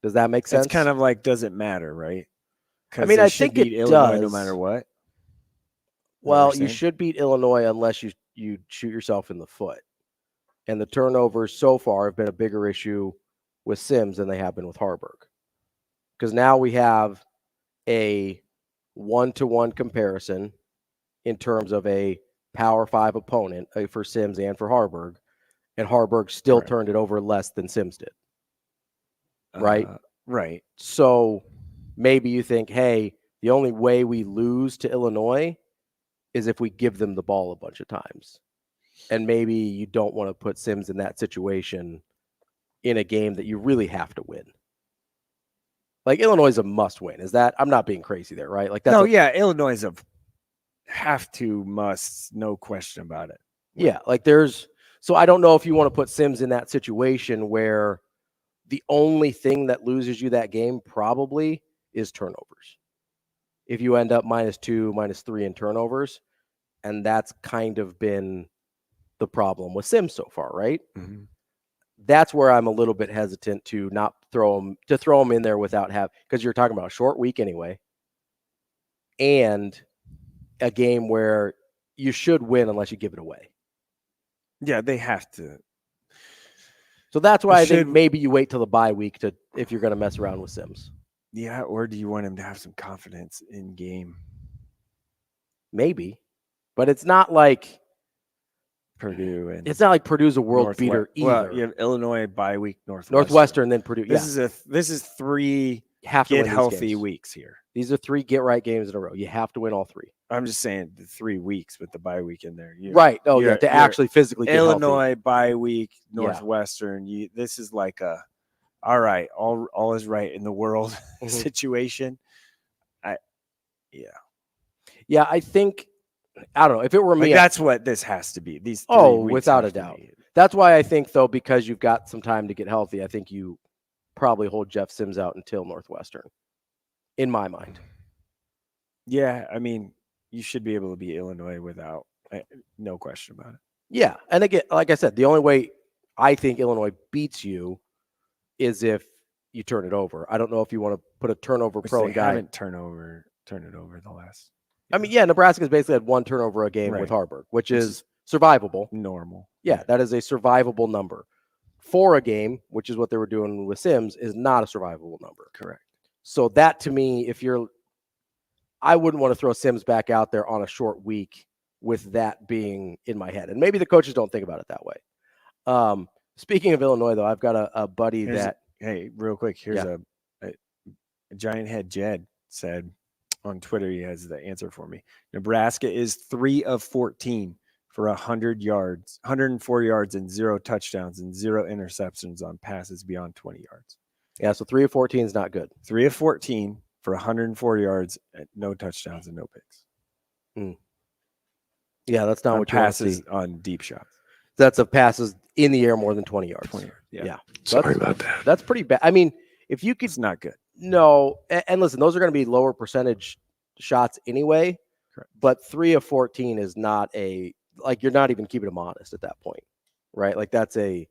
Does that make sense? It's kind of like, does it matter, right? I mean, I think it Illinois does. No matter what. Well, you should beat Illinois unless you shoot yourself in the foot. And the turnovers so far have been a bigger issue with Sims than they have been with Harburg. Because now we have a 1-to-1 comparison in terms of a Power 5 opponent for Sims and for Harburg. And Harburg still turned it over less than Sims did. Right? Right. So maybe you think, hey, The only way we lose to Illinois is if we give them the ball a bunch of times. And maybe you don't want to put Sims in that situation in a game that you really have to win. Like Illinois is a must win. Is that? I'm not being crazy there, right? Like that's Illinois is a have to, must, no question about it. Yeah, like so I don't know if you want to put Sims in that situation where the only thing that loses you that game probably is turnovers. If you end up -2, -3 in turnovers, and that's kind of been the problem with Sims so far, right? Mm-hmm. That's where I'm a little bit hesitant to not throw him in there without because you're talking about a short week anyway, and a game where you should win unless you give it away. Yeah, they have to. So that's why I think maybe you wait till the bye week if you're going to mess around with Sims. Yeah, or do you want him to have some confidence in game? Maybe, but it's not like Purdue, and it's not like Purdue's a world beater either. Well, you have Illinois bye week, Northwestern, then Purdue. This is 3 get healthy weeks here. These are 3 get right games in a row. You have to win all 3. I'm just saying the 3 weeks with the bye week in there. Right. Oh, yeah. To actually physically get Illinois healthy. bye week, Northwestern. This is like all right, all is right in the world situation. Yeah, I think I don't know if it were me. That's what this has to be. These 3 weeks without a doubt. That's why I think though, because you've got some time to get healthy, I think you probably hold Jeff Sims out until Northwestern. In my mind. Yeah, I mean, you should be able to beat Illinois without no question about it. Yeah, and again, like I said, the only way I think Illinois beats you is if you turn it over. I don't know if you want to put a turnover prone guy. Haven't turn it over the last. I mean, Nebraska's basically had 1 turnover a game with Harburg, which is survivable. Normal. Yeah, that is a survivable number. 4 a game, which is what they were doing with Sims, is not a survivable number. Correct. So that to me, I wouldn't want to throw Sims back out there on a short week with that being in my head. And maybe the coaches don't think about it that way. Speaking of Illinois, though, I've got a buddy hey, real quick, here's a Giant Head Jed said on Twitter, he has the answer for me. Nebraska is 3 of 14 for 100 yards, 104 yards and 0 touchdowns and 0 interceptions on passes beyond 20 yards. Yeah, so 3 of 14 is not good. 3 of 14 for 104 yards, no touchdowns and no picks. Yeah, that's not what you want to see on deep shots. That's of passes in the air more than 20 yards. 20 yards. Yeah. Sorry about that. That's pretty bad. I mean, if you could, it's not good. No, and listen, those are going to be lower percentage shots anyway. Correct. But 3 of 14 is not you're not even keeping them honest at that point, right? Like that's a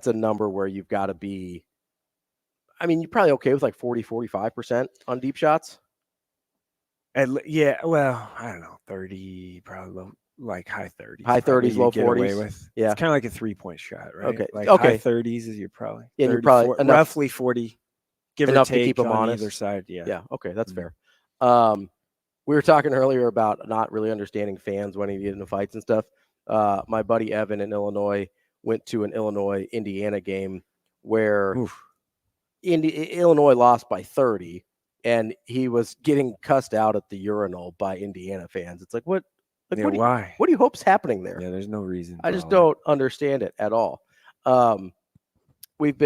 number where you've got to be. I mean, you're probably okay with like 40-45% on deep shots. Yeah, well, I don't know, 30, probably low, like high 30s. High 30s, low 40s. With. Yeah. It's kind of like a 3-point shot, right? Okay. Like high 30s is you're probably. Yeah, 30, you're probably 40, roughly 40. Give enough or take to keep them on honest. Either side. Yeah. Yeah. Okay, that's fair. We were talking earlier about not really understanding fans when they get into fights and stuff. My buddy Evan in Illinois went to an Illinois-Indiana game where Illinois lost by 30, and he was getting cussed out at the urinal by Indiana fans. It's like, what? Like, why? What do you hope's happening there? Yeah, there's no reason. I just don't understand it at all. We've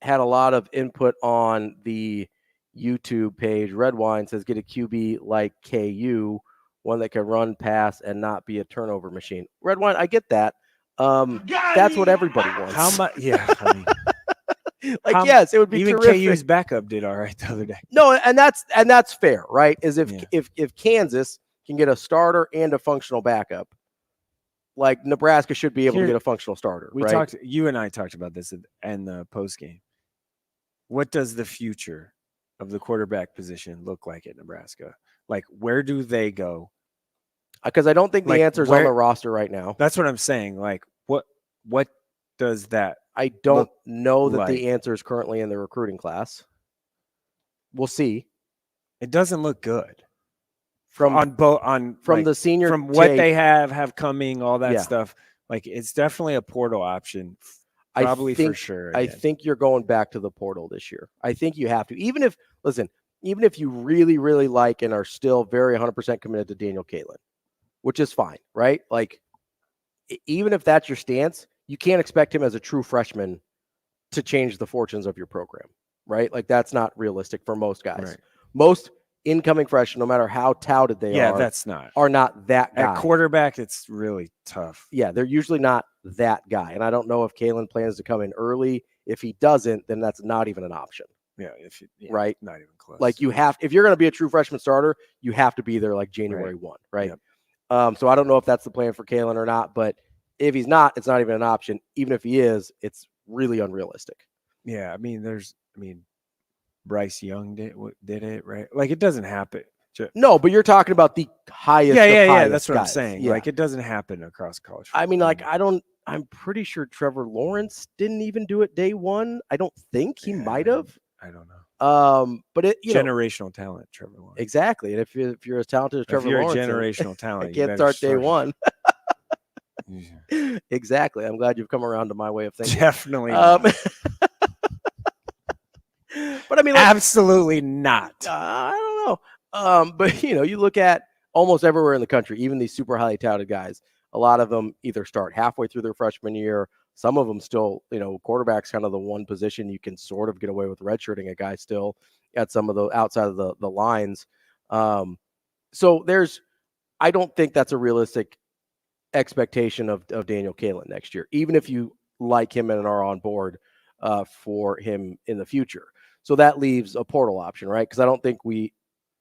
had a lot of input on the YouTube page. Red Wine says, get a QB like KU, one that can run, pass, and not be a turnover machine. Red Wine, I get that. That's what everybody wants. How much? Yeah. I mean, yes, it would be even terrific. KU's backup did all right the other day. No, and that's fair, right? Is if Kansas can get a starter and a functional backup, like Nebraska should be able to get a functional starter. You and I talked about this in the post game. What does the future of the quarterback position look like at Nebraska? Like, where do they go? Because I don't think the answer is on the roster right now. That's what I'm saying. Like, what does that? I don't know that the answer is currently in the recruiting class. We'll see. It doesn't look good from the senior from what they have coming, all that stuff. Like, it's definitely a portal option, probably for sure. I think you're going back to the portal this year. I think you have to, even if even if you really, really like and are still very 100% committed to Daniel Kaelin, which is fine, right? Like, even if that's your stance, you can't expect him as a true freshman to change the fortunes of your program, right? Like, that's not realistic for most guys. Right. Most incoming freshmen, no matter how touted they are, are not that guy. At quarterback, it's really tough. Yeah, they're usually not that guy. And I don't know if Kaelin plans to come in early. If he doesn't, then that's not even an option. Yeah, right? Not even close. Like, if you're going to be a true freshman starter, you have to be there like January 1, right? Yep. So I don't know if that's the plan for Kaelin or not, but if he's not, it's not even an option. Even if he is, it's really unrealistic. Yeah, Bryce Young did it, right? Like, it doesn't happen. No, but you're talking about the highest. Yeah. That's what guys. I'm saying. Yeah. Like, it doesn't happen across college football. I mean, like, I'm pretty sure Trevor Lawrence didn't even do it day one. I don't think he might have. I don't know. But it generational talent, Trevor Lawrence. Exactly. And if you're as talented as Trevor Lawrence, a generational talent, you can't start day one. Exactly. I'm glad you've come around to my way of thinking. Definitely. But I mean, like, absolutely not. I don't know. But you look at almost everywhere in the country, even these super highly touted guys, a lot of them either start halfway through their freshman year. Some of them still, quarterback's kind of the one position you can sort of get away with redshirting a guy still at some of the outside of the lines. So I don't think that's a realistic expectation of Daniel Kaelin next year, even if you like him and are on board for him in the future. So that leaves a portal option, right? Because I don't think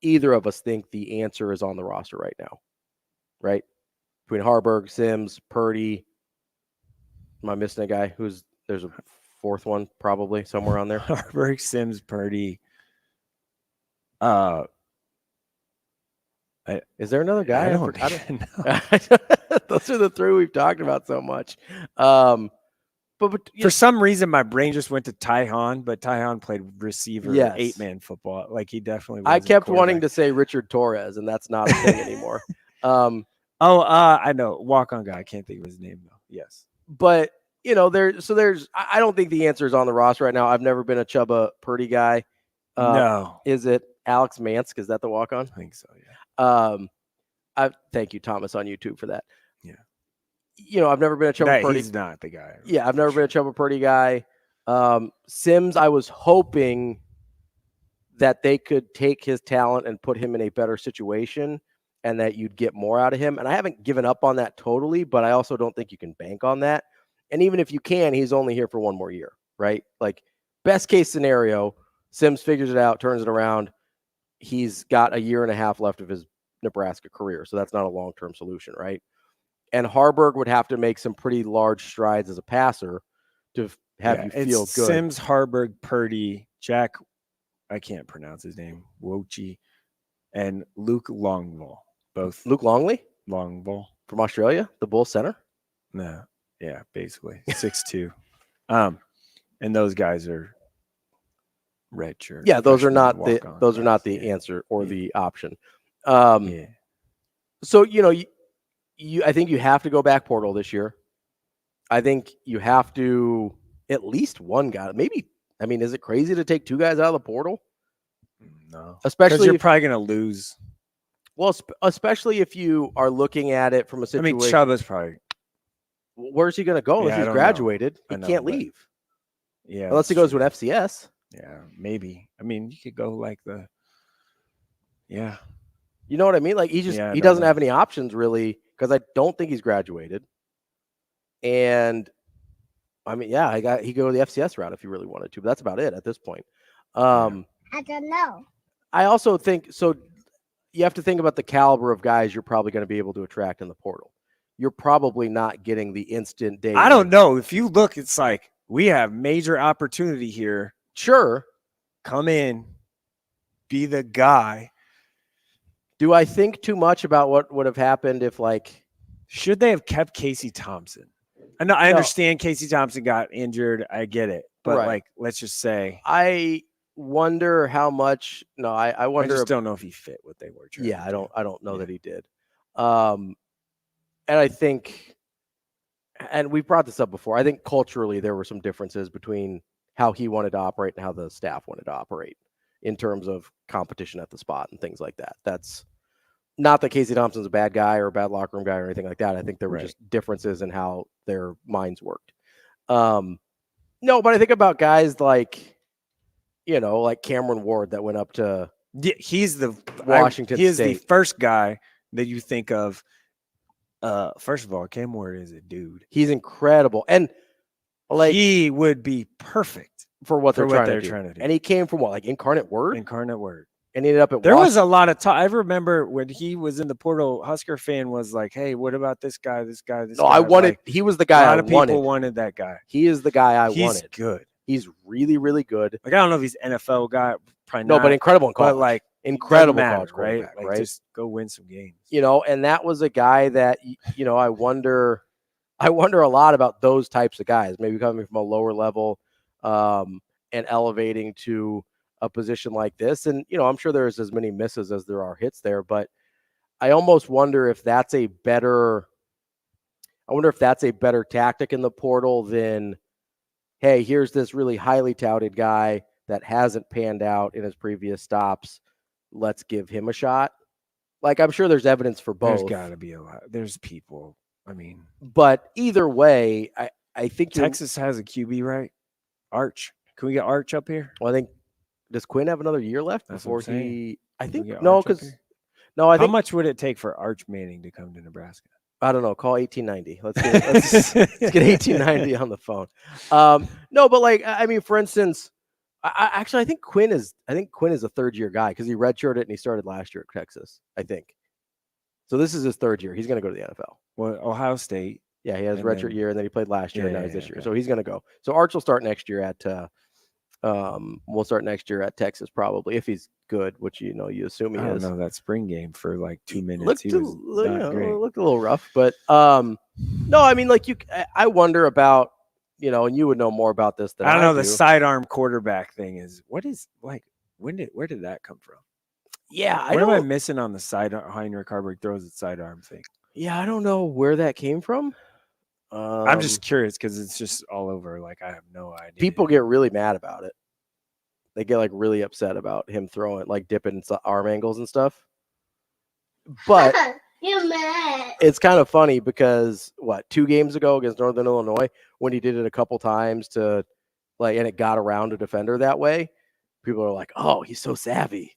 either of us think the answer is on the roster right now, right? Between Harburg, Sims, Purdy. Am I missing a guy? There's a fourth one probably somewhere on there? Harburg, Sims, Purdy. Is there another guy? I don't know. Those are the three we've talked about so much. But for some reason, my brain just went to Tyhan, but Tyhan played receiver, 8-man football. Like, he definitely was. I kept wanting to say Richard Torres, and that's not a thing anymore. I know. Walk-on guy. I can't think of his name, though. Yes. But, I don't think the answer is on the roster right now. I've never been a Chubba Purdy guy. No. Is it Alex Mansk? Is that the walk-on? I think so, yeah. I thank you, Thomas, on YouTube for that. Yeah. I've never been a Chubba Purdy. He's not the guy. Yeah, I've never been a Chubba Purdy guy. Sims, I was hoping that they could take his talent and put him in a better situation and that you'd get more out of him. And I haven't given up on that totally, but I also don't think you can bank on that. And even if you can, he's only here for one more year, right? Like, best case scenario, Sims figures it out, turns it around. He's got a year and a half left of his Nebraska career. So that's not a long-term solution, right? And Harburg would have to make some pretty large strides as a passer to have you feel good. Sims, Harburg, Purdy, Jack, I can't pronounce his name, Wochi, and Luke Longvall. Both. Luke Longley? Longvall. From Australia? The Bull Center? No. Yeah, basically. 6'2". And those guys are red shirt. Yeah, those are not the answer or the option. So, I think you have to go back portal this year. I think you have to at least one guy. Maybe, is it crazy to take two guys out of the portal? No. Especially because you're probably going to lose. Well, especially if you are looking at it from a situation. Chubba's probably. Where's he going to go if he's graduated? He can't leave. Yeah. Unless he goes to an FCS. Yeah, maybe. You could go like the. Yeah. You know what I mean? Like, he doesn't have any options really, because I don't think he's graduated. And he could go the FCS route if he really wanted to, but that's about it at this point. I don't know. I also think so. You have to think about the caliber of guys you're probably going to be able to attract in the portal. You're probably not getting the instant day. I don't know. If you look, it's like we have major opportunity here. Sure. Come in, be the guy. Do I think too much about what would have happened if, should they have kept Casey Thompson? I understand Casey Thompson got injured. I get it. But, let's just say. I wonder how much. No, I wonder. I just don't know if he fit what they were trying. Yeah, I don't know that he did. And I think, and we brought this up before, I think culturally there were some differences between how he wanted to operate and how the staff wanted to operate in terms of competition at the spot and things like that. That's not that Casey Thompson's a bad guy or a bad locker room guy or anything like that. I think there were just differences in how their minds worked. No, but I think about guys like, like Cameron Ward that went up to he's the Washington He is State. the first guy that you think of. First of all, Cam Ward is a dude. He's incredible. And he would be perfect for what they're trying to do. And he came from what, like Incarnate Word? Incarnate Word. And he ended up at There was a lot of talk. I remember when he was in the portal, Husker fan was like, hey, what about this guy, this guy, this guy? I wanted, he was the guy I wanted. A lot of people wanted that guy. He is the guy I wanted. He's good. He's really, really good. Like, I don't know if he's NFL guy. Probably No, not, but incredible in college. But like, incredible matter, college quarterback, right? right? Just go win some games. And that was a guy that, I wonder a lot about those types of guys, maybe coming from a lower level and elevating to a position like this. And, I'm sure there's as many misses as there are hits there, but I almost wonder if that's a better tactic in the portal than, hey, here's this really highly touted guy that hasn't panned out in his previous stops. Let's give him a shot. Like, I'm sure there's evidence for both. There's got to be a lot. There's people. I mean, but either way, I think Texas has a QB, right? Arch. Can we get Arch up here? Well, I think, does Quinn have another year left before he? I think no, because no. I think how much would it take for Arch Manning to come to Nebraska? I don't know. Call 1890. Let's get 1890 on the phone. No, but like, I mean, for instance, I think Quinn is a third-year guy because he redshirted and he started last year at Texas, I think. So this is his third year. He's going to go to the NFL. Well, Ohio State. Yeah, he has redshirt year, and then he played last year, and now he's this year. So he's going to go. So Arch will start next year at we'll start next year at Texas probably if he's good, which you assume he is. I don't know that spring game for like 2 minutes. Looked he was looked a little rough, but no, I mean, like I wonder about and you would know more about this than I don't know. do. The sidearm quarterback thing is where did that come from? Yeah, what am I missing on the side? Heinrich Haarberg throws the sidearm thing. Yeah, I don't know where that came from. I'm just curious because it's just all over. Like, I have no idea. People get really mad about it. They get like really upset about him throwing, like dipping arm angles and stuff. But you're mad. It's kind of funny because 2 games ago against Northern Illinois, when he did it a couple times and it got around a defender that way, people are like, "Oh, he's so savvy.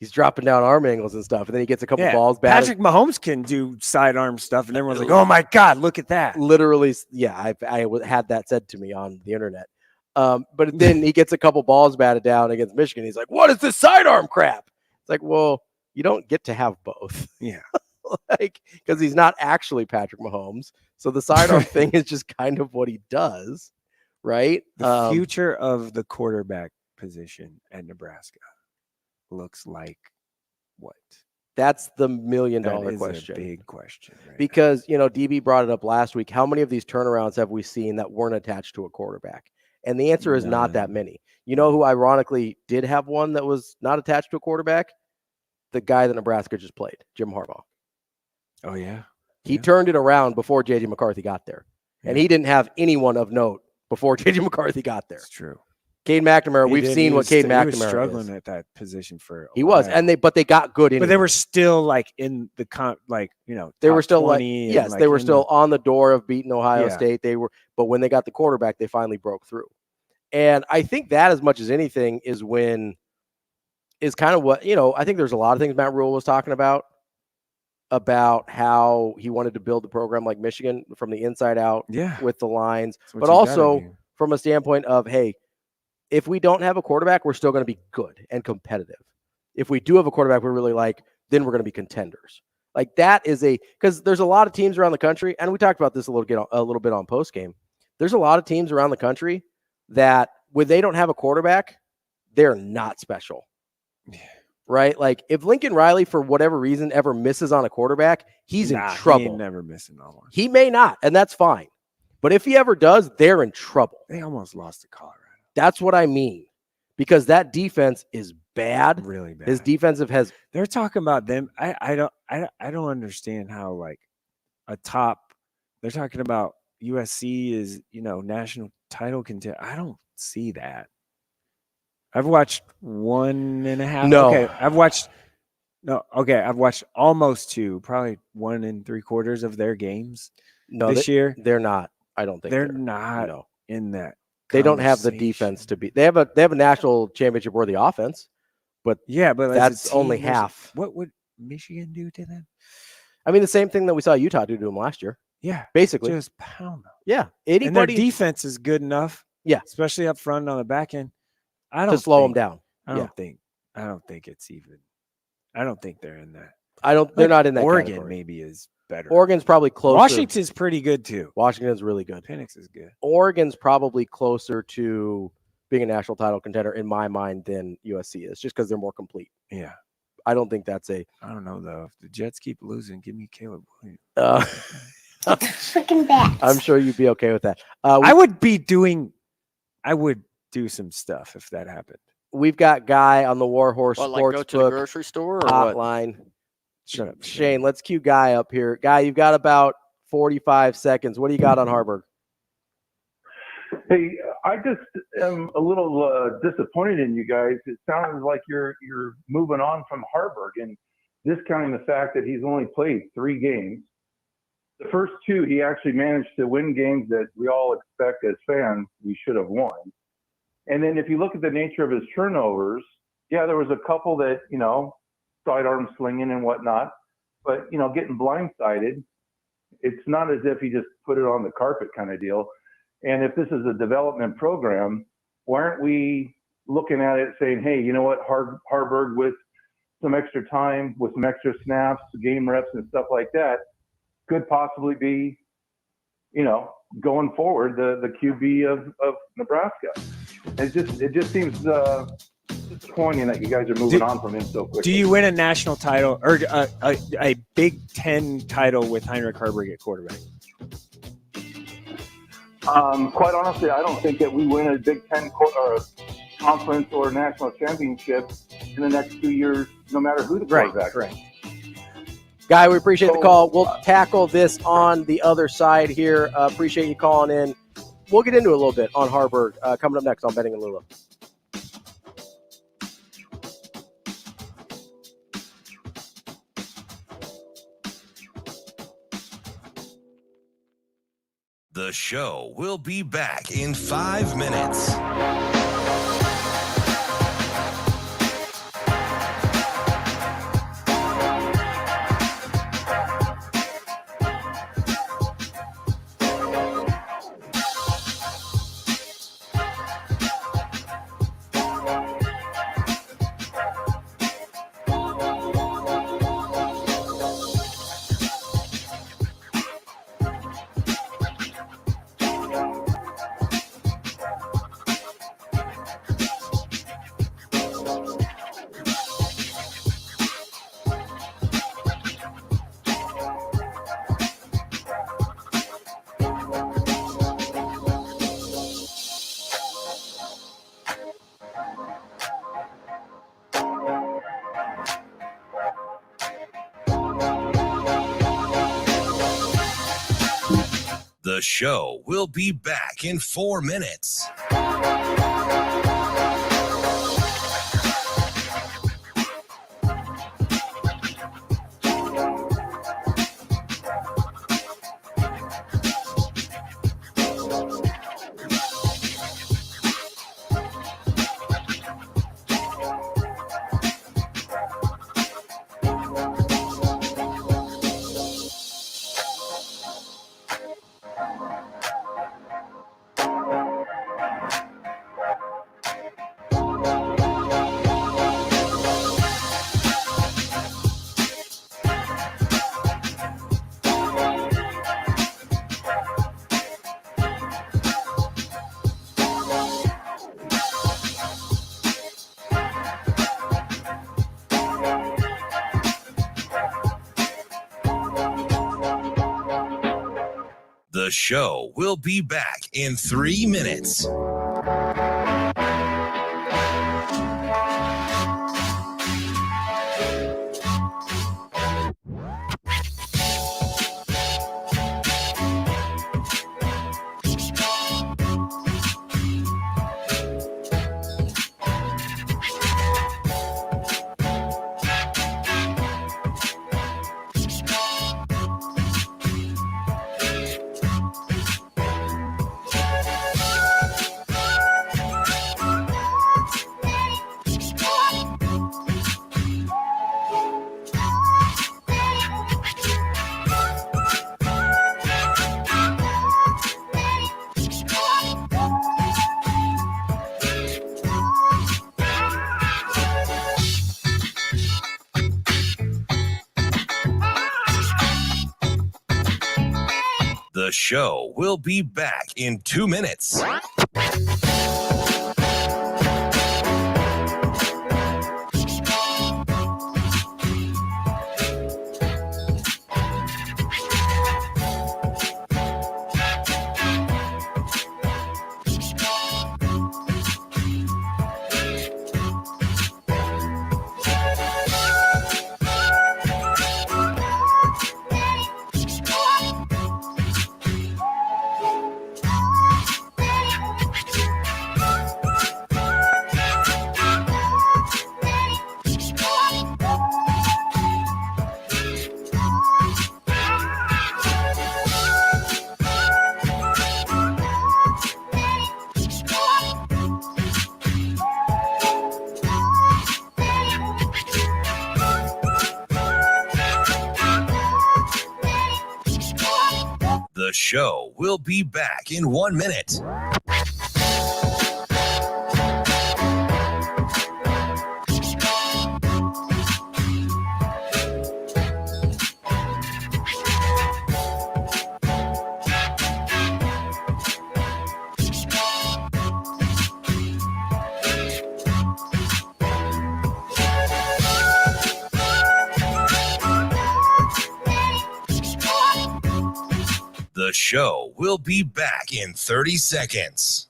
He's dropping down arm angles and stuff." And then he gets a couple balls back. Patrick Mahomes can do sidearm stuff, and everyone's like, "Oh my God, look at that!" Literally, yeah, I had that said to me on the internet. But then he gets a couple balls batted down against Michigan. He's like, "What is this sidearm crap?" It's like, well, you don't get to have both. Yeah. Because he's not actually Patrick Mahomes. So the sidearm thing is just kind of what he does, right? The future of the quarterback position at Nebraska looks like what? That's the $1 million question. A big question. Right? Because, DB brought it up last week. How many of these turnarounds have we seen that weren't attached to a quarterback? And the answer is not that many. You know who ironically did have one that was not attached to a quarterback? The guy that Nebraska just played, Jim Harbaugh. Oh, yeah. He turned it around before J.J. McCarthy got there. Yeah. And he didn't have anyone of note before J.J. McCarthy got there. It's true. Cade McNamara, we've seen what Cade McNamara was struggling is. At that position for he was, but they got good. But they were still like in the they were still they were still on the door of beating Ohio State. They were, but when they got the quarterback, they finally broke through. And I think that as much as anything is kind of what I think there's a lot of things Matt Rhule was talking about how he wanted to build the program like Michigan from the inside out, with the lines, but also from a standpoint of, hey, if we don't have a quarterback, we're still going to be good and competitive. If we do have a quarterback we really like, then we're going to be contenders. Like that is because there's a lot of teams around the country, and we talked about this a little bit on post game. There's a lot of teams around the country that when they don't have a quarterback, they're not special. Yeah. Right? Like if Lincoln Riley, for whatever reason, ever misses on a quarterback, he's in trouble. He ain't never missing on one. He may not, and that's fine. But if he ever does, they're in trouble. They almost lost to Colorado. That's what I mean. Because that defense is bad. Really bad. His defensive has. They're talking about them. I don't understand how like a top. They're talking about USC is national title contender. I don't see that. I've watched 1.5. No. Okay, I've watched almost 2, probably 1 3/4 of their games this year. They're not. I don't think they're not in that. They don't have the defense to be. They have a national championship worthy offense, but that's only half. What would Michigan do to them? I mean, the same thing that we saw Utah do to them last year. Yeah, basically just pound them. Yeah, and their defense is good enough. Yeah, especially up front on the back end. I don't to slow them down. I don't think it's even. I don't think they're in that. They're not in that. Oregon category. Maybe is better. Oregon's probably closer. Washington's pretty good too. Washington's really good. Penix is good. Oregon's probably closer to being a national title contender in my mind than USC is, just because they're more complete. Yeah. I don't think that's a. I don't know though. If the Jets keep losing, give me Caleb Williams. Freaking bats. I'm sure you'd be okay with that. I would do some stuff if that happened. We've got Guy on the Warhorse Sportsbook like go to the grocery store or hotline. what? Shut up, Shane. Let's cue Guy up here. Guy, you've got about 45 seconds. What do you got on Harburg? Hey, I just am a little disappointed in you guys. It sounds like you're moving on from Harburg and discounting the fact that he's only played 3 games. The first 2, he actually managed to win games that we all expect as fans we should have won. And then if you look at the nature of his turnovers, yeah, there was a couple that, sidearm slinging and whatnot, but, getting blindsided, it's not as if he just put it on the carpet kind of deal. And if this is a development program, why aren't we looking at it saying, hey, you know what, Harburg with some extra time, with some extra snaps, game reps and stuff like that, could possibly be, going forward, the QB of Nebraska. It just seems disappointing that you guys are moving on from him so quickly. Do you win a national title or a Big Ten title with Heinrich Harburg at quarterback? Quite honestly, I don't think that we win a Big Ten or a conference or a national championship in the next 2 years, no matter who the quarterback is. Right. Guy, we appreciate the call. We'll tackle this on the other side here. Appreciate you calling in. We'll get into it a little bit on Harburg coming up next on Benning and Lulla. The show will be back in 5 minutes. The show will be back in 4 minutes. The show will be back in 3 minutes. The show will be back in 2 minutes. The show will be back in 1 minute. The show will be back in 30 seconds.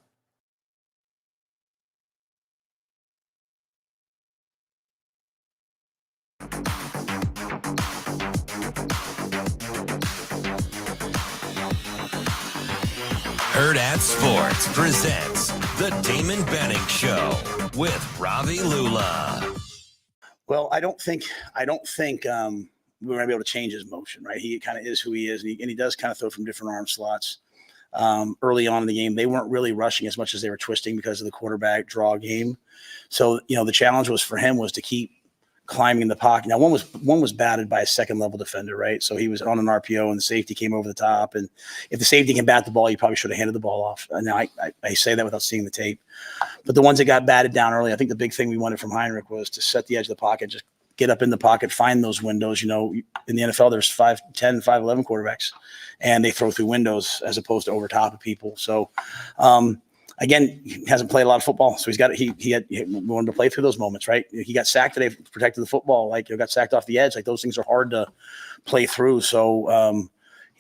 Hurrdat Sports presents the Damon Benning Show with Ravi Lulla. Well, I don't think we're going to be able to change his motion, right? He kind of is who he is, and he does kind of throw from different arm slots. Early on in the game, they weren't really rushing as much as they were twisting because of the quarterback draw game. So, the challenge for him was to keep climbing in the pocket. Now, one was batted by a second-level defender, right? So he was on an RPO, and the safety came over the top. And if the safety can bat the ball, you probably should have handed the ball off. Now, I say that without seeing the tape. But the ones that got batted down early, I think the big thing we wanted from Heinrich was to set the edge of the pocket, just get up in the pocket, find those windows. In the NFL, there's 5'10", 5'11" quarterbacks, and they throw through windows as opposed to over top of people. So, again, he hasn't played a lot of football, so he wanted to play through those moments, right? He got sacked today, protected the football, got sacked off the edge. Those things are hard to play through. So,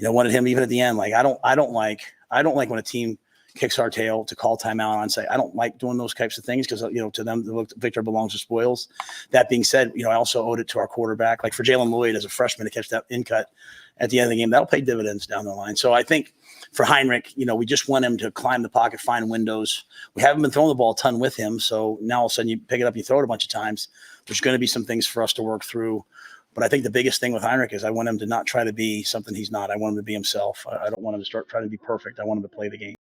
wanted him even at the end. I don't like when a team kicks our tail to call timeout and say, I don't like doing those types of things because, to them, the victor belongs to spoils. That being said, I also owed it to our quarterback. For Jalen Lloyd as a freshman to catch that in cut at the end of the game, that'll pay dividends down the line. So I think for Heinrich, we just want him to climb the pocket, find windows. We haven't been throwing the ball a ton with him. So now all of a sudden you pick it up, you throw it a bunch of times. There's going to be some things for us to work through. But I think the biggest thing with Heinrich is I want him to not try to be something he's not. I want him to be himself. I don't want him to start trying to be perfect. I want him to play the game.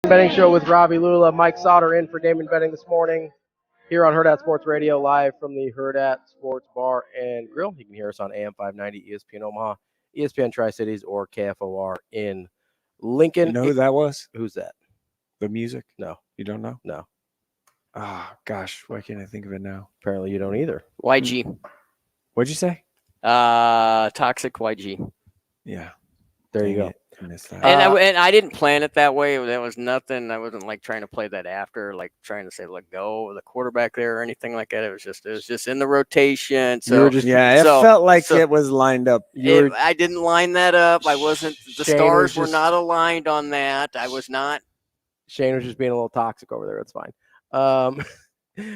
Benning Show with Ravi Lulla, Mike Sautter in for Damon Benning this morning here on Hurrdat Sports Radio, live from the Hurrdat Sports Bar and Grill. You can hear us on AM 590, ESPN Omaha, ESPN Tri-Cities, or KFOR in Lincoln. You know who that was? Who's that? The music? No. You don't know? No. Oh, gosh. Why can't I think of it now? Apparently you don't either. YG. What'd you say? Toxic YG. Yeah. There you go. I missed that. And I didn't plan it that way. That was nothing. I wasn't trying to play that after, trying to say let go of the quarterback there or anything like that. It was just in the rotation. So it felt like it was lined up. I didn't line that up. I wasn't. The stars were not aligned on that. I was not. Shane was just being a little toxic over there. It's fine.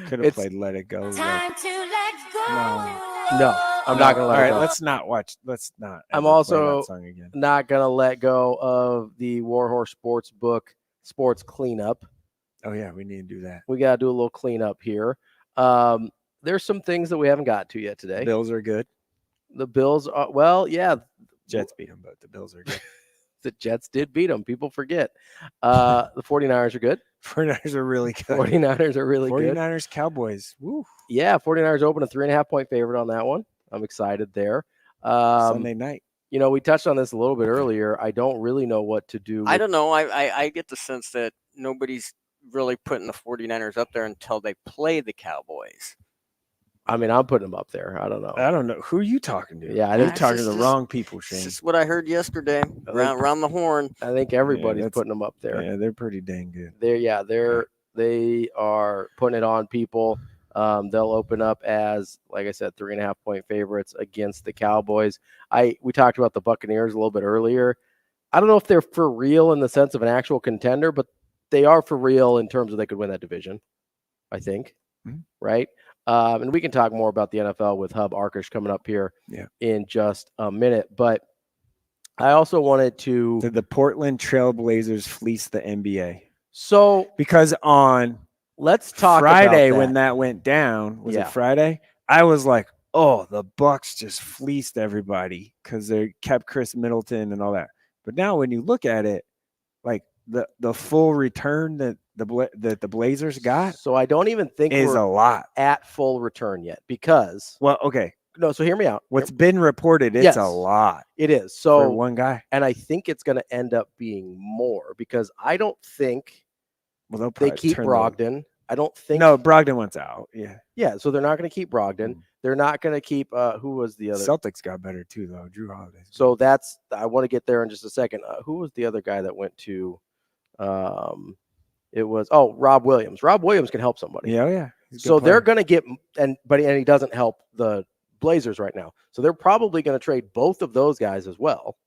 Could have played Let It Go. Time to let go. No, I'm not gonna let it go. All right, let's not watch. Let's not. I'm also not gonna let go of the Warhorse Sports Book Sports Cleanup. Oh yeah, we need to do that. We gotta do a little cleanup here. There's some things that we haven't got to yet today. Bills are good. The Bills are yeah. Jets beat them, but the Bills are good. The Jets did beat them. People forget. The 49ers are good. 49ers are really good. 49ers are really good. 49ers, Cowboys. Woo. Yeah, 49ers open a 3.5-point favorite on that one. I'm excited there. Sunday night. we touched on this a little bit earlier. I don't really know what to do. I don't know. I get the sense that nobody's really putting the 49ers up there until they play the Cowboys. I mean, I'm putting them up there. I don't know. I don't know. Who are you talking to? Yeah, you're talking to the wrong people, Shane. This is what I heard yesterday around the horn. I think everybody's putting them up there. Yeah, they're pretty dang good. They are putting it on people. They'll open up as, like I said, 3.5-point favorites against the Cowboys. We talked about the Buccaneers a little bit earlier. I don't know if they're for real in the sense of an actual contender, but they are for real in terms of they could win that division, I think. Mm-hmm. Right? And we can talk more about the NFL with Hub Arkush coming up here in just a minute. But I also wanted to... Did the Portland Trail Blazers fleece the NBA? So... Because on... Let's talk Friday about that. When that went down. Was it Friday? I was like, oh, the Bucks just fleeced everybody because they kept Chris Middleton and all that. But now when you look at it, like the full return that the Blazers got. So I don't even think is we're a lot at full return yet because. Well, okay. No, so hear me out. What's been reported, it's a lot. It is. So for one guy. And I think it's going to end up being more because I don't think. Well, they keep Brogdon. I don't think. No, Brogdon wants out. Yeah. Yeah. So they're not going to keep Brogdon. They're not going to keep. Who was the other? Celtics got better too, though. Jrue Holiday. So I want to get there in just a second. Who was the other guy that went to? It was Rob Williams. Rob Williams can help somebody. Yeah, yeah. So they're going to get and he doesn't help the Blazers right now. So they're probably going to trade both of those guys as well,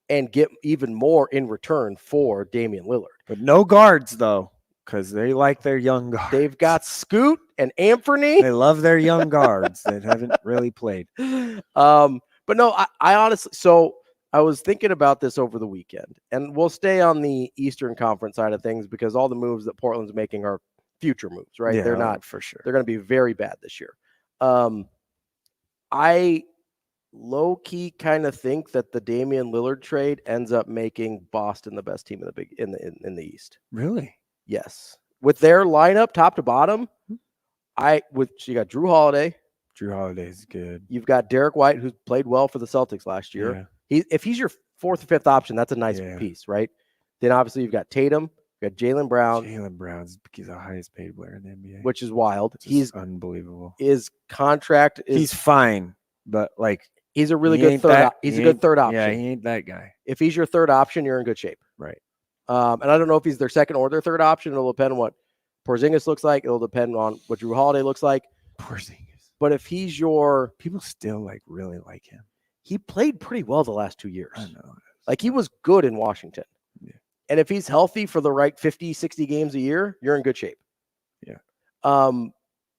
and get even more in return for Damian Lillard. But no guards though, because they like their young guards. They've got Scoot and Anthony. They love their young guards that haven't really played. But no, I honestly. So I was thinking about this over the weekend, and we'll stay on the Eastern Conference side of things because all the moves that Portland's making are future moves, right? Yeah, they're not for sure. They're going to be very bad this year. I low-key kind of think that the Damian Lillard trade ends up making Boston the best team in the East. Really? Yes. With their lineup top to bottom, you got Jrue Holiday. Jrue Holiday is good. You've got Derek White, who's played well for the Celtics last year. Yeah. If he's your fourth or fifth option, that's a nice piece, right? Then obviously you've got Tatum, you've got Jaylen Brown. Jaylen Brown's the highest paid player in the NBA, which is wild. He's unbelievable. His contract is he's fine, but like he's a really good third. He's a good third option. Yeah, he ain't that guy. If he's your third option, you're in good shape. Right. And I don't know if he's their second or their third option. It'll depend on what Porzingis looks like. It'll depend on what Jrue Holiday looks like. Porzingis. But if he's your... People still really like him. He played pretty well the last 2 years. I know. Like he was good in Washington. Yeah. And if he's healthy for the right 50, 60 games a year, you're in good shape. Yeah.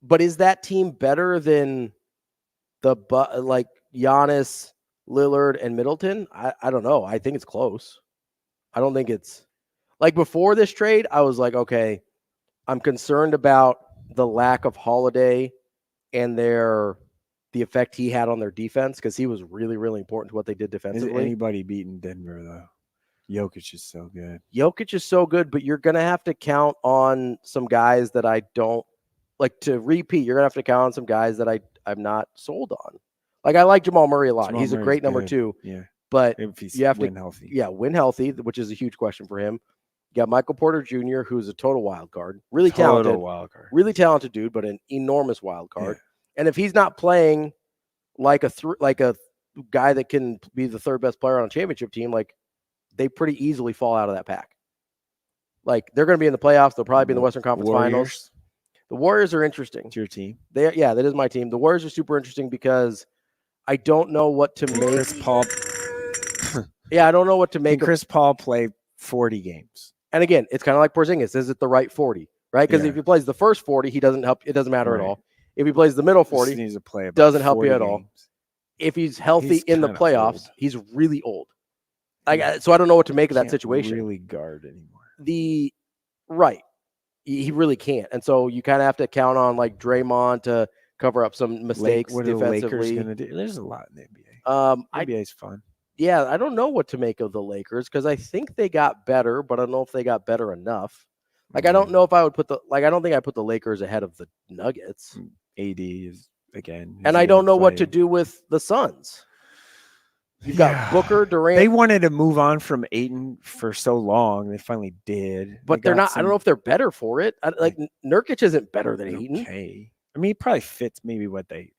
But is that team better than like Giannis, Lillard, and Middleton? I don't know. I think it's close. I don't think it's like before this trade. I was like, okay, I'm concerned about the lack of Holiday and the effect he had on their defense because he was really, really important to what they did defensively. Is anybody beating Denver though? Jokic is so good. Jokic is so good, but you're going to have to count on some guys that I don't like to repeat. You're going to have to count on some guys that I'm not sold on. Like I like Jamal Murray a lot. He's a great number 2. Yeah. But you have to win healthy. Yeah, win healthy, which is a huge question for him. You got Michael Porter Jr., who's a total wild card. Really talented. Really talented dude, but an enormous wild card. Yeah. And if he's not playing like a guy that can be the third best player on a championship team, like they pretty easily fall out of that pack. Like they're going to be in the playoffs. They'll probably be in the Western Conference Finals. The Warriors are interesting. It's your team. That is my team. The Warriors are super interesting because I don't know what to make. Chris Paul. Yeah, I don't know what to make. Can Chris Paul play 40 games? And again, it's kind of like Porzingis. Is it the right 40? Right? Because if he plays the first 40, he doesn't help. It doesn't matter at all. If he plays the middle 40, needs to play doesn't help you at all. If he's healthy in the playoffs, he's really old. So I don't know what to make of that situation. Really guard anymore. He really can't. And so you kind of have to count on like Draymond to cover up some mistakes what are defensively. The Lakers going to do? There's a lot in the NBA. NBA is fun. Yeah, I don't know what to make of the Lakers because I think they got better, but I don't know if they got better enough. Like I don't know if I would I don't think I put the Lakers ahead of the Nuggets. AD is again. And I don't know what to do with the Suns. You've got Booker, Durant. They wanted to move on from Ayton for so long. They finally did. But they're not. I don't know if they're better for it. Nurkic isn't better than Ayton. Okay. I mean, he probably fits maybe what they.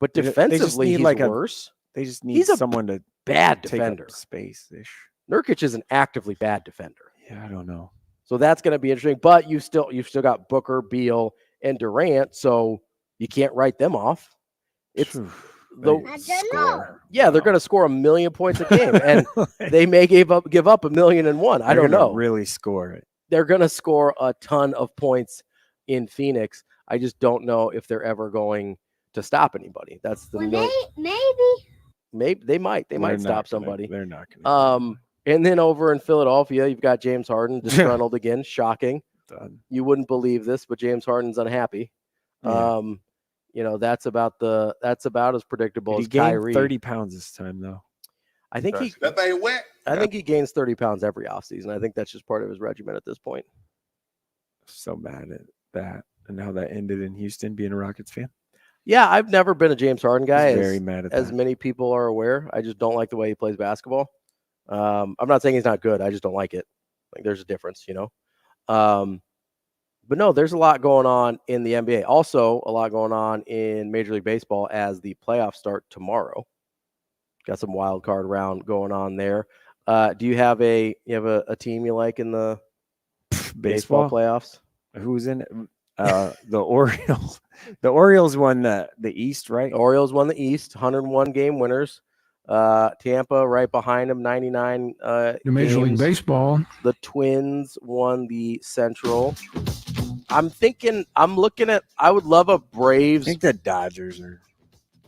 But defensively, he's worse. They just need someone to bad take defender. up space-ish. Nurkic is an actively bad defender. Yeah, I don't know. So that's going to be interesting. But you've still got Booker, Beal, and Durant, so you can't write them off. It's score. Yeah, they're going to score 1 million points a game, and they may give up 1,000,001. I don't know. Really score it. They're going to score a ton of points in Phoenix. I just don't know if they're ever going to stop anybody. That's the maybe they might stop somebody. They're not going to. And then over in Philadelphia, you've got James Harden disgruntled again. Shocking. Done. You wouldn't believe this, but James Harden's unhappy. Yeah. That's about as predictable as gained Kyrie. 30 pounds this time, though. I think that thing wet. I think he gains 30 pounds every offseason. I think that's just part of his regimen at this point. So mad at that and how that ended in Houston, being a Rockets fan. Yeah, I've never been a James Harden guy. Very mad at as that. many people are aware. I just don't like the way he plays basketball. I'm not saying he's not good. I just don't like it. Like there's a difference, But no, there's a lot going on in the NBA. Also, a lot going on in Major League Baseball as the playoffs start tomorrow. Got some wild card round going on there. Do you have a team you like in the baseball playoffs? Who's in it? The Orioles. The Orioles won the East, right? The Orioles won the East, 101 game winners. Tampa right behind them, 99 Major League games. Baseball. The Twins won the Central. I would love a Braves. I think the Dodgers are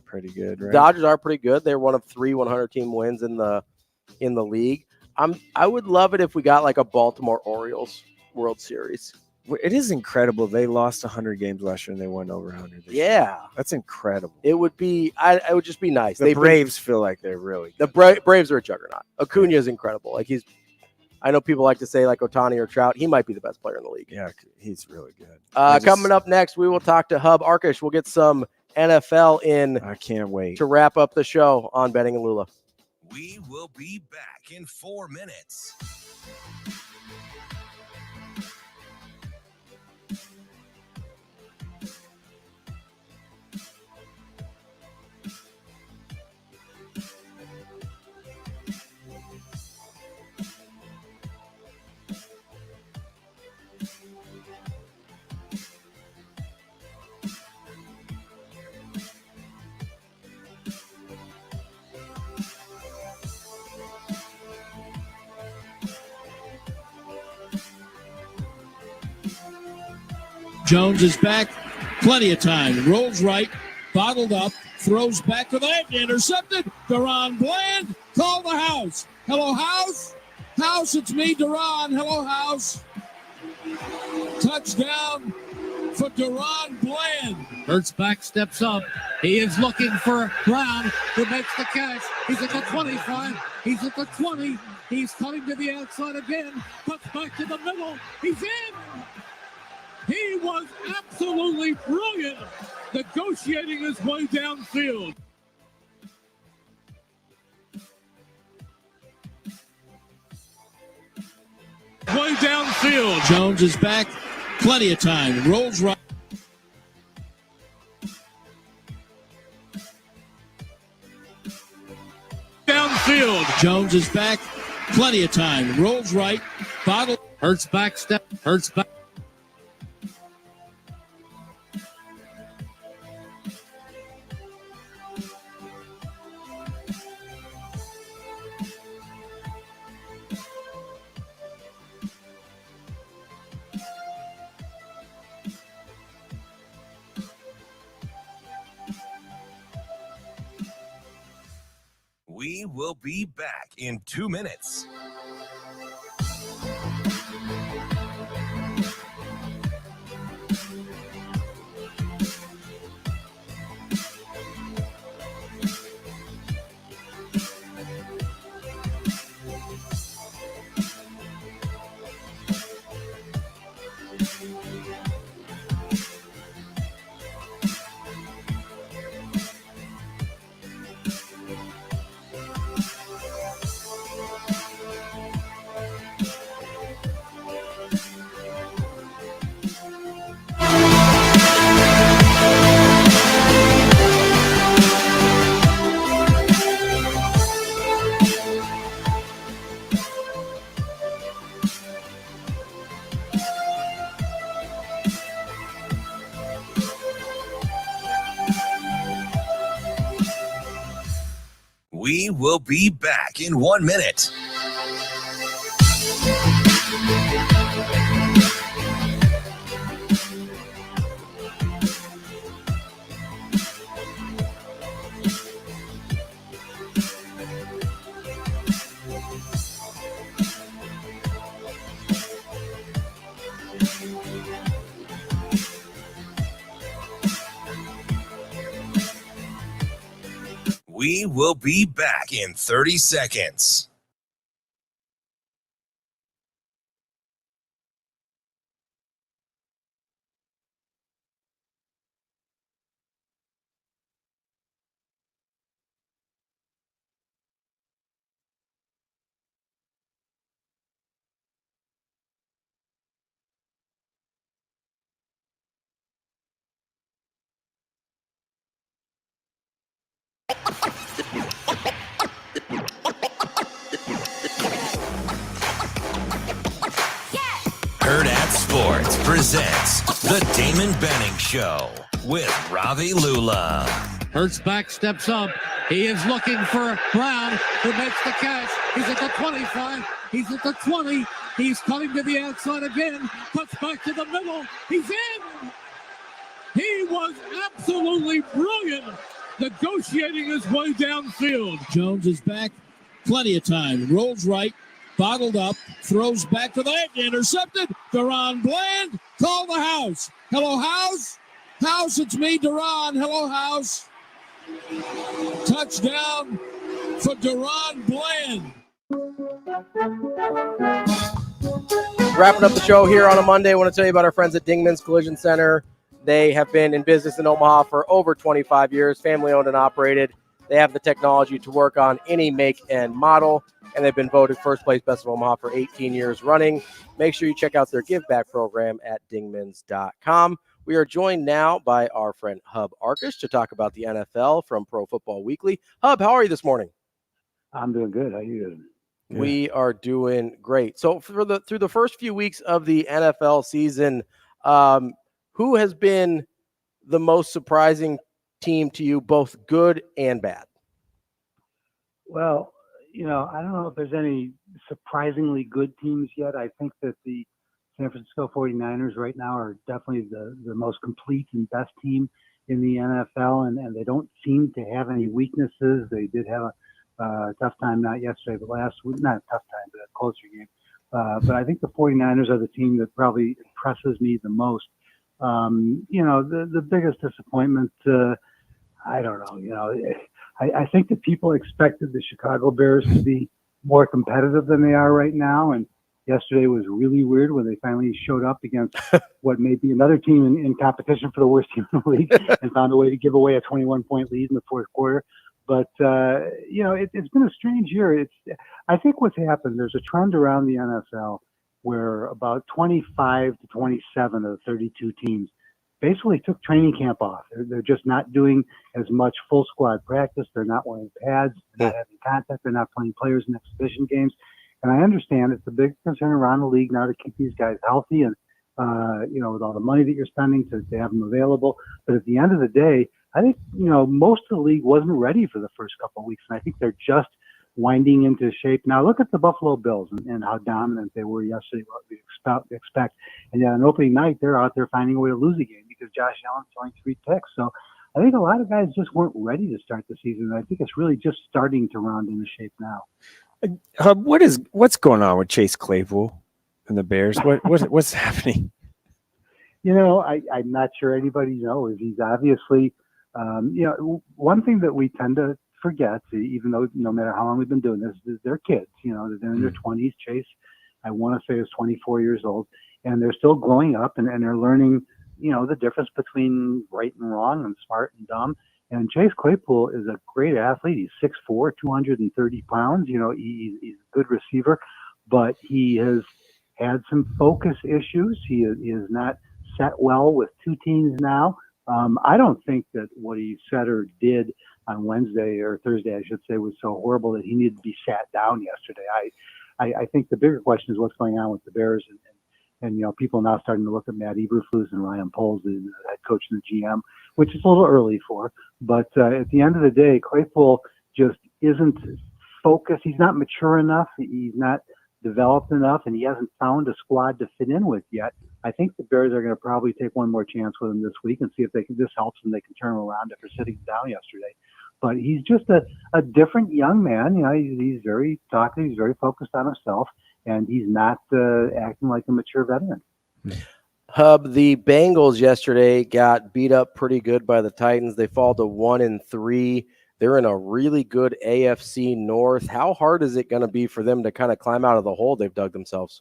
pretty good, right? Dodgers are pretty good. They're one of 3 100-team wins in the league. I would love it if we got like a Baltimore Orioles World Series. It is incredible. They lost 100 games last year and they won over 100. Yeah, that's incredible. It would be. It would just be nice. The Braves feel like they're really good. The Braves are a juggernaut. Acuna is incredible. Like I know people like to say like Ohtani or Trout. He might be the best player in the league. Yeah, he's really good. Coming up next, we will talk to Hub Arkush. We'll get some NFL in. I can't wait to wrap up the show on Benning and Lulla. We will be back in 4 minutes. Jones is back. Plenty of time. Rolls right. Bottled up. Throws back to the left. Intercepted. Duran Bland. Call the house. Hello, house. House, it's me, Duran. Hello, house. Touchdown for Duran Bland. Hurts back, steps up. He is looking for Brown, who makes the catch. He's at the 25. He's at the 20. He's cutting to the outside again. Cuts back to the middle. He's in. He was absolutely brilliant negotiating his way downfield. Way downfield. Jones is back. Plenty of time. Rolls right. Downfield. Jones is back. Plenty of time. Rolls right. Bottle. Hurts back, step. Hurts back. We will be back in 2 minutes. We will be back in 1 minute. We will be back in 30 seconds. Hurrdat Sports presents the Damon Benning Show with Ravi Lulla. Hurts back, steps up. He is looking for Brown, who makes the catch. He's at the 25. He's at the 20. He's coming to the outside again. Cuts back to the middle. He's in. He was absolutely brilliant negotiating his way downfield. Jones is back. Plenty of time. Rolls right. Bottled up, throws back to the left, intercepted. Deron Bland, call the house. Hello, house. House, it's me, Deron. Hello, house. Touchdown for Deron Bland. Wrapping up the show here on a Monday, I want to tell you about our friends at Dingman's Collision Center. They have been in business in Omaha for over 25 years, family owned and operated. They have the technology to work on any make and model, and they've been voted first place Best of Omaha for 18 years running. Make sure you check out their give back program at dingmans.com. We are joined now by our friend Hub Arkush to talk about the NFL from Pro Football Weekly. Hub, how are you this morning? I'm doing good. How are you doing? We are doing great. So through the first few weeks of the NFL season, who has been the most surprising team to you, both good and bad? Well, I don't know if there's any surprisingly good teams yet. I think that the San Francisco 49ers right now are definitely the most complete and best team in the NFL, and they don't seem to have any weaknesses. They did have a tough time, not yesterday, but last week. Not a tough time, but a closer game. But I think the 49ers are the team that probably impresses me the most. The biggest disappointment, I don't know. I think that people expected the Chicago Bears to be more competitive than they are right now. And yesterday was really weird when they finally showed up against what may be another team in competition for the worst team in the league and found a way to give away a 21-point lead in the fourth quarter. But, it's been a strange year. I think what's happened, there's a trend around the NFL where about 25 to 27 of the 32 teams basically took training camp off. They're just not doing as much full squad practice. They're not wearing pads. They're not having contact. They're not playing players in exhibition games. And I understand it's a big concern around the league now to keep these guys healthy and, with all the money that you're spending to have them available. But at the end of the day, I think, most of the league wasn't ready for the first couple of weeks. And I think they're just winding into shape. Now look at the Buffalo Bills and how dominant they were yesterday, what we expect. And yet on opening night, they're out there finding a way to lose a game because Josh Allen's throwing 3 picks. So I think a lot of guys just weren't ready to start the season. And I think it's really just starting to round into shape now. What's going on with Chase Claypool and the Bears? What's happening? I'm not sure anybody knows. He's obviously, one thing that we tend to forget, even though no matter how long we've been doing this, is they're kids. They're in their 20s. Chase, I want to say, is 24 years old, and they're still growing up and they're learning, the difference between right and wrong and smart and dumb. And Chase Claypool is a great athlete. He's 6'4", 230 pounds. He's a good receiver, but he has had some focus issues. He is not set well with 2 teams now. I don't think that what he said or did on Wednesday or Thursday, I should say, was so horrible that he needed to be sat down yesterday. I think the bigger question is what's going on with the Bears, and people now starting to look at Matt Eberflus and Ryan Poles, the head coach and the GM, which is a little early for. But at the end of the day, Claypool just isn't focused. He's not mature enough. He's not developed enough, and he hasn't found a squad to fit in with yet. I think the Bears are going to probably take one more chance with him this week and see if this helps and they can turn him around after sitting down yesterday. But he's just a different young man. You know, he's very talkative. He's very focused on himself, and he's not acting like a mature veteran. Hub, the Bengals yesterday got beat up pretty good by the Titans. They fall to 1-3. They're in a really good AFC North. How hard is it going to be for them to kind of climb out of the hole they've dug themselves?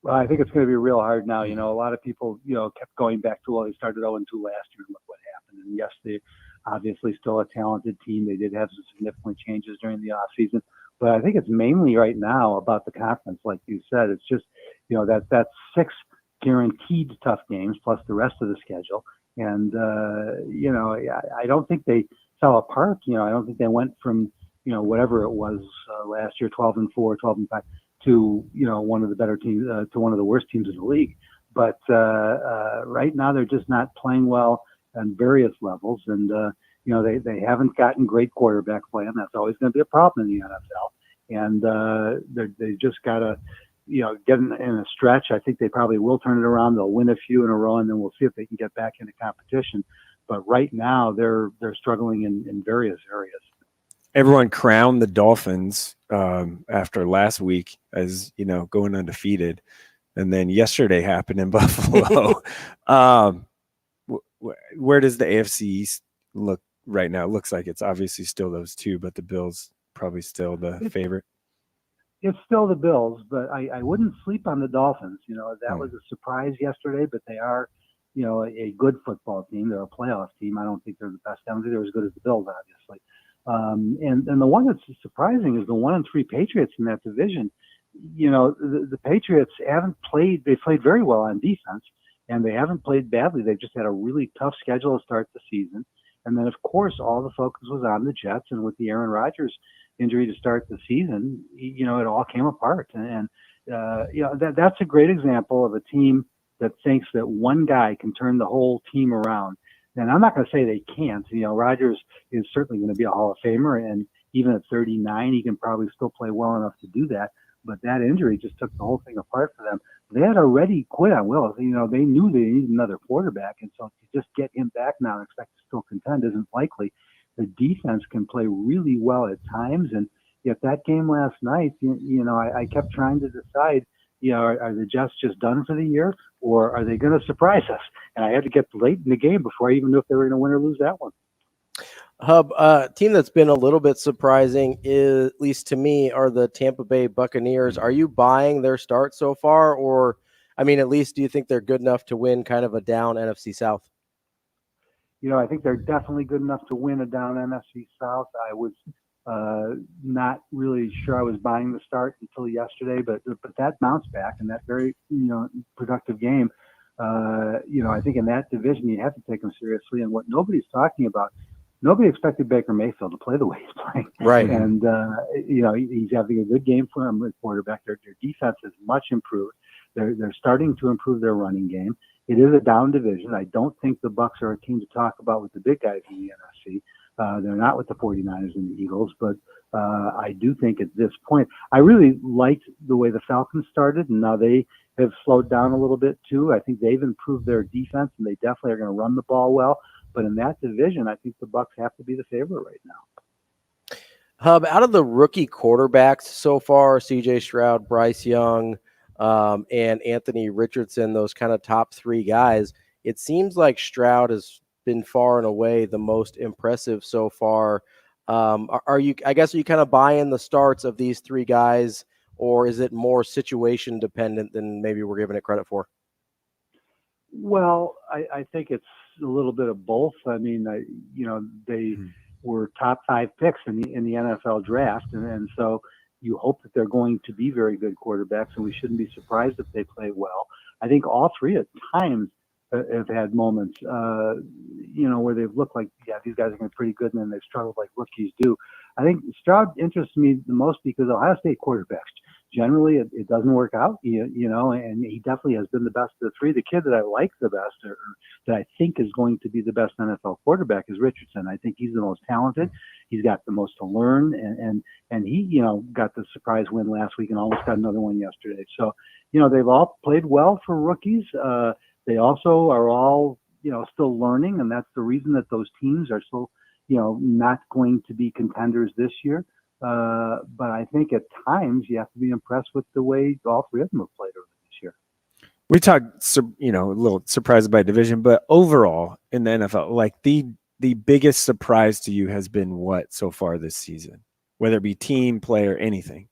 Well, I think it's going to be real hard now. You know, a lot of people, kept going back to, well, they started 0-2 last year and look what happened. And yes, they obviously still a talented team. They did have some significant changes during the offseason. But I think it's mainly right now about the conference, like you said. It's just, that's 6 guaranteed tough games plus the rest of the schedule. And, I don't think they fell apart. I don't think they went from, whatever it was last year, 12-4, 12-5, to, one of the better teams, to one of the worst teams in the league. But right now they're just not playing well on various levels. And, they haven't gotten great quarterback play, and that's always going to be a problem in the NFL. And they just got to, get in a stretch. I think they probably will turn it around. They'll win a few in a row, and then we'll see if they can get back into competition. But right now they're struggling in various areas. Everyone crowned the Dolphins after last week as, going undefeated. And then yesterday happened in Buffalo. Where does the AFC East look right now? It looks like it's obviously still those two, but the Bills probably still the favorite. It's still the Bills, but I wouldn't sleep on the Dolphins. That was a surprise yesterday, but they are, a good football team. They're a playoff team. I don't think they're the best. I don't think they're as good as the Bills, obviously. And the one that's surprising is the 1-3 Patriots in that division. The Patriots haven't played. They played very well on defense, and they haven't played badly. They've just had a really tough schedule to start the season. And then, of course, all the focus was on the Jets. And with the Aaron Rodgers injury to start the season, it all came apart. And that's a great example of a team that thinks that one guy can turn the whole team around. And I'm not going to say they can't. Rodgers is certainly going to be a Hall of Famer, and even at 39, he can probably still play well enough to do that. But that injury just took the whole thing apart for them. They had already quit on Willis. They knew they needed another quarterback, and so to just get him back now and expect to still contend isn't likely. The defense can play really well at times, and yet that game last night, I kept trying to decide, are the Jets just done for the year, or are they going to surprise us? And I had to get late in the game before I even knew if they were going to win or lose that one. Hub, team that's been a little bit surprising, at least to me, are the Tampa Bay Buccaneers. Are you buying their start so far? Or, at least do you think they're good enough to win kind of a down NFC South? I think they're definitely good enough to win a down NFC South. I was not really sure I was buying the start until yesterday, but that bounce back and that very, productive game, I think in that division, you have to take them seriously. And what nobody's talking about, nobody expected Baker Mayfield to play the way he's playing. Right. And, he's having a good game for him with quarterback. Their defense is much improved. They're starting to improve their running game. It is a down division. I don't think the Bucs are a team to talk about with the big guys in the NFC. They're not with the 49ers and the Eagles, but I do think at this point, I really liked the way the Falcons started, and now they have slowed down a little bit too. I think they've improved their defense, and they definitely are going to run the ball well. But in that division, I think the Bucs have to be the favorite right now. Hub, out of the rookie quarterbacks so far, C.J. Stroud, Bryce Young, and Anthony Richardson, those kind of top 3 guys, it seems like Stroud has been far and away the most impressive so far. Are you kind of buying the starts of these 3 guys, or is it more situation dependent than maybe we're giving it credit for? Well, I think it's a little bit of both. They were top 5 picks in the NFL draft, and so you hope that they're going to be very good quarterbacks, and we shouldn't be surprised if they play well. I think all 3 at times have had moments, where they've looked like, yeah, these guys are going to be pretty good, and then they've struggled like rookies do. I think Stroud interests me the most because Ohio State quarterbacks generally it doesn't work out, and he definitely has been the best of the three. The kid that I like the best, or that I think is going to be the best NFL quarterback, is Richardson. I think he's the most talented. He's got the most to learn, and he, got the surprise win last week and almost got another one yesterday. So, they've all played well for rookies. They also are all, still learning, and that's the reason that those teams are still, not going to be contenders this year. But I think at times you have to be impressed with the way all three of them have played over this year. We talked, a little surprised by division, but overall in the NFL, like the biggest surprise to you has been what so far this season, whether it be team, player, anything?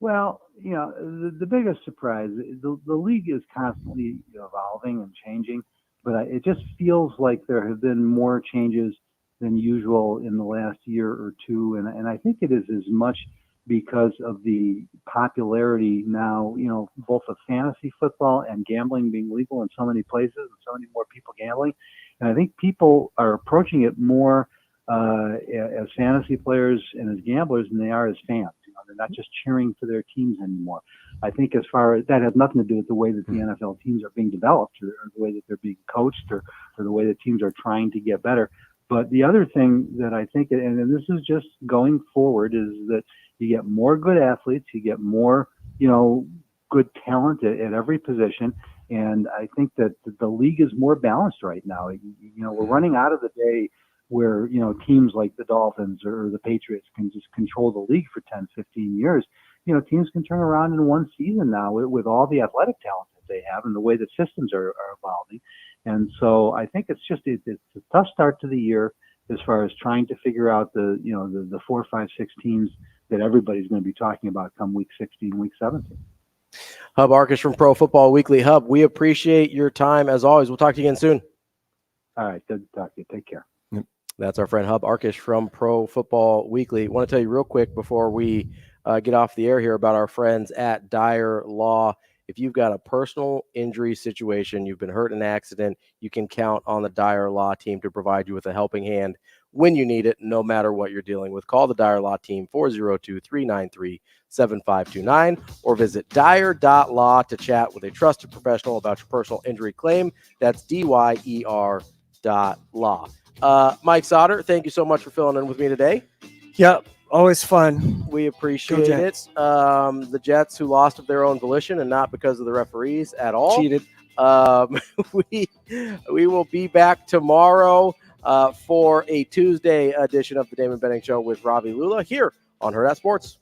Well, the biggest surprise, the league is constantly evolving and changing, but it just feels like there have been more changes than usual in the last year or two. And I think it is as much because of the popularity now, both of fantasy football and gambling being legal in so many places and so many more people gambling. And I think people are approaching it more as fantasy players and as gamblers than they are as fans. They're not just cheering for their teams anymore. I think as far as that has nothing to do with the way that the NFL teams are being developed or the way that they're being coached or the way that teams are trying to get better. But the other thing that I think, and this is just going forward, is that you get more good athletes, you get more, good talent at every position. And I think that the league is more balanced right now. We're running out of the day where, teams like the Dolphins or the Patriots can just control the league for 10, 15 years. Teams can turn around in one season now with all the athletic talent that they have and the way that systems are evolving. And so I think it's a tough start to the year as far as trying to figure out the 4, 5, 6 teams that everybody's going to be talking about come week 16, week 17. Hub Arkush from Pro Football Weekly. Hub, we appreciate your time as always. We'll talk to you again soon. All right. Good to talk to you. Take care. That's our friend Hub Arkush from Pro Football Weekly. I want to tell you real quick before we get off the air here about our friends at Dyer Law. If you've got a personal injury situation, you've been hurt in an accident, you can count on the Dyer Law team to provide you with a helping hand when you need it, no matter what you're dealing with. Call the Dyer Law team, 402-393-7529, or visit dyer.law to chat with a trusted professional about your personal injury claim. That's DYER.law. Mike Sautter, thank you so much for filling in with me today. Yep. Always fun. We appreciate it. The Jets, who lost of their own volition and not because of the referees at all. Cheated. We will be back tomorrow for a Tuesday edition of the Damon Benning Show with Ravi Lulla here on Hurrdat Sports.